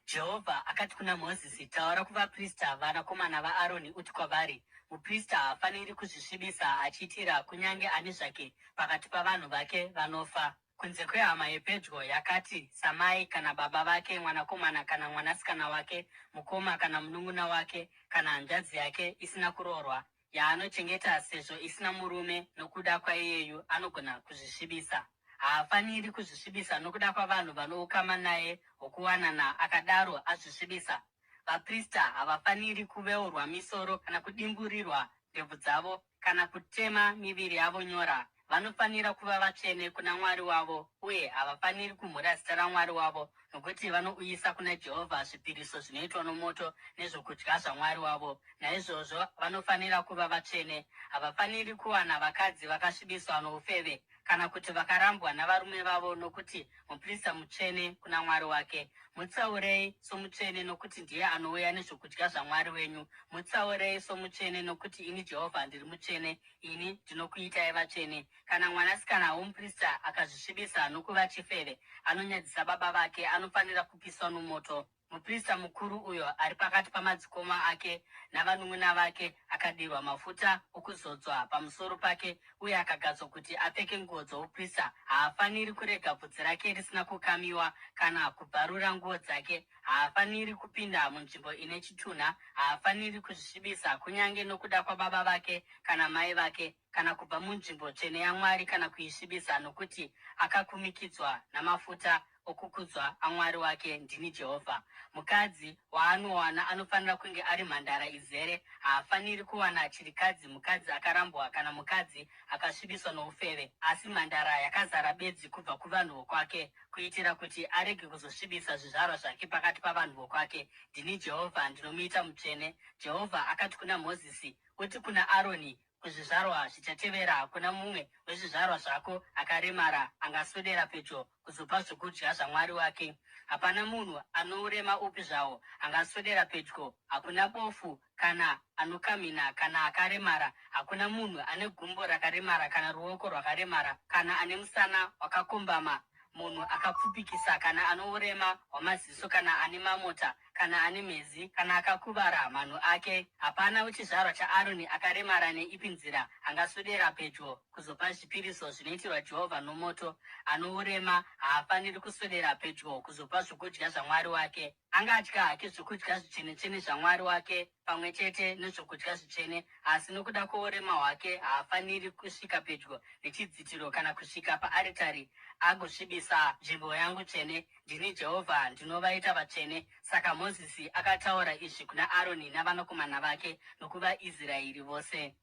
Jehovha akati kuna Mozisi, taura kuvaprista, vanakomana vaAroni, uti kwavari, muprista haafaniri kuzvisvibisa achiitira kunyange ani zvake pakati pavanhu vake vanofa, kunze kwehama yepedyo yakati samai, kana baba vake, mwanakomana kana mwanasikana wake, mukoma kana munun'una wake, kana hanzvadzi yake isina kuroorwa, yaanochengeta sezvo isina murume. Nokuda kwaiyeyu anogona kuzvisvibisa. Haafaniri kuzvisvibisa nokuda kwavanhu vano ukama naye hwokuwanana, akadaro azvisvibisa. Vaprista havafaniri kuveurwa misoro kana kudimburirwa ndebvu dzavo kana kutema miviri yavo nyora. Vanofanira kuva vatsvene kuna Mwari wavo, uye havafaniri kumhura zita raMwari wavo, nokuti vanouyisa kuna Jehovha zvipiriso zvinoitwa nomoto nezvokudya zvaMwari wavo. Naizvozvo vanofanira kuva vatsvene. Havafaniri kuwana vakadzi vakasvibiswa noufeve, kana kuti vakarambwa navarume vavo, nokuti muprista mutsvene kuna Mwari wake. Mutsaurei somutsvene, nokuti ndiye anouya nezvokudya zvaMwari wenyu. Mutsaurei somutsvene, nokuti ini Jehovha ndiri mutsvene, ini ndinokuitai vatsvene. Kana mwanasikana womuprista akazvisvibisa nokuva chifeve, anonyadzisa baba vake, anofanira kupiswa nomoto. Muprista mukuru uyo ari pakati pamadzikoma ake navanun'una vake akadirwa mafuta okuzodzwa pamusoro pake, uye akagadzwa kuti apfeke nguo dzouprista, haafaniri kurega bvudzi rake risina kukamiwa kana kubvarura nguo dzake. Haafaniri kupinda munzvimbo ine chitunha. Haafaniri kuzvisvibisa kunyange nokuda kwababa vake kana mai vake, kana kubva munzvimbo tsvene yaMwari kana kuisvibisa, nokuti akakumikidzwa namafuta okukudzwa aMwari wake. Ndini Jehovha. Mukadzi waanowana anofanira kunge ari mhandara izere. Haafaniri kuwana chirikadzi, mukadzi akarambwa kana mukadzi akasvibiswa noufeve, asi mhandara yakazara bedzi kubva kuvanhu vokwake, kuitira kuti arege kuzosvibisa zvizvarwa zvake pakati pavanhu vokwake. Ndini Jehovha, ndinomuita mutsvene. Jehovha akati kuna Mozisi, uti kuna Aroni, kuzvizvarwa zvichatevera hakuna mumwe wezvizvarwa zvako akaremara angaswedera pedyo kuzopa zvokudya zvaMwari wake. Hapana munhu ano urema upi zvawo angaswedera pedyo. Hakuna bofu kana anokamhina kana akaremara. Hakuna munhu ane gumbo rakaremara kana ruoko rwakaremara kana ane musana wakakombama, munhu akapfupikisa kana ano urema hwamaziso kana ane mamota kana ane mhezi kana akakuvara manhu ake. Hapana wechizvarwa chaAroni akaremara neipi nzira angaswedera pedyo kuzopa zvipiriso zvinoitirwa Jehovha nomoto. Ano urema haafaniri kuswedera pedyo kuzopa zvokudya zvaMwari wake. Angadya hake zvokudya zvitsvene-tsvene zvaMwari wake pamwe chete nezvokudya zvitsvene, asi nokuda kwourema hwake haafaniri kusvika pedyo nechidzitiro kana kusvika paaritari agosvibisa nzvimbo yangu tsvene. Ndini Jehovha, ndinovaita vatsvene. Saka Mozisi akataura izvi kuna Aroni navanakomana vake nokuvaIsraeri vose.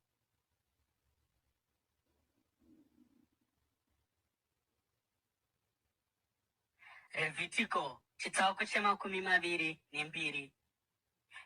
Levhitiko chitsauko che22.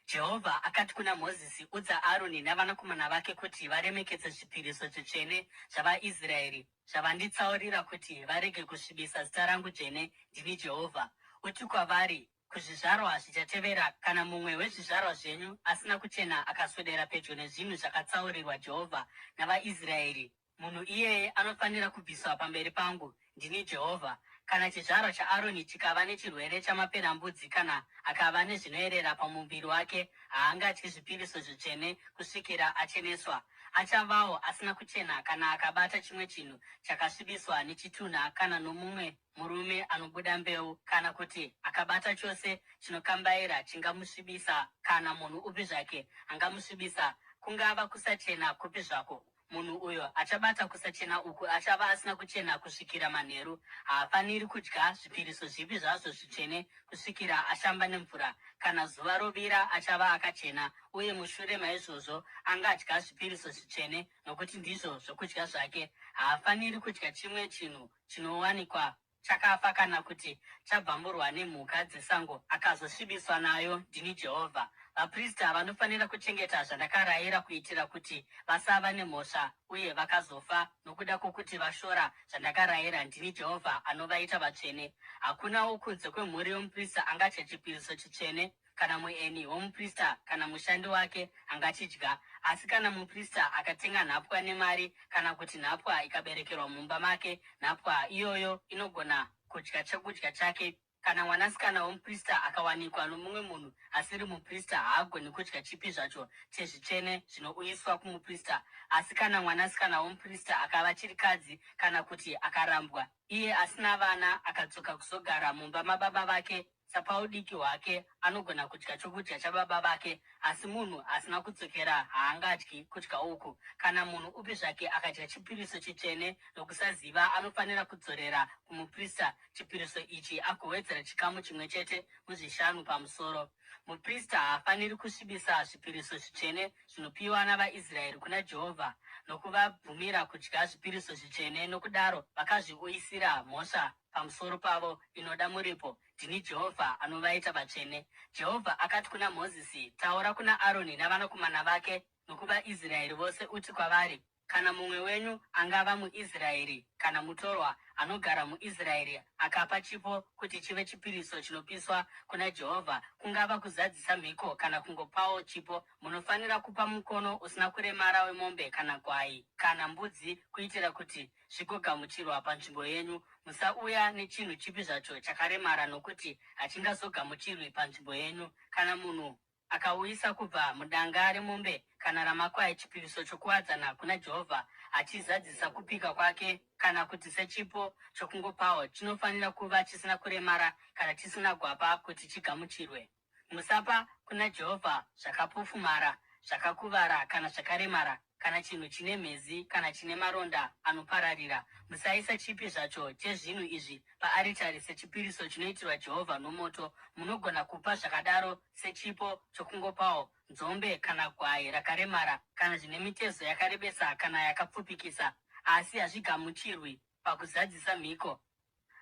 Jehovha akati kuna Mozisi, udza Aroni navanakomana vake kuti varemekedze zvipiriso zvitsvene zvavaIsraeri, zvavanditsaurira kuti varege kusvibisa zita rangu dzvene. Ndini Jehovha. Uti kwavari, kuzvizvarwa zvichatevera, kana mumwe wezvizvarwa zvenyu asina kuchena akaswedera pedyo nezvinhu zvakatsaurirwa Jehovha navaIsraeri, munhu iyeye anofanira kubviswa pamberi pangu. Ndini Jehovha. Kana chizvarwa chaAroni chikava nechirwere chamaperembudzi kana akava nezvinoerera pamuviri wake, haangadyi zvipiriso zvitsvene kusvikira acheneswa. achavawo asina kuchena kana akabata chimwe chinhu chakasvibiswa nechitunha kana nomumwe murume anobuda mbeu, kana kuti akabata chose chinokambaira chingamusvibisa, kana munhu upi zvake angamusvibisa, kungava kusachena kupi zvako. Munhu uyo achabata kusachena uku achava asina kuchena kusvikira manheru. Haafaniri kudya zvipiriso zvipi zvazvo zvitsvene kusvikira ashamba nemvura. Kana zuva rovira achava akachena, uye mushure maizvozvo angadya zvipiriso zvitsvene, nokuti ndizvo zvokudya zvake. Haafaniri kudya chimwe chinhu chinowanikwa chakafa kana kuti chabvamburwa nemhuka dzesango akazosvibiswa nayo. Ndini Jehovha. Vaprista vanofanira kuchengeta zvandakarayira kuitira kuti vasava nemhosva uye vakazofa nokuda kwokuti vashora zvandakarayira. Ndini Jehovha anovaita vatsvene. Hakunawo kunze kwemhuri yomuprista angadya chipiriso chitsvene, kana mueni womuprista kana mushandi wake angachidya. Asi kana muprista akatenga nhapwa nemari, kana kuti nhapwa ikaberekerwa mumba make, nhapwa iyoyo inogona kudya chokudya chake. Kana mwanasikana womuprista akawanikwa nomumwe munhu asiri muprista, haagoni kudya chipi zvacho chezvitsvene zvinouyiswa kumuprista. Asi kana mwanasikana womuprista akava chirikadzi, kana kuti akarambwa, iye asina vana, akadzoka kuzogara mumba mababa vake sapaudiki hwake, anogona kudya chokudya chababa vake. Asi munhu asina kudzokera haangadyi kudya uku. Kana munhu upi zvake akadya chipiriso chitsvene nokusaziva, anofanira kudzorera kumuprista chipiriso ichi agowedzera chikamu chimwe chete muzvishanu pamusoro. Muprista haafaniri kusvibisa zvipiriso zvitsvene zvinopiwa navaIsraeri kuna Jehovha nokuvabvumira kudya zvipiriso zvitsvene, nokudaro vakazviuyisira mhosva pamusoro pavo inoda muripo. Ndini Jehovha anovaita vatsvene. Jehovha akati kuna Mozisi, taura kuna Aroni navanakomana vake nokuvaIsraeri vose, uti kwavari, kana mumwe wenyu angava muIsraeri kana mutorwa anogara muIsraeri akapa chipo kuti chive chipiriso chinopiswa kuna Jehovha, kungava kuzadzisa mhiko kana kungopawo chipo, munofanira kupa mukono usina kuremara wemombe kana gwai kana mbudzi, kuitira kuti zvigogamuchirwa panzvimbo yenyu. Musauya nechinhu chipi zvacho chakaremara, nokuti hachingazogamuchirwi panzvimbo yenyu. Kana munhu akauyisa kubva mudanga remombe kana ramakwai chipiriso chokuwadzana kuna Jehovha, achizadzisa kupika kwake, kana kuti sechipo chokungopawo, chinofanira kuva chisina kuremara kana chisina gwapa kuti chigamuchirwe. Musapa kuna Jehovha zvakapofumara, zvakakuvara kana zvakaremara, kana chinhu chine mhezi kana chine maronda anopararira. Musaisa chipi zvacho chezvinhu izvi paaritari sechipiriso chinoitirwa Jehovha nomoto. Munogona kupa zvakadaro sechipo chokungopawo nzombe kana gwai rakaremara kana zvine mitezo yakarebesa kana yakapfupikisa, asi hazvigamuchirwi pakuzadzisa mhiko.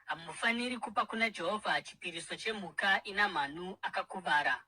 Hamufaniri kupa kuna Jehovha chipiriso chemhuka ina manhu akakuvara,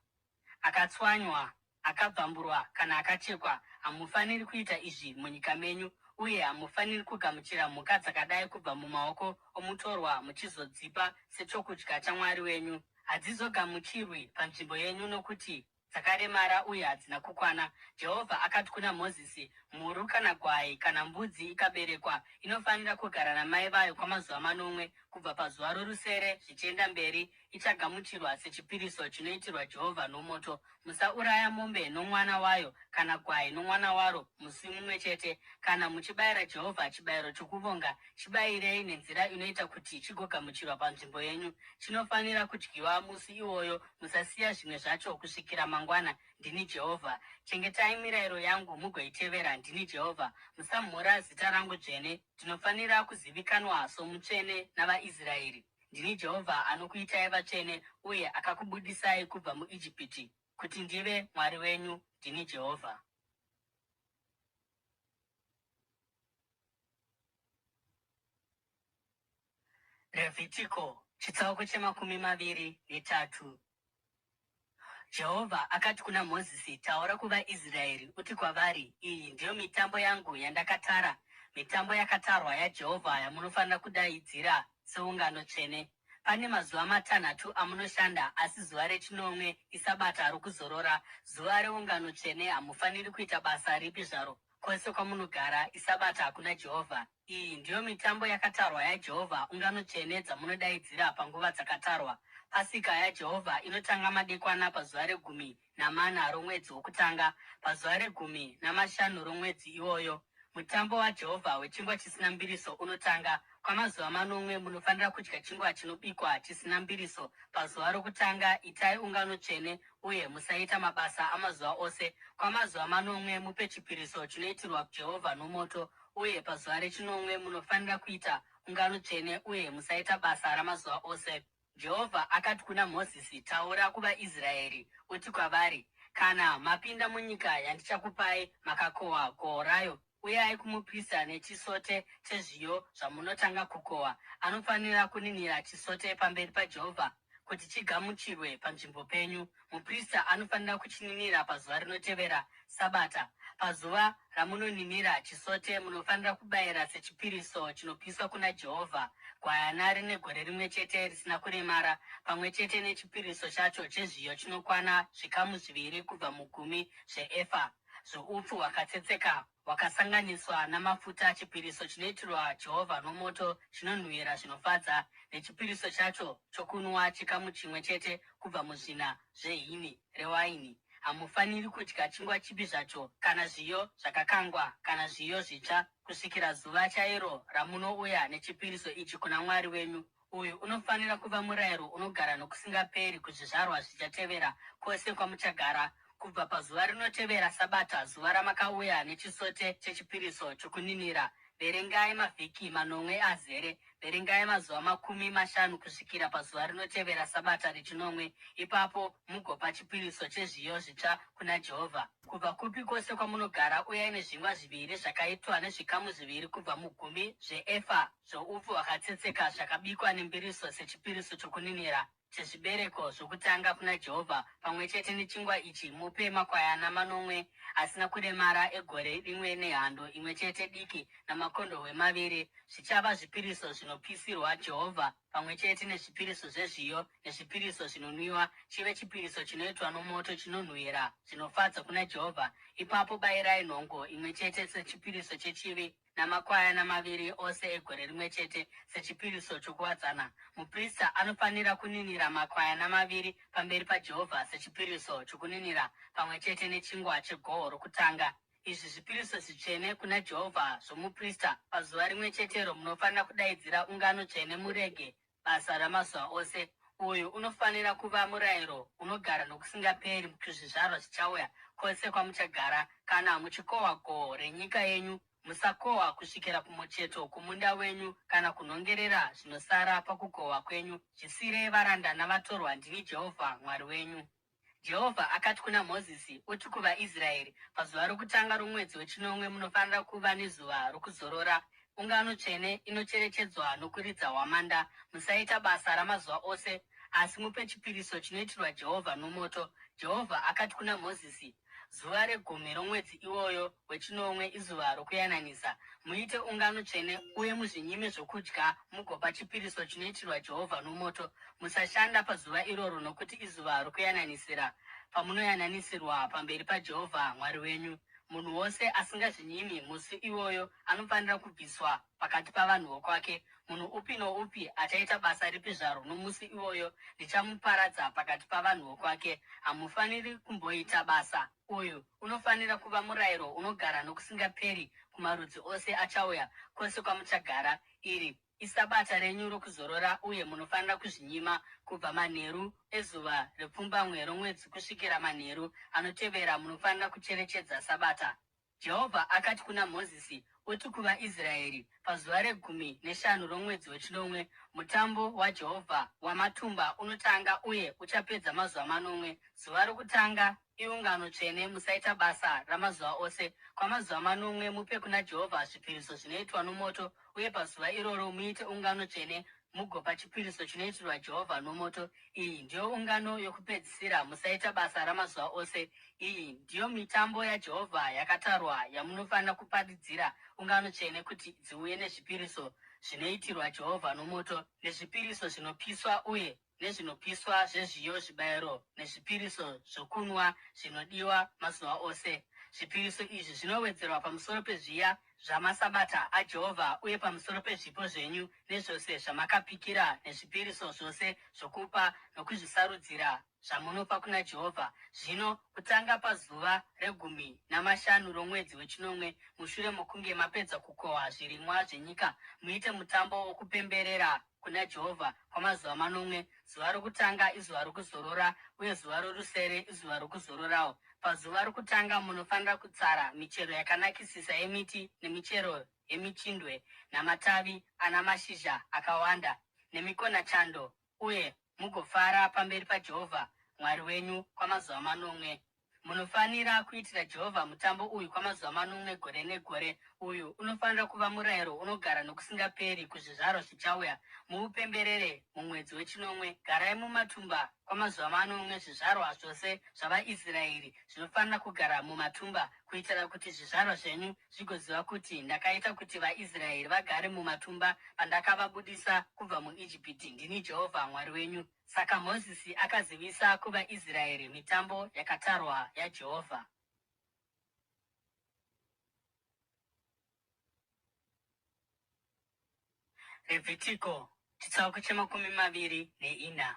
akatswanywa, akabvamburwa kana akachekwa. Hamufaniri kuita izvi munyika menyu, uye hamufaniri kugamuchira mhuka dzakadai kubva mumaoko omutorwa muchizodzipa sechokudya chaMwari wenyu. Hadzizogamuchirwi panzvimbo yenyu nokuti dzakaremara uye hadzina kukwana. Jehovha akati kuna Mozisi, mhuru kana gwai kana mbudzi ikaberekwa, inofanira kugara namai vayo kwamazuva 8 kubva pazuva rorusere zvichienda mberi. Ichagamuchirwa sechipiriso chinoitirwa Jehovha nomoto. Musauraya mombe nomwana wayo kana gwai nomwana waro musi mumwe chete. Kana muchibayira Jehovha chibayiro chokuvonga, chibayirei nenzira inoita kuti chigogamuchirwa panzvimbo yenyu. Chinofanira kudyiwa musi iwoyo. Musasiya zvimwe zvacho kusvikira mangwana. Ndini Jehovha. Chengetai mirayiro yangu mugoitevera. Ndini Jehovha. Musamhura zita rangu dzvene. Ndinofanira kuzivikanwa somutsvene navaIsraeri. Ndini Jehovha anokuitai vatsvene uye akakubudisai kubva muIjipiti kuti ndive Mwari wenyu. Ndini Jehovha. Levhitiko chitsauko 23. Jehovha akati kuna Mozisi, taura kuvaIsraeri uti kwavari, iyi ndiyo mitambo yangu yandakatara, mitambo yakatarwa yaJehovha yamunofanira kudaidzira seungano tsvene. Pane mazuva 6 amunoshanda, asi zuva rechinomwe isabata rokuzorora, zuva reungano tsvene. Hamufaniri kuita basa ripi zvaro, kwose kwamunogara isabata kuna Jehovha. Iyi ndiyo mitambo yakatarwa yaJehovha, ungano tsvene dzamunodaidzira panguva dzakatarwa. Pasika yaJehovha inotanga madekwana pazuva re14 romwedzi wokutanga, pazuva re15 romwedzi iwoyo. Mutambo waJehovha wechingwa chisina mbiriso unotanga. Kwamazuva 8 munofanira kudya chingwa chinobikwa chisina mbiriso. Pazuva rokutanga itai ungano tsvene uye musaita mabasa amazuva ose. Kwamazuva 8 mupe chipiriso chinoitirwa Jehovha nomoto, uye pazuva re9 munofanira kuita ungano tsvene uye musaita basa ramazuva ose. Jehovha akati kuna Mozisi, taura kuvaIsraeri uti kwavari, kana mapinda munyika yandichakupai makakohwa gohwo rayo, uyai kumuprista nechisote chezviyo zvamunotanga kukohwa. Anofanira kuninira chisote pamberi paJehovha kuti chigamuchirwe panzvimbo penyu. Muprista anofanira kuchininira pazuva rinotevera Sabata. Pazuva ramunoninira chisote munofanira kubayira sechipiriso chinopiswa kuna Jehovha gwayana rine gore rimwe chete risina kuremara, pamwe chete nechipiriso chacho chezviyo chinokwana zvikamu 2 kubva mu10 zveefa zvoupfu hwakatsetseka hwakasanganiswa namafuta, chipiriso chinoitirwa Jehovha nomoto, chinonhuhwira zvinofadza, nechipiriso chacho chokunwa chikamu 1 chete kubva muzvina zvehini rewaini. Hamufaniri kudya chingwa chipi zvacho, kana zviyo zvakakangwa, kana zviyo zvitsva, kusvikira zuva chairo ramunouya nechipiriso ichi kuna Mwari wenyu. Uyu unofanira kuva murayiro unogara nokusingaperi kuzvizvarwa zvichatevera kwose kwamuchagara. Kubva pazuva rinotevera Sabata, zuva ramakauya nechisote chechipiriso chokuninira, verengai mavhiki 8 azere, verengai mazuva 50 kusvikira pazuva rinotevera Sabata rechinomwe. Ipapo mugopa chipiriso chezviyo zvitsva kuna Jehovha. Kubva kupi kwose kwamunogara uyai nezvingwa 2 zvakaitwa nezvikamu 2 kubva mu10 zveefa zvoupfu hwakatsetseka zvakabikwa nembiriso sechipiriso chokuninira chezvibereko zvokutanga kuna Jehovha. Pamwe chete nechingwa ichi mupe makwayana 8 asina kuremara egore rimwe nehando imwe chete diki namakondobwe 2. Zvichava zvipiriso zvinopisirwa Jehovha pamwe chete nezvipiriso zvezviyo nezvipiriso zvinonwiwa, chive chipiriso chinoitwa nomoto chinonhuhwira zvinofadza kuna Jehovha. Ipapo bayirai nhongo imwe chete sechipiriso chechivi namakwayana 2 ose egore rimwe chete sechipiriso chokuwadzana. Muprista anofanira kuninira makwayana 2 pamberi paJehovha sechipiriso chokuninira pamwe chete nechingwa chegohwo rokutanga. Izvi zvipiriso zvitsvene kuna Jehovha zvomuprista. Pazuva rimwe chetero munofanira kudaidzira ungano tsvene murege basa ramazuva ose. Uyu unofanira kuva murayiro unogara nokusingaperi kuzvizvarwa zvichauya kwose kwamuchagara. Kana muchikohwa gohwo renyika yenyu, musakohwa kusvikira kumucheto kumunda wenyu kana kunhongerera zvinosara pakukohwa kwenyu. Zvisiyirei varanda navatorwa, ndini Jehovha Mwari wenyu. Jehovha akati kuna Mozisi, uti kuvaIsraeri, pazuva rokutanga romwedzi wechinomwe munofanira kuva nezuva rokuzorora, ungano tsvene inocherechedzwa nokuridza hwamanda. Musaita basa ramazuva ose, asi mupe chipiriso chinoitirwa Jehovha nomoto. Jehovha akati kuna Mozisi, zuva re10 romwedzi iwoyo wechinomwe izuva rokuyananisa. Muite ungano tsvene uye muzvinyime zvokudya mugopa chipiriso chinoitirwa Jehovha nomoto. Musashanda pazuva iroro, nokuti izuva rokuyananisira, pamunoyananisirwa pamberi paJehovha Mwari wenyu. Munhu wose asingazvinyimi musi iwoyo anofanira kubviswa pakati pavanhu vokwake. Munhu upi noupi achaita basa ripi zvaro nomusi iwoyo ndichamuparadza pakati pavanhu vokwake. Hamufaniri kumboita basa. Uyu unofanira kuva murayiro unogara nokusingaperi kumarudzi ose achauya kwose kwamuchagara. Iri iSabata renyu rokuzorora, uye munofanira kuzvinyima kubva manheru ezuva repfumbamwe romwedzi kusvikira manheru anotevera. Munofanira kucherechedza Sabata. Jehovha akati kuna Mozisi, uti kuvaIsraeri, pazuva re15 romwedzi wechinomwe, mutambo waJehovha wamatumba unotanga uye uchapedza mazuva 8. Zuva rokutanga iungano tsvene, musaita basa ramazuva ose. Kwamazuva 8 mupe kuna Jehovha zvipiriso zvinoitwa nomoto, uye pazuva iroro muite ungano tsvene mugopa chipiriso chinoitirwa Jehovha nomoto. Iyi ndiyo ungano yokupedzisira, musaita basa ramazuva ose. Iyi ndiyo mitambo yaJehovha yakatarwa yamunofanira kuparidzira ungano tsvene kuti dziuye nezvipiriso zvinoitirwa Jehovha nomoto, nezvipiriso zvinopiswa uye nezvinopiswa zvezviyo, zvibayiro nezvipiriso zvokunwa zvinodiwa mazuva ose. Zvipiriso izvi zvinowedzerwa pamusoro pezviya zvamasabata aJehovha uye pamusoro pezvipo zvenyu nezvose zvamakapikira nezvipiriso zvose zvokupa nokuzvisarudzira zvamunopa kuna Jehovha. Zvino kutanga pazuva re15 romwedzi wechinomwe, mushure mokunge mapedza kukohwa zvirimwa zvenyika, muite mutambo wokupemberera kuna Jehovha kwamazuva 8. Zuva rokutanga izuva rokuzorora uye zuva rorusere izuva rokuzororawo. Pazuva rokutanga munofanira kutsara michero yakanakisisa yemiti nemichero yemichindwe namatavi ana mashizha akawanda nemikonachando, uye mugofara pamberi paJehovha Mwari wenyu kwamazuva 8. Munofanira kuitira Jehovha mutambo uyu kwamazuva 8 gore negore. Uyu unofanira kuva murayiro unogara nokusingaperi kuzvizvarwa zvichauya. Muupemberere mumwedzi wechinomwe. Garai mumatumba kwamazuva 8. Zvizvarwa zvose zvavaIsraeri zvinofanira kugara mumatumba, kuitira kuti zvizvarwa zvenyu zvigoziva kuti ndakaita kuti vaIsraeri vagare mumatumba pandakavabudisa kubva muIjipiti. Ndini Jehovha Mwari wenyu. Saka Mozisi akazivisa kuvaIsraeri mitambo yakatarwa yaJehovha. Levhitiko chitsauko che24.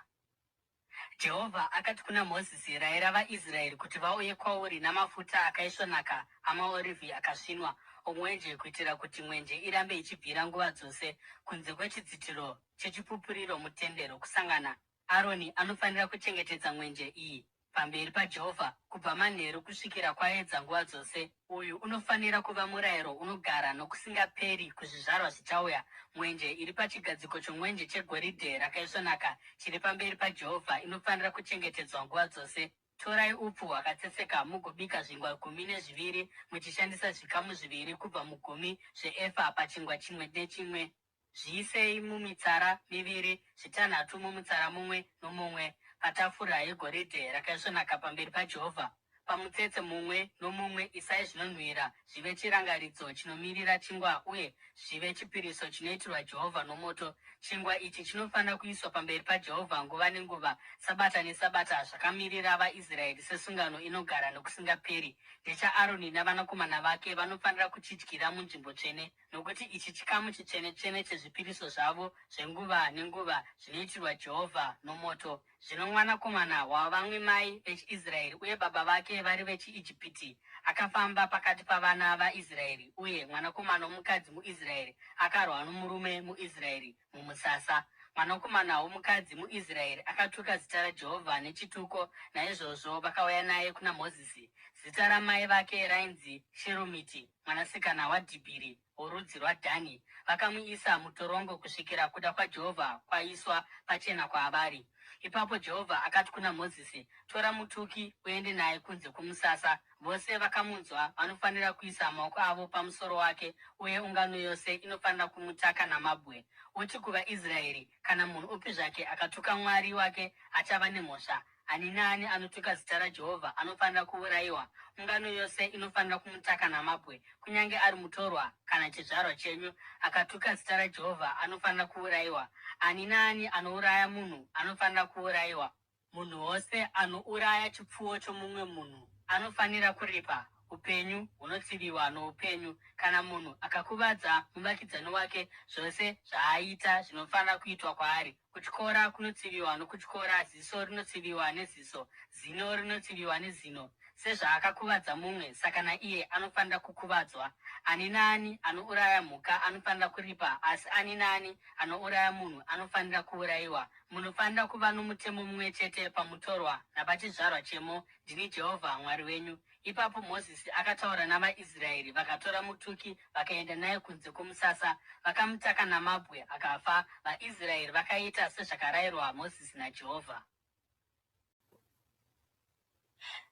Jehovha akati kuna Mozisi, rayira vaIsraeri kuti vauye kwauri namafuta akaisvonaka amaorivhi akasvinwa omwenje, kuitira kuti mwenje irambe ichibvira nguva dzose kunze kwechidzitiro chechipupuriro muTende Rokusangana. Aroni anofanira kuchengetedza mwenje iyi pamberi paJehovha kubva manheru kusvikira kwaedza nguva dzose. Uyu unofanira kuva murayiro unogara nokusingaperi kuzvizvarwa zvichauya. Mwenje iri pachigadziko chomwenje chegoridhe rakaisvonaka chiri pamberi paJehovha inofanira kuchengetedzwa nguva dzose. Torai upfu hwakatsetseka mugobika zvingwa 12 muchishandisa zvikamu 2 kubva mu10 zveefa pachingwa chimwe nechimwe. Zviisei mumitsara 2, 6 mumutsara mumwe nomumwe, patafura yegoridhe rakaisvonaka pamberi paJehovha. Pamutsetse mumwe nomumwe isai zvinonhuhwira zvive chirangaridzo chinomirira chingwa, uye zvive chipiriso chinoitirwa Jehovha nomoto. Chingwa ichi chinofanira kuiswa pamberi paJehovha nguva nenguva, sabata nesabata, zvakamirira vaIsraeri sesungano inogara nokusingaperi. NdechaAroni navanakomana vake, vanofanira kuchidyira munzvimbo tsvene, nokuti ichi chikamu chitsvene-tsvene chezvipiriso zvavo zvenguva nenguva zvinoitirwa Jehovha nomoto. Zvino mwanakomana wavamwe mai vechiIsraeri uye baba vake vari vechiIjipiti akafamba pakati pavana vaIsraeri, uye mwanakomana womukadzi muIsraeri akarwa nomurume muIsraeri mumusasa. Mwanakomana womukadzi muIsraeri akatuka zita raJehovha nechituko. Naizvozvo vakauya naye kuna Mozisi. Zita ramai vake rainzi Sheromiti, mwanasikana waDhibhiri worudzi rwaDhani. Vakamuisa mutorongo kusvikira kuda kwaJehovha kwaiswa pachena kwavari. Ipapo Jehovha akati kuna Mozisi, tora mutuki uende naye kunze kumusasa. Vose vakamunzwa vanofanira kuisa maoko avo pamusoro wake, uye ungano yose inofanira kumutaka namabwe. Uti kuvaIsraeri, kana munhu upi zvake akatuka Mwari wake achava nemhosva. Ani naani anotuka zita raJehovha anofanira kuurayiwa. Ungano yose inofanira kumutaka namabwe. Kunyange ari mutorwa kana chizvarwa chenyu akatuka zita raJehovha anofanira kuurayiwa. Ani naani anouraya munhu anofanira kuurayiwa. Munhu wose anouraya chipfuwo chomumwe munhu anofanira kuripa. Upenyu hunotsiviwa noupenyu. Kana munhu akakuvadza muvakidzani wake, zvose zvaaita zvinofanira kuitwa kwaari. Kutyora kunotsiviwa nokutyora, ziso rinotsiviwa neziso, zino rinotsiviwa nezino. Sezvaakakuvadza mumwe, saka naiye anofanira kukuvadzwa. Ani naani anouraya mhuka anofanira kuripa, asi ani naani anouraya munhu anofanira kuurayiwa. Munofanira kuva nomutemo mumwe chete pamutorwa napachizvarwa chemo. Ndini Jehovha Mwari wenyu. Ipapo Mozisi akataura navaIsraeri, vakatora mutuki vakaenda naye kunze kwomusasa, vakamutaka namabwe akafa. VaIsraeri vakaita sezvakarayirwa Mozisi naJehovha.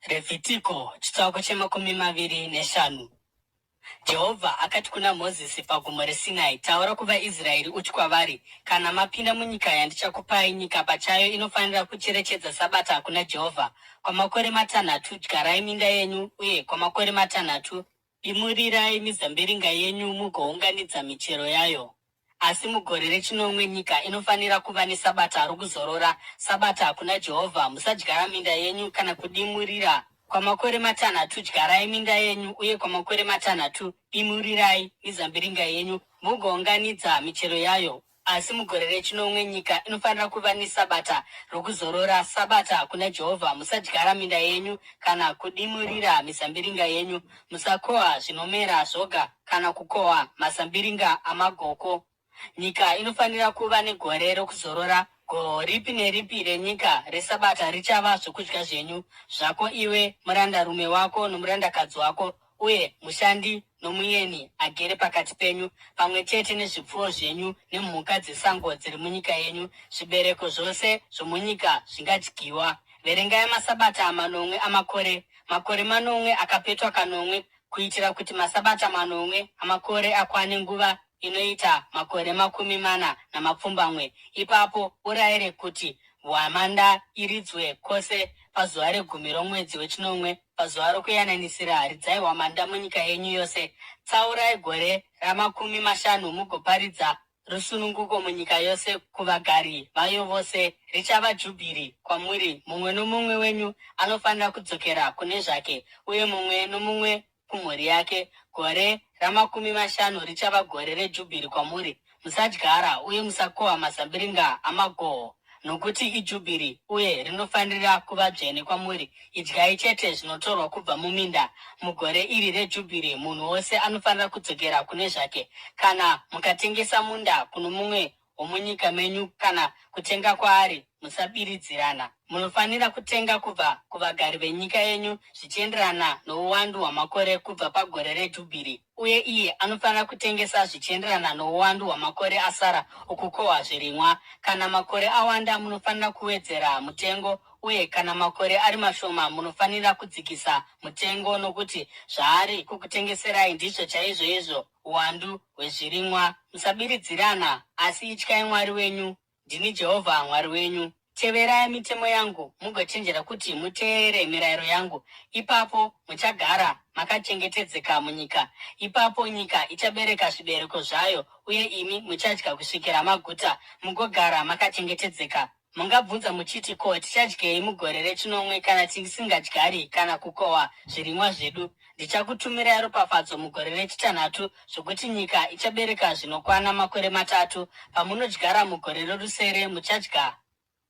Levhitiko chitsauko che25. Jehovha akati kuna Mozisi pagomo reSinai, taura kuvaIsraeri uti kwavari, kana mapinda munyika yandichakupai, nyika pachayo inofanira kucherechedza sabata kuna Jehovha. Kwamakore 6 dyarai minda yenyu, uye kwamakore 6 dimurirai mizambiringa yenyu mugounganidza michero yayo. Asi mugore rechinomwe nyika inofanira kuva nesabata rokuzorora, sabata kuna Jehovha. Musadyara minda yenyu kana kudimurira Kwamakore matanhatu dyarai minda yenyu, uye kwamakore matanhatu dimurirai mizambiringa yenyu, mugounganidza michero yayo. Asi mugore rechinomwe nyika inofanira kuva nesabata rokuzorora, sabata kuna Jehovha. Musadyara minda yenyu kana kudimurira mizambiringa yenyu. Musakohwa zvinomera zvoga kana kukohwa mazambiringa amagoko. Nyika inofanira kuva negore rokuzorora. Gohwo ripi neripi renyika resabata richava zvokudya zvenyu zvako, iwe murandarume wako nomurandakadzi wako, uye mushandi nomuyeni agere pakati penyu, pamwe chete nezvipfuwo zvenyu nemhuka dzesango dziri munyika yenyu. Zvibereko zvose zvomunyika zvingadyiwa. Verengai masabata manomwe amakore, makore manomwe akapetwa kanomwe, kuitira kuti masabata manomwe amakore akwane nguva inoita makore 40. Ipapo urayire kuti hwamanda iridzwe kwose pazuva regumi romwedzi wechinomwe. Pazuva rokuyananisira ridzai hwamanda munyika yenyu yose. Tsaurai gore ra50 mugoparidza rusununguko munyika yose kuvagari vayo vose. Richava Jubhiri kwamuri. Mumwe nomumwe wenyu anofanira kudzokera kune zvake, uye mumwe nomumwe kumhuri yake. Gore ra50 richava gore reJubhiri kwamuri. Musadyara uye musakohwa mazambiringa amagohwo, nokuti iJubhiri uye rinofanira kuva dzvene kwamuri. Idyai chete zvinotorwa kubva muminda. Mugore iri reJubhiri munhu wose anofanira kudzokera kune zvake. Kana mukatengesa munda kuno mumwe womunyika menyu kana kutenga kwaari, musabiridzirana. Munofanira kutenga kubva kuvagari venyika yenyu zvichienderana nouwandu hwamakore kubva pagore reJubhiri. Uye iye anofanira kutengesa zvichienderana nouwandu hwamakore asara okukohwa zvirimwa. Kana makore awanda, munofanira kuwedzera mutengo, uye kana makore ari mashoma, munofanira kudzikisa mutengo, nokuti zvaari kukutengeserai ndizvo chaizvoizvo uwandu hwezvirimwa. Musabiridzirana, asi ityai Mwari wenyu. Ndini Jehovha Mwari wenyu. Teverai mitemo yangu mugochenjera kuti muteerere mirayiro yangu. Ipapo muchagara makachengetedzeka munyika. Ipapo nyika ichabereka zvibereko zvayo, uye imi muchadya kusvikira maguta, mugogara makachengetedzeka. Mungabvunza muchiti, ko, tichadyei mugore rechinomwe kana tisingadyari kana kukohwa zvirimwa zvedu? Ndichakutumirai ropafadzo mugore rechitanhatu, zvokuti nyika ichabereka zvinokwana makore 3. Pamunodyara mugore rorusere, muchadya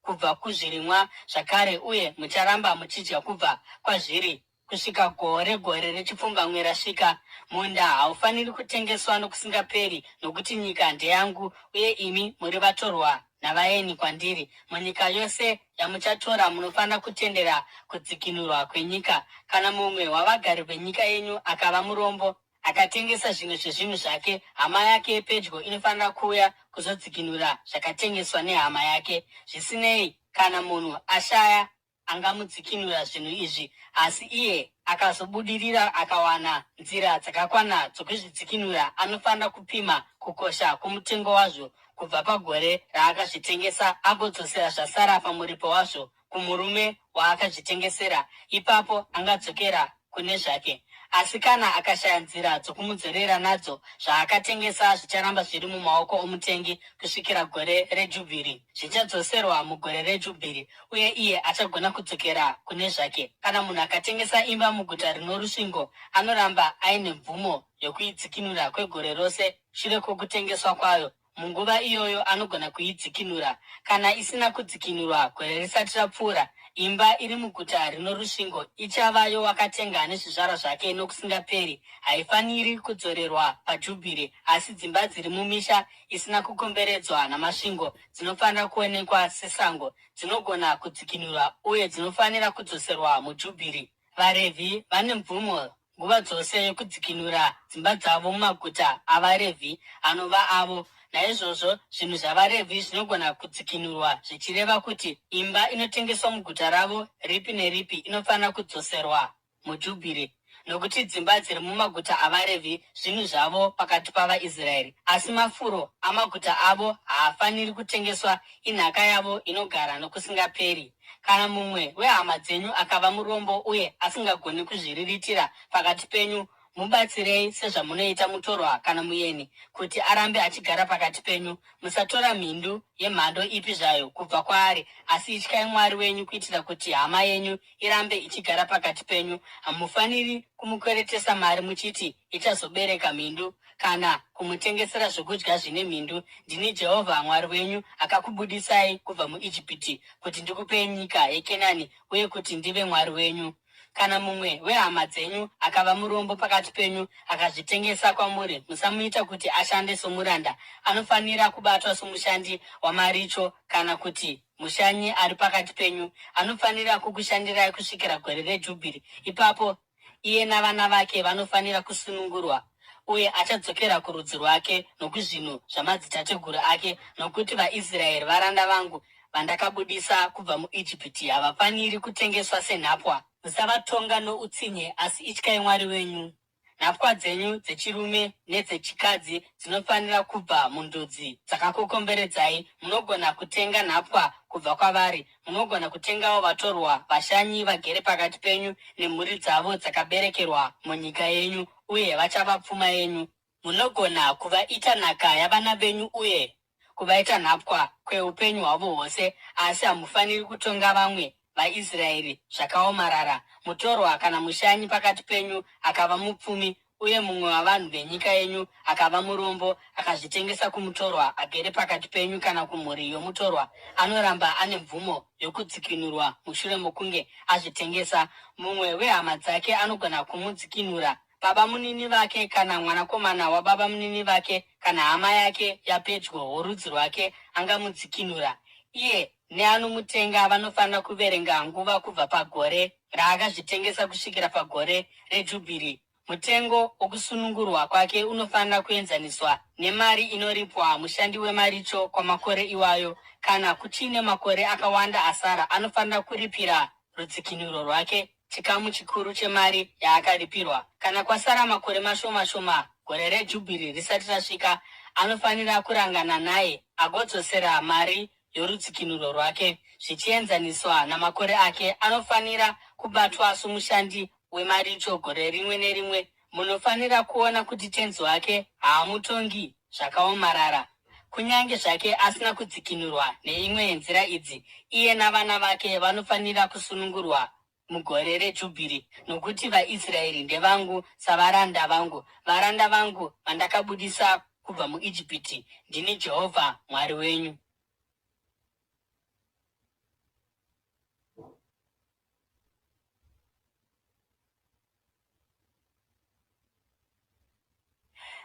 kubva kuzvirimwa zvakare, uye mucharamba muchidya kubva kwazviri kusvika gore rechipfumbamwe rasvika. Munda haufaniri kutengeswa nokusingaperi, nokuti nyika ndeyangu, uye imi muri vatorwa navaeni kwandiri. Munyika yose yamuchatora munofanira kutendera kudzikinurwa kwenyika. Kana mumwe wavagari venyika yenyu akava murombo, akatengesa zvimwe zvezvinhu zvake, hama yake yepedyo inofanira kuuya kuzodzikinura zvakatengeswa nehama yake. Zvisinei, kana munhu ashaya angamudzikinura zvinhu izvi, asi iye akazobudirira akawana nzira dzakakwana dzokuzvidzikinura, anofanira kupima kukosha kwomutengo wazvo kubva pagore raakazvitengesa, agodzosera zvasara pamuripo wazvo kumurume waakazvitengesera. Ipapo angadzokera kune zvake. Asi kana akashaya nzira dzokumudzorera nadzo, zvaakatengesa zvicharamba zviri mumaoko omutengi kusvikira gore reJubhiri. Zvichadzoserwa mugore reJubhiri, uye iye achagona kudzokera kune zvake. Kana munhu akatengesa imba muguta rino rusvingo, anoramba aine mvumo yokuidzikinura kwegore rose shure kwokutengeswa kwayo. Munguva iyoyo anogona kuidzikinura. Kana isina kudzikinurwa gore risati rapfuura, imba iri muguta rino rusvingo ichava wakatenga nezvizvarwa zvake nokusingaperi. Haifaniri kudzorerwa paJubhiri, asi dzimba dziri mumisha isina kukomberedzwa namasvingo dzinofanira kuonekwa sesango, dzinogona kudzikinurwa uye dzinofanira kudzoserwa muJubhiri. VaRevhi vane mvumo nguva dzose yokudzikinura dzimba dzavo mumaguta avaRevhi anova avo. Naizvozvo zvinhu zvavaRevhi zvinogona kudzikinurwa, zvichireva kuti imba inotengeswa muguta ravo ripi neripi inofanira kudzoserwa muJubhiri, nokuti dzimba dziri mumaguta avaRevhi zvinhu zvavo pakati pavaIsraeri. Asi mafuro amaguta avo haafaniri kutengeswa, inhaka yavo inogara nokusingaperi. Kana mumwe wehama dzenyu akava murombo uye asingagoni kuzviriritira pakati penyu, Mubatsirei sezvamunoita mutorwa kana muyeni kuti arambe achigara pakati penyu. Musatora mhindu yemhando ipi zvayo kubva kwaari, asi ityai Mwari wenyu kuitira kuti hama yenyu irambe ichigara pakati penyu. Hamufaniri kumukweretesa mari muchiti ichazobereka mhindu, kana kumutengesera zvokudya zvine mhindu. Ndini Jehovha Mwari wenyu akakubudisai kubva muIjipiti kuti ndikupei nyika yeKenani uye kuti ndive Mwari wenyu. Kana mumwe wehama dzenyu akava murombo pakati penyu akazvitengesa kwamuri, musamuita kuti ashande somuranda. Anofanira kubatwa somushandi wamaricho, kana kuti mushanyi ari pakati penyu. Anofanira kukushandirai kusvikira gore reJubhiri. Ipapo iye navana vake vanofanira kusunungurwa, uye achadzokera kurudzi rwake nokuzvinhu zvamadzitateguru ake, nokuti vaIsraeri varanda vangu vandakabudisa kubva muIjipiti havafaniri kutengeswa senhapwa. Musavatonga noutsinye, asi ityai Mwari wenyu. Nhapwa dzenyu dzechirume nedzechikadzi dzinofanira kubva mundudzi dzakakukomberedzai. Munogona kutenga nhapwa kubva kwavari. Munogona kutengawo vatorwa vashanyi vagere pakati penyu nemhuri dzavo dzakaberekerwa munyika yenyu, uye vachava pfuma yenyu. Munogona kuvaita nhaka yavana venyu uye kuvaita nhapwa kweupenyu hwavo hwose, asi hamufaniri kutonga vamwe vaIsraeri zvakaomarara. Mutorwa kana mushanyi pakati penyu akava mupfumi, uye mumwe wavanhu venyika yenyu akava murombo, akazvitengesa kumutorwa agere pakati penyu kana kumhuri yomutorwa, anoramba ane mvumo yokudzikinurwa mushure mokunge azvitengesa. Mumwe wehama dzake anogona kumudzikinura. Baba munini vake kana mwanakomana wababa munini vake kana hama yake yapedyo worudzi rwake angamudzikinura. Iye neanomutenga vanofanira kuverenga nguva kubva pagore raakazvitengesa kusvikira pagore reJubhiri. Mutengo wokusunungurwa kwake unofanira kuenzaniswa nemari inoripwa mushandi wemaricho kwamakore iwayo. Kana kuchine makore akawanda asara, anofanira kuripira rudzikinuro rwake chikamu chikuru chemari yaakaripirwa. Kana kwasara makore mashoma shoma gore reJubhiri risati rasvika, anofanira kurangana naye agodzosera mari yorudzikinuro rwake zvichienzaniswa namakore ake. Anofanira kubatwa somushandi wemaricho gore rimwe nerimwe. Munofanira kuona kuti tenzi wake haamutongi zvakaomarara, kunyange zvake asina kudzikinurwa neimwe yenzira idzi. Iye navana vake vanofanira kusunungurwa mugore reJubhiri, nokuti vaIsraeri ndevangu savaranda vangu, varanda vangu vandakabudisa kubva muIjipiti. Ndini Jehovha Mwari wenyu.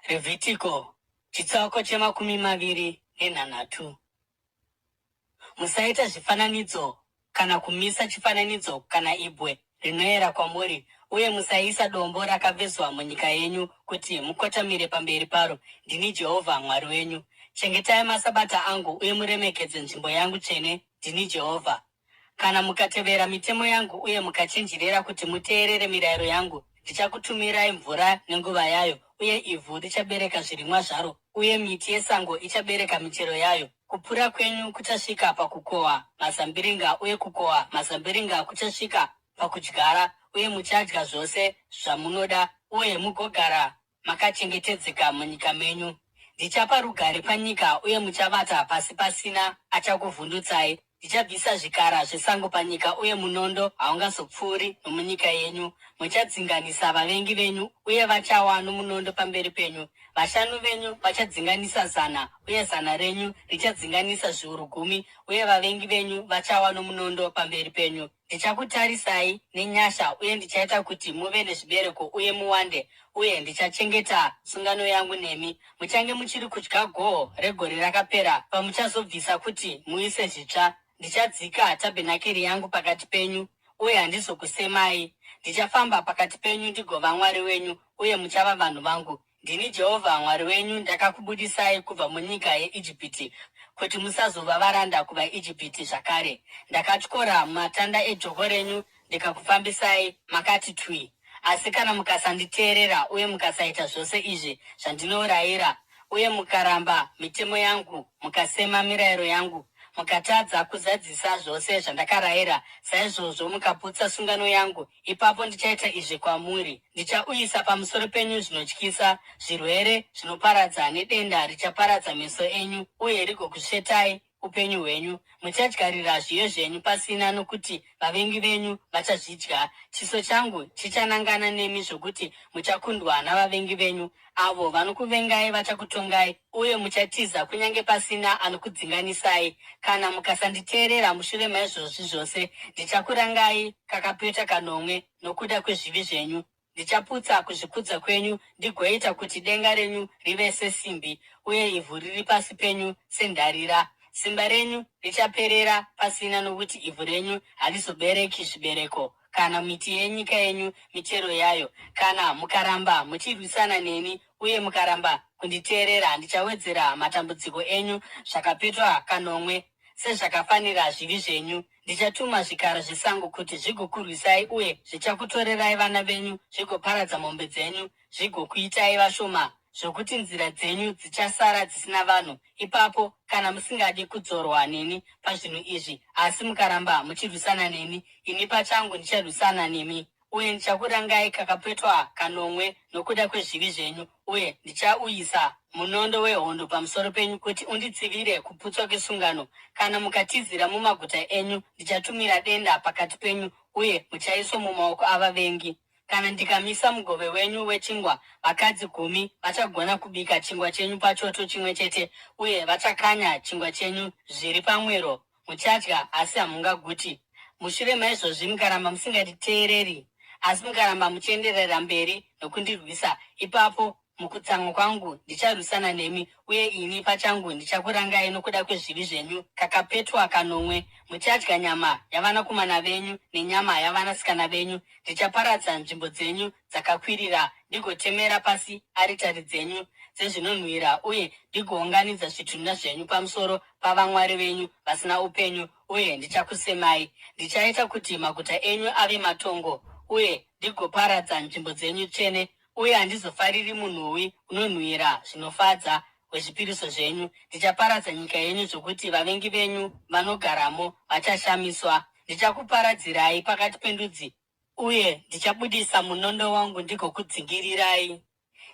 Revhitiko chitsauko che26. Musaita zvifananidzo kana kumisa chifananidzo kana ibwe rinoera kwamuri, uye musaisa dombo rakavezwa munyika yenyu kuti mukotamire pamberi paro. Ndini Jehovha Mwari wenyu. Chengetai masabata angu uye muremekedze nzvimbo yangu tsvene. Ndini Jehovha. Kana mukatevera mitemo yangu uye mukachenjerera kuti muteerere mirayiro yangu, ndichakutumirai mvura nenguva yayo, uye ivhu richabereka zvirimwa zvaro, uye miti yesango ichabereka michero yayo. Kupura kwenyu kuchasvika pakukohwa mazambiringa, uye kukohwa mazambiringa kuchasvika pakudyara, uye muchadya zvose zvamunoda, uye mugogara makachengetedzeka munyika menyu. Ndichapa rugare panyika, uye muchavata pasi pasina achakuvhundutsai. Ndichabvisa zvikara zvesango panyika, uye munondo haungazopfuuri nomunyika yenyu. Muchadzinganisa vavengi venyu, uye vachawa nomunondo pamberi penyu. Vashanu venyu vachadzinganisa 100, uye 100 renyu richadzinganisa zviuru 10, uye vavengi venyu vachawa nomunondo pamberi penyu. Ndichakutarisai nenyasha, uye ndichaita kuti muve nezvibereko uye muwande, uye ndichachengeta sungano yangu nemi. Muchange muchiri kudya gohwo regore rakapera, pamuchazobvisa kuti muise zvitsva. Ndichadzika tabhenakeri yangu pakati penyu, uye handizokusemai. Ndichafamba pakati penyu ndigova Mwari wenyu, uye muchava vanhu vangu. Ndini Jehovha Mwari wenyu, ndakakubudisai kubva munyika yeIjipiti, kuti musazova varanda kuvaIjipiti zvakare. Ndakatyora matanda ejoko renyu ndikakufambisai makati twi. Asi kana mukasanditeerera uye mukasaita zvose izvi zvandinorayira, uye mukaramba mitemo yangu, mukasema mirayiro yangu, mukatadza kuzadzisa zvose zvandakarayira, saizvozvo mukaputsa sungano yangu, ipapo ndichaita izvi kwamuri: ndichauyisa pamusoro penyu zvinotyisa, zvirwere zvinoparadza nedenda richaparadza meso enyu uye rigokusvetai upenyu hwenyu. Muchadyarira zviyo zvenyu pasina, nokuti vavengi venyu vachazvidya. Chiso changu chichanangana nemi zvokuti muchakundwa navavengi venyu. Avo vanokuvengai vachakutongai, uye muchatiza kunyange pasina anokudzinganisai. Kana mukasanditeerera mushure maizvozvi zvose, ndichakurangai kakapetwa kanomwe nokuda kwezvivi zvenyu. Ndichaputsa kuzvikudza kwenyu, ndigoita kuti denga renyu rive sesimbi, uye ivhu riri pasi penyu sendarira. Simba renyu richaperera pasina, nokuti ivhu renyu harizobereki zvibereko, kana miti yenyika yenyu michero yayo. Kana mukaramba muchirwisana neni uye mukaramba kunditeerera, ndichawedzera matambudziko enyu zvakapetwa kanomwe sezvakafanira zvivi zvenyu. Ndichatuma zvikara zvesango kuti zvigokurwisai, uye zvichakutorerai vana venyu, zvigoparadza mombe dzenyu, zvigokuitai vashoma, zvokuti nzira dzenyu dzichasara dzisina vanhu. Ipapo kana musingadi kudzorwa neni pazvinhu izvi, asi mukaramba muchirwisana neni, ini pachangu ndicharwisana nemi, uye ndichakurangai kakapetwa kanomwe nokuda kwezvivi zvenyu, uye ndichauyisa munondo wehondo pamusoro penyu kuti unditsivire kuputswa kwesungano. Kana mukatizira mumaguta enyu, ndichatumira denda pakati penyu, uye muchaiswa mumaoko avavengi. Kana ndikamisa mugove wenyu wechingwa, vakadzi 10 vachagona kubika chingwa chenyu pachoto chimwe chete, uye vachakanya chingwa chenyu zviri pamwero. Muchadya asi hamungaguti. Mushure maizvozvi, mukaramba musinganditeereri, asi mukaramba muchienderera mberi nokundirwisa, ipapo mukutsamwa kwangu ndicharwisana nemi, uye ini pachangu ndichakurangai nokuda kwezvivi zvenyu kakapetwa kanomwe. Muchadya nyama yavanakomana venyu nenyama yavanasikana venyu. Ndichaparadza nzvimbo dzenyu dzakakwirira, ndigotemera pasi aritari dzenyu dzezvinonhuhwira, uye ndigounganidza zvitunha zvenyu pamusoro pavamwari venyu vasina upenyu, uye ndichakusemai. Ndichaita kuti maguta enyu ave matongo, uye ndigoparadza nzvimbo dzenyu tsvene, uye handizofariri munhuwi unonhuhwira zvinofadza wezvipiriso zvenyu. Ndichaparadza nyika yenyu zvokuti vavengi venyu vanogaramo vachashamiswa. Ndichakuparadzirai pakati pendudzi, uye ndichabudisa munondo wangu ndigokudzingirirai.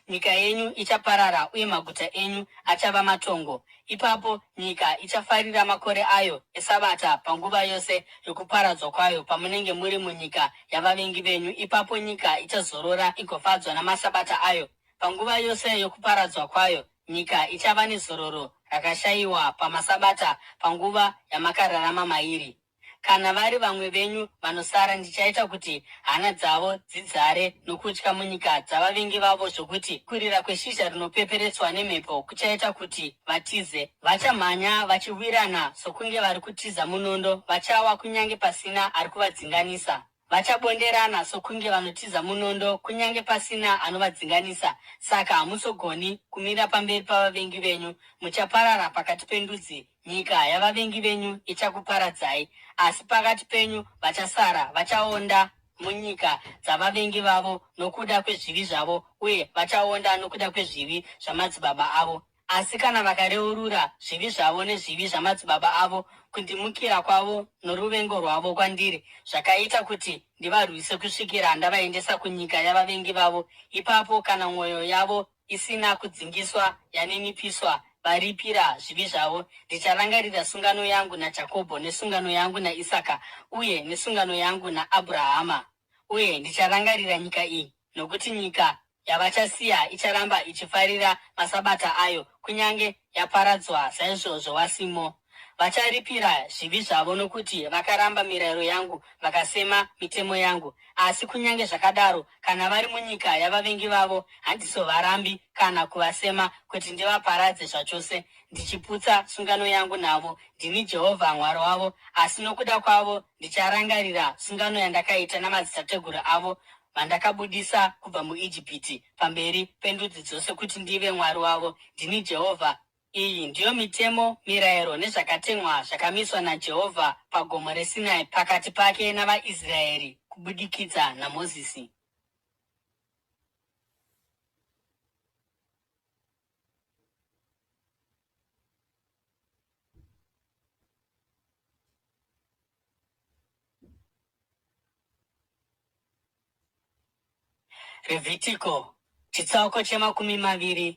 Nyika yenyu ichaparara, uye maguta enyu achava matongo. Ipapo nyika ichafarira makore ayo esabata panguva yose yokuparadzwa kwayo, pamunenge muri munyika yavavengi venyu. Ipapo nyika ichazorora igofadzwa namasabata ayo. Panguva yose yokuparadzwa kwayo, nyika ichava nezororo rakashayiwa pamasabata, panguva yamakararama mairi. Kana vari vamwe venyu vanosara, ndichaita kuti hana dzavo dzidzare nokutya munyika dzavavengi vavo, zvokuti kurira kweshizha rinopeperetswa nemhepo kuchaita kuti vatize. Vachamhanya vachiwirana sokunge vari kutiza munondo, vachawa kunyange pasina ari kuvadzinganisa. Vachabonderana sokunge vanotiza munondo, kunyange pasina anovadzinganisa. Saka hamuzogoni kumira pamberi pavavengi venyu. Muchaparara pakati pendudzi. Nyika yavavengi venyu ichakuparadzai, asi pakati penyu vachasara vachaonda munyika dzavavengi vavo nokuda kwezvivi zvavo, uye vachaonda nokuda kwezvivi zvamadzibaba avo. Asi kana vakareurura zvivi zvavo nezvivi zvamadzibaba avo, kundimukira kwavo noruvengo rwavo kwandiri zvakaita kuti ndivarwise kusvikira ndavaendesa kunyika yavavengi vavo, ipapo kana mwoyo yavo isina kudzingiswa yaninipiswa varipira zvivi zvavo, ndicharangarira sungano yangu naJakobho, nesungano yangu naIsaka, uye nesungano yangu naAbhurahama. Uye ndicharangarira nyika iyi, nokuti nyika yavachasiya icharamba ichifarira masabata ayo, kunyange yaparadzwa saizvozvo wasimo. Vacharipira zvivi zvavo nokuti vakaramba mirayiro yangu, vakasema mitemo yangu. Asi kunyange zvakadaro, kana vari munyika yavavengi vavo, handizovarambi kana kuvasema kuti ndivaparadze zvachose, ndichiputsa sungano yangu navo. Ndini Jehovha Mwari wavo, asi nokuda kwavo ndicharangarira sungano yandakaita namadzitateguru avo vandakabudisa kubva muIjipiti, pamberi pendudzi dzose, kuti ndive Mwari wavo. Ndini Jehovha. Iyi ndiyo mitemo, mirayiro nezvakatemwa zvakamiswa naJehovha pagomo reSinai pakati pake navaIsraeri kubudikidza naMozisi. Revhitiko chitsauko che29.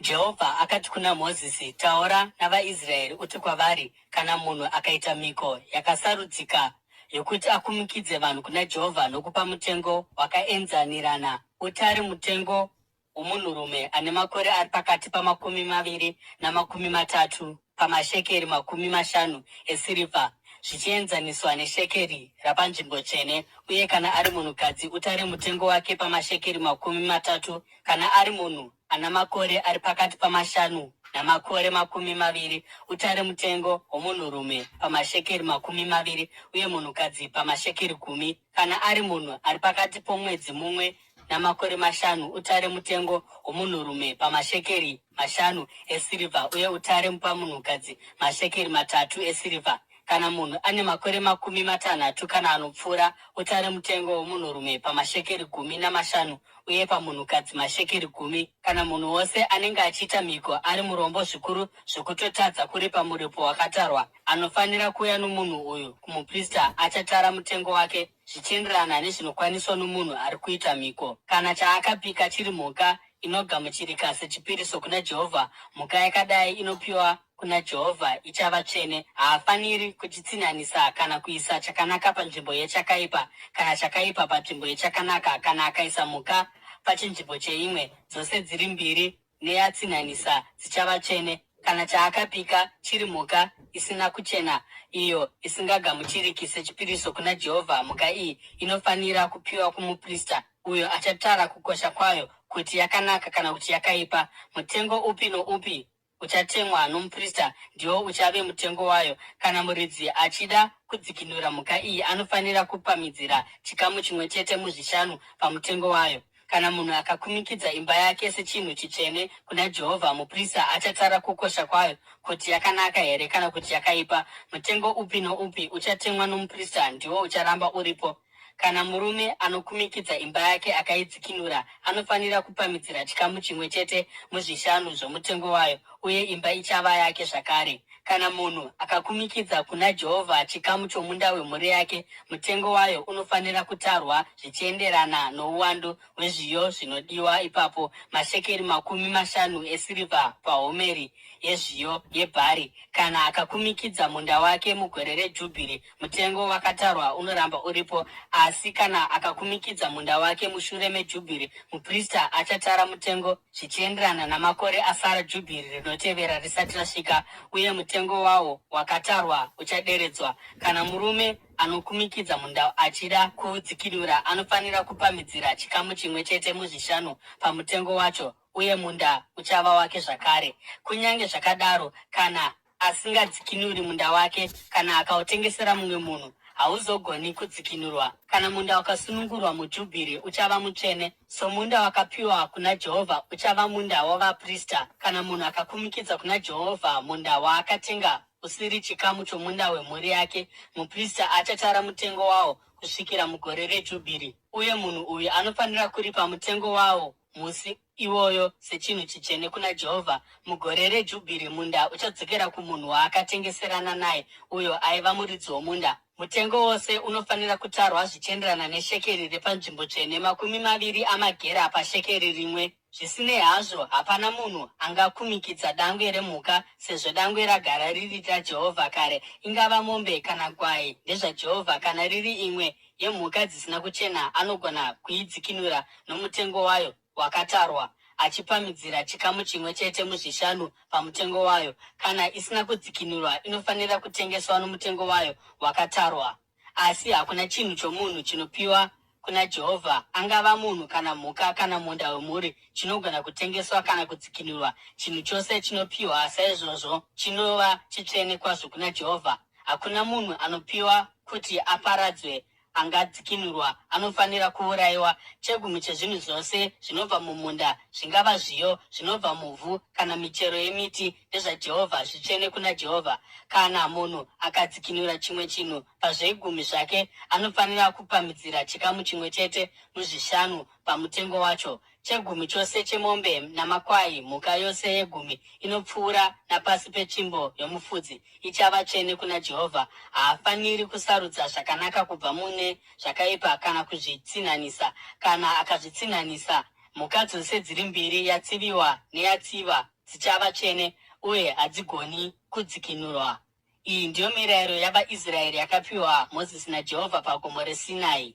Jehovha akati kuna Mozisi, taura navaIsraeri uti kwavari, kana munhu akaita mhiko yakasarudzika yokuti akumikidze vanhu kuna Jehovha nokupa mutengo wakaenzanirana, utari mutengo womunhurume ane makore ari pakati pa20 na30 pamashekeri 50 esirivha, zvichienzaniswa neshekeri rapanzvimbo tsvene, uye kana ari munhukadzi utare mutengo wake pamashekeri 30. Kana ari munhu ana makore ari pakati pa5 namakore 20, utare mutengo womunhurume pamashekeri 20, uye munhukadzi pamashekeri 10. Kana ari munhu ari pakati pomwedzi mumwe namakore 5, utare mutengo womunhurume pamashekeri 5 esirivha, uye utare pamunhukadzi mashekeri 3 esirivha. Kana munhu ane makore 60 kana anopfuura, utare mutengo womunhurume pamashekeri 15, uye pamunhukadzi mashekeri 10. Kana munhu wose anenge achiita mhiko ari murombo zvikuru zvokutotadza kuri pamuripo wakatarwa, anofanira kuuya nomunhu uyu kumuprista, achatara mutengo wake zvichienderana nezvinokwaniswa nomunhu ari kuita mhiko. Kana chaakapika chiri mhuka inogamuchirika sechipiriso kuna Jehovha, mhuka yakadai inopiwa kuna Jehovha ichava tsvene. Haafaniri kuchitsinhanisa kana kuisa chakanaka panzvimbo yechakaipa, kana chakaipa panzvimbo yechakanaka. Kana akaisa mhuka pachinzvimbo cheimwe, dzose dziri mbiri neyatsinhanisa dzichava tsvene. Kana chaakapika chiri mhuka isina kuchena, iyo isingagamuchiriki sechipiriso kuna Jehovha, mhuka iyi inofanira kupiwa kumuprista, uyo achatara kukosha kwayo kuti yakanaka kana kuti yakaipa. Mutengo upi noupi uchatemwa nomuprista ndiwo uchave mutengo wayo. Kana muridzi achida kudzikinura mhuka iyi, anofanira kupamhidzira chikamu chimwe chete muzvishanu pamutengo wayo. Kana munhu akakumikidza imba yake sechinhu chitsvene kuna Jehovha, muprista achatara kukosha kwayo kuti yakanaka here kana kuti yakaipa. Mutengo upi noupi uchatemwa nomuprista ndiwo ucharamba uripo. Kana murume anokumikidza imba yake akaidzikinura, anofanira kupamhidzira chikamu chimwe chete muzvishanu zvomutengo wayo, uye imba ichava yake zvakare. Kana munhu akakumikidza kuna Jehovha chikamu chomunda wemhuri yake, mutengo wayo unofanira kutarwa zvichienderana nouwandu hwezviyo zvinodiwa ipapo, mashekeri 50 esirivha pahomeri yezviyo yebhari. Kana akakumikidza munda wake mugore reJubhiri, mutengo wakatarwa unoramba uripo. Asi kana akakumikidza munda wake mushure meJubhiri, muprista achatara mutengo zvichienderana namakore asara Jubhiri rinotevera risati rasvika, uye mutengo wawo wakatarwa uchaderedzwa. Kana murume anokumikidza munda achida kuudzikinura, anofanira kupamhidzira chikamu chimwe chete muzvishanu pamutengo wacho, uye munda uchava wake zvakare. Kunyange zvakadaro, kana asingadzikinuri munda wake, kana akautengesera mumwe munhu, hauzogoni kudzikinurwa. Kana munda wakasunungurwa muJubhiri, uchava mutsvene. Somunda wakapiwa kuna Jehovha, uchava munda wavaprista. Kana munhu akakumikidza kuna Jehovha munda waakatenga usiri chikamu chomunda wemhuri yake, muprista achatara mutengo wawo kusvikira mugore reJubhiri, uye munhu uyu anofanira kuripa mutengo wawo musi iwoyo sechinhu chitsvene kuna Jehovha. Mugore reJubhiri munda uchadzokera kumunhu waakatengeserana naye, uyo aiva muridzi womunda. Mutengo wose unofanira kutarwa zvichienderana neshekeri repanzvimbo tsvene, 20 amagera pashekeri rimwe. Zvisinei hazvo, hapana munhu angakumikidza dangwe remhuka, sezvo dangwe ragara riri raJehovha kare. Ingava mombe kana gwai, ndezvaJehovha. Kana riri imwe yemhuka dzisina kuchena, anogona kuidzikinura nomutengo wayo wakatarwa, achipamhidzira chikamu chimwe chete muzvishanu pamutengo wayo. Kana isina kudzikinurwa, inofanira kutengeswa nomutengo wayo wakatarwa. Asi hakuna chinhu chomunhu chinopiwa kuna Jehovha, angava munhu kana mhuka kana munda wemhuri, chinogona kutengeswa kana kudzikinurwa. Chinhu chose chinopiwa saizvozvo chinova chitsvene kwazvo kuna Jehovha. Hakuna munhu anopiwa kuti aparadzwe angadzikinurwa, anofanira kuurayiwa. Chegumi chezvinhu zvose zvinobva mumunda, zvingava zviyo zvinobva muvhu kana michero yemiti, ndezvaJehovha, zvitsvene kuna Jehovha. Kana munhu akadzikinura chimwe chinhu pazvegumi zvake, anofanira kupamhidzira chikamu chimwe chete muzvishanu pamutengo wacho. chegumi chose chemombe namakwai, mhuka yose yegumi inopfuura napasi petsvimbo yomufudzi ichava tsvene kuna Jehovha. Haafaniri kusarudza zvakanaka kubva mune zvakaipa kana kuzvitsinhanisa. Kana akazvitsinhanisa, mhuka dzose dziri mbiri, yatsiviwa neyatsiva, dzichava tsvene uye hadzigoni kudzikinurwa. Iyi ndiyo mirayiro yavaIsraeri yakapiwa Mozisi naJehovha pagomo reSinai.